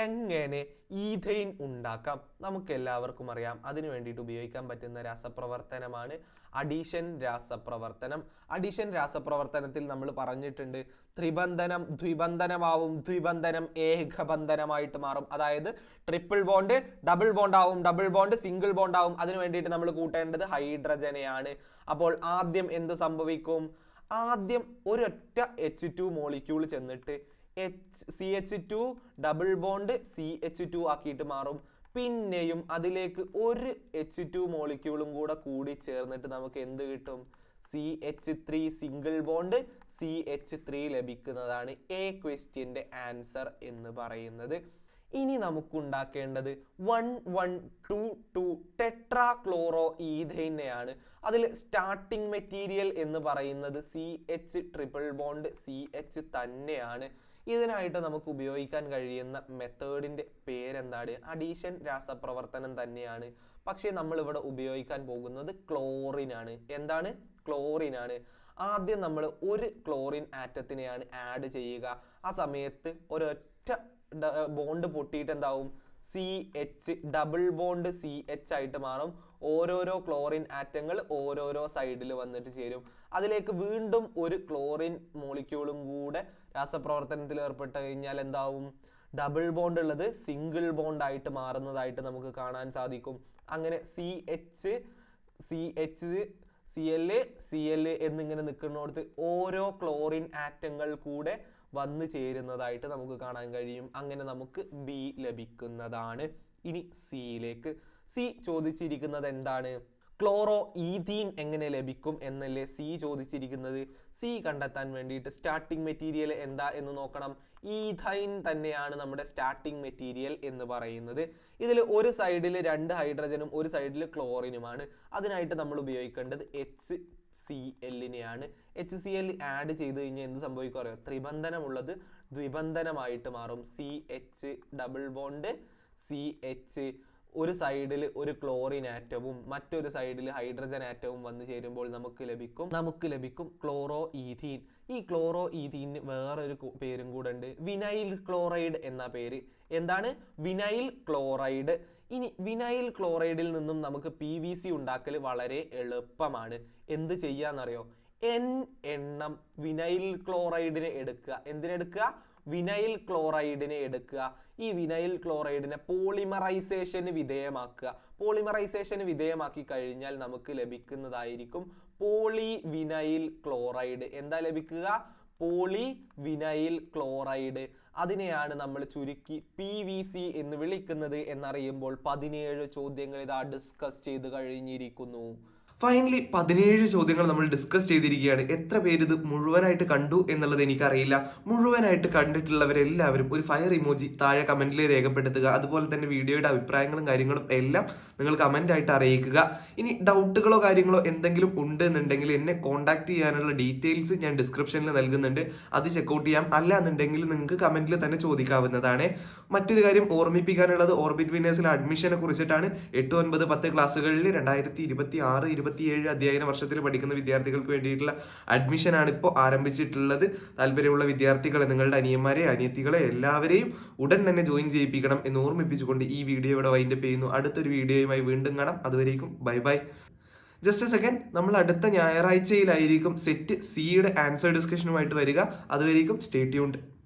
എങ്ങനെ ഈഥൈൻ ഉണ്ടാക്കാം? നമുക്ക് എല്ലാവർക്കും അറിയാം. അതിനു വേണ്ടിയിട്ട് ഉപയോഗിക്കാൻ പറ്റുന്ന രാസപ്രവർത്തനമാണ് അഡീഷൻ രാസപ്രവർത്തനം. അഡീഷൻ രാസപ്രവർത്തനത്തിൽ നമ്മൾ പറഞ്ഞിട്ടുണ്ട് ത്രിബന്ധനം ദ്വിബന്ധനമാവും, ദ്വിബന്ധനം ഏകബന്ധനമായിട്ട് മാറും. അതായത് ട്രിപ്പിൾ ബോണ്ട് ഡബിൾ ബോണ്ട് ആവും, ഡബിൾ ബോണ്ട് സിംഗിൾ ബോണ്ട് ആവും. അതിനു വേണ്ടിയിട്ട് നമ്മൾ കൂട്ടേണ്ടത് ഹൈഡ്രജനെയാണ്. അപ്പോൾ ആദ്യം എന്ത് സംഭവിക്കും? ആദ്യം ഒരൊറ്റ H2 മോളിക്യൂൾ ചെന്നിട്ട് CH2 ഡബിൾ ബോണ്ട് CH2 ആക്കിയിട്ട് മാറും. പിന്നെയും അതിലേക്ക് ഒരു H2 മോളിക്യൂളും കൂടി ചേർന്നിട്ട് നമുക്ക് എന്ത് കിട്ടും? CH3 സിംഗിൾ ബോണ്ട് CH3 ലഭിക്കുന്നതാണ് എ ക്വസ്റ്റ്യന്റെ ആൻസർ എന്ന് പറയുന്നത്. ഇനി നമുക്ക് ഉണ്ടാക്കേണ്ടത് 1,1,2,2 ടെട്രാ ക്ലോറോ ഈഥൈനെയാണ്. അതിൽ സ്റ്റാർട്ടിംഗ് മെറ്റീരിയൽ എന്ന് പറയുന്നത് CH ട്രിപ്പിൾ ബോണ്ട് CH തന്നെയാണ്. ഇതിനായിട്ട് നമുക്ക് ഉപയോഗിക്കാൻ കഴിയുന്ന മെത്തേഡിന്റെ പേരെന്താണ്? അഡീഷൻ രാസപ്രവർത്തനം തന്നെയാണ്. പക്ഷേ നമ്മൾ ഇവിടെ ഉപയോഗിക്കാൻ പോകുന്നത് ക്ലോറിൻ ആണ്. എന്താണ്? ക്ലോറിൻ ആണ്. ആദ്യം നമ്മൾ ഒരു ക്ലോറിൻ ആറ്റത്തിനെയാണ് ആഡ് ചെയ്യുക. ആ സമയത്ത് ഒരൊറ്റ ബോണ്ട് പൊട്ടിയിട്ട് എന്താവും? CH ഡബിൾ ബോണ്ട് CH ആയിട്ട് മാറും. ഓരോരോ ക്ലോറിൻ ആറ്റങ്ങൾ ഓരോരോ സൈഡിൽ വന്നിട്ട് ചേരും. അതിലേക്ക് വീണ്ടും ഒരു ക്ലോറിൻ മോളിക്യൂളും കൂടെ രാസപ്രവർത്തനത്തിൽ ഏർപ്പെട്ട് കഴിഞ്ഞാൽ എന്താവും? ഡബിൾ ബോണ്ട് ഉള്ളത് സിംഗിൾ ബോണ്ട് ആയിട്ട് മാറുന്നതായിട്ട് നമുക്ക് കാണാൻ സാധിക്കും. അങ്ങനെ Cl എന്നിങ്ങനെ നിൽക്കുന്നിടത്ത് ഓരോ ക്ലോറിൻ ആറ്റങ്ങൾ കൂടെ വന്നു ചേരുന്നതായിട്ട് നമുക്ക് കാണാൻ കഴിയും. അങ്ങനെ നമുക്ക് B ലഭിക്കുന്നതാണ്. ഇനി സിയിലേക്ക്. സി ചോദിച്ചിരിക്കുന്നത് എന്താണ്? ക്ലോറോ ഈഥീൻ എങ്ങനെ ലഭിക്കും എന്നല്ലേ സി ചോദിച്ചിരിക്കുന്നത്. സി കണ്ടെത്താൻ വേണ്ടിയിട്ട് സ്റ്റാർട്ടിംഗ് മെറ്റീരിയൽ എന്താ എന്ന് നോക്കണം. ഈഥൈൻ തന്നെയാണ് നമ്മുടെ സ്റ്റാർട്ടിംഗ് മെറ്റീരിയൽ എന്ന് പറയുന്നത്. ഇതിൽ ഒരു സൈഡിൽ 2 ഹൈഡ്രജനും ഒരു സൈഡിൽ ക്ലോറിനുമാണ്. അതിനായിട്ട് നമ്മൾ ഉപയോഗിക്കേണ്ടത് HCl-നെയാണ്. HCl ആഡ് ചെയ്ത് കഴിഞ്ഞാൽ എന്ത് സംഭവിക്കും അറിയാം? ത്രിബന്ധനമുള്ളത് ദ്വിബന്ധനമായിട്ട് മാറും. CH ഡബിൾ ബോണ്ട് CH, ഒരു സൈഡിൽ ഒരു ക്ലോറിൻ ആറ്റവും മറ്റൊരു സൈഡിൽ ഹൈഡ്രജൻ ആറ്റവും വന്നു ചേരുമ്പോൾ നമുക്ക് ലഭിക്കും ക്ലോറോ ഈഥീൻ. ഈ ക്ലോറോ ഈഥീന് വേറൊരു പേരും കൂടെ ഉണ്ട്, വിനൈൽ ക്ലോറൈഡ് എന്ന പേര്. എന്താണ്? Vinyl chloride. ഇനി വിനൈൽ ക്ലോറൈഡിൽ നിന്നും നമുക്ക് PVC ഉണ്ടാക്കൽ വളരെ എളുപ്പമാണ്. എന്ത് ചെയ്യാന്നറിയോ? N എണ്ണം വിനൈൽ ക്ലോറൈഡിനെ എടുക്കുക. എന്തിനെടുക്കുക? വിനൈൽ ക്ലോറൈഡിനെ എടുക്കുക. ഈ വിനൈൽ ക്ലോറൈഡിനെ പോളിമറൈസേഷന് വിധേയമാക്കുക. പോളിമറൈസേഷന് വിധേയമാക്കി കഴിഞ്ഞാൽ നമുക്ക് ലഭിക്കുന്നതായിരിക്കും പോളി വിനൈൽ ക്ലോറൈഡ്. എന്താ ലഭിക്കുക? Poly vinyl chloride. അതിനെയാണ് നമ്മൾ ചുരുക്കി PVC എന്ന് വിളിക്കുന്നത് എന്നറിയുമ്പോൾ 17 ചോദ്യങ്ങൾ ഇതാ ഡിസ്കസ് ചെയ്ത് കഴിഞ്ഞിരിക്കുന്നു. ഫൈനലി 17 ചോദ്യങ്ങൾ നമ്മൾ ഡിസ്കസ് ചെയ്തിരിക്കുകയാണ്. എത്ര പേര് ഇത് മുഴുവനായിട്ട് കണ്ടു എന്നുള്ളത് എനിക്കറിയില്ല. മുഴുവനായിട്ട് കണ്ടിട്ടുള്ളവരെല്ലാവരും ഒരു ഫയർ ഇമോജി താഴെ കമന്റിൽ രേഖപ്പെടുത്തുക. അതുപോലെ തന്നെ വീഡിയോയുടെ അഭിപ്രായങ്ങളും കാര്യങ്ങളും എല്ലാം നിങ്ങൾ കമന്റ് ആയിട്ട് അറിയിക്കുക. ഇനി ഡൗട്ടുകളോ കാര്യങ്ങളോ എന്തെങ്കിലും ഉണ്ട് എന്നുണ്ടെങ്കിൽ എന്നെ കോൺടാക്ട് ചെയ്യാനുള്ള ഡീറ്റെയിൽസ് ഞാൻ ഡിസ്ക്രിപ്ഷനിൽ നൽകുന്നുണ്ട്. അത് ചെക്കൗട്ട് ചെയ്യാം. അല്ല എന്നുണ്ടെങ്കിൽ നിങ്ങൾക്ക് കമന്റിൽ തന്നെ ചോദിക്കാവുന്നതാണ്. മറ്റൊരു കാര്യം ഓർമ്മിപ്പിക്കാനുള്ളത് ഓർബിറ്റ് വിന്നേഴ്സിലെ അഡ്മിഷനെ കുറിച്ചിട്ടാണ്. 8, 9, 10 ക്ലാസ്സുകളിൽ 2026-27 അധ്യയന വർഷത്തിൽ പഠിക്കുന്ന വിദ്യാർത്ഥികൾക്ക് വേണ്ടിയിട്ടുള്ള അഡ്മിഷൻ ആണ് ഇപ്പോൾ ആരംഭിച്ചിട്ടുള്ളത്. താല്പര്യമുള്ള വിദ്യാർത്ഥികളെ, നിങ്ങളുടെ അനിയന്മാരെ, അനിയത്തികളെ എല്ലാവരെയും ഉടൻ തന്നെ ജോയിൻ ചെയ്യിപ്പിക്കണം എന്ന് ഓർമ്മിപ്പിച്ചുകൊണ്ട് ഈ വീഡിയോ ഇവിടെ വൈൻഡപ്പ് ചെയ്യുന്നു. അടുത്തൊരു വീഡിയോയുമായി വീണ്ടും കാണാം. അതുവരേക്കും bye bye. Just A second, നമ്മൾ അടുത്ത ഞായറാഴ്ചയിലായിരിക്കും സെറ്റ് സിയുടെ ആൻസർ ഡിസ്കഷനുമായിട്ട് വരിക. അതുവരേക്കും സ്റ്റേ ട്യൂൺഡ്.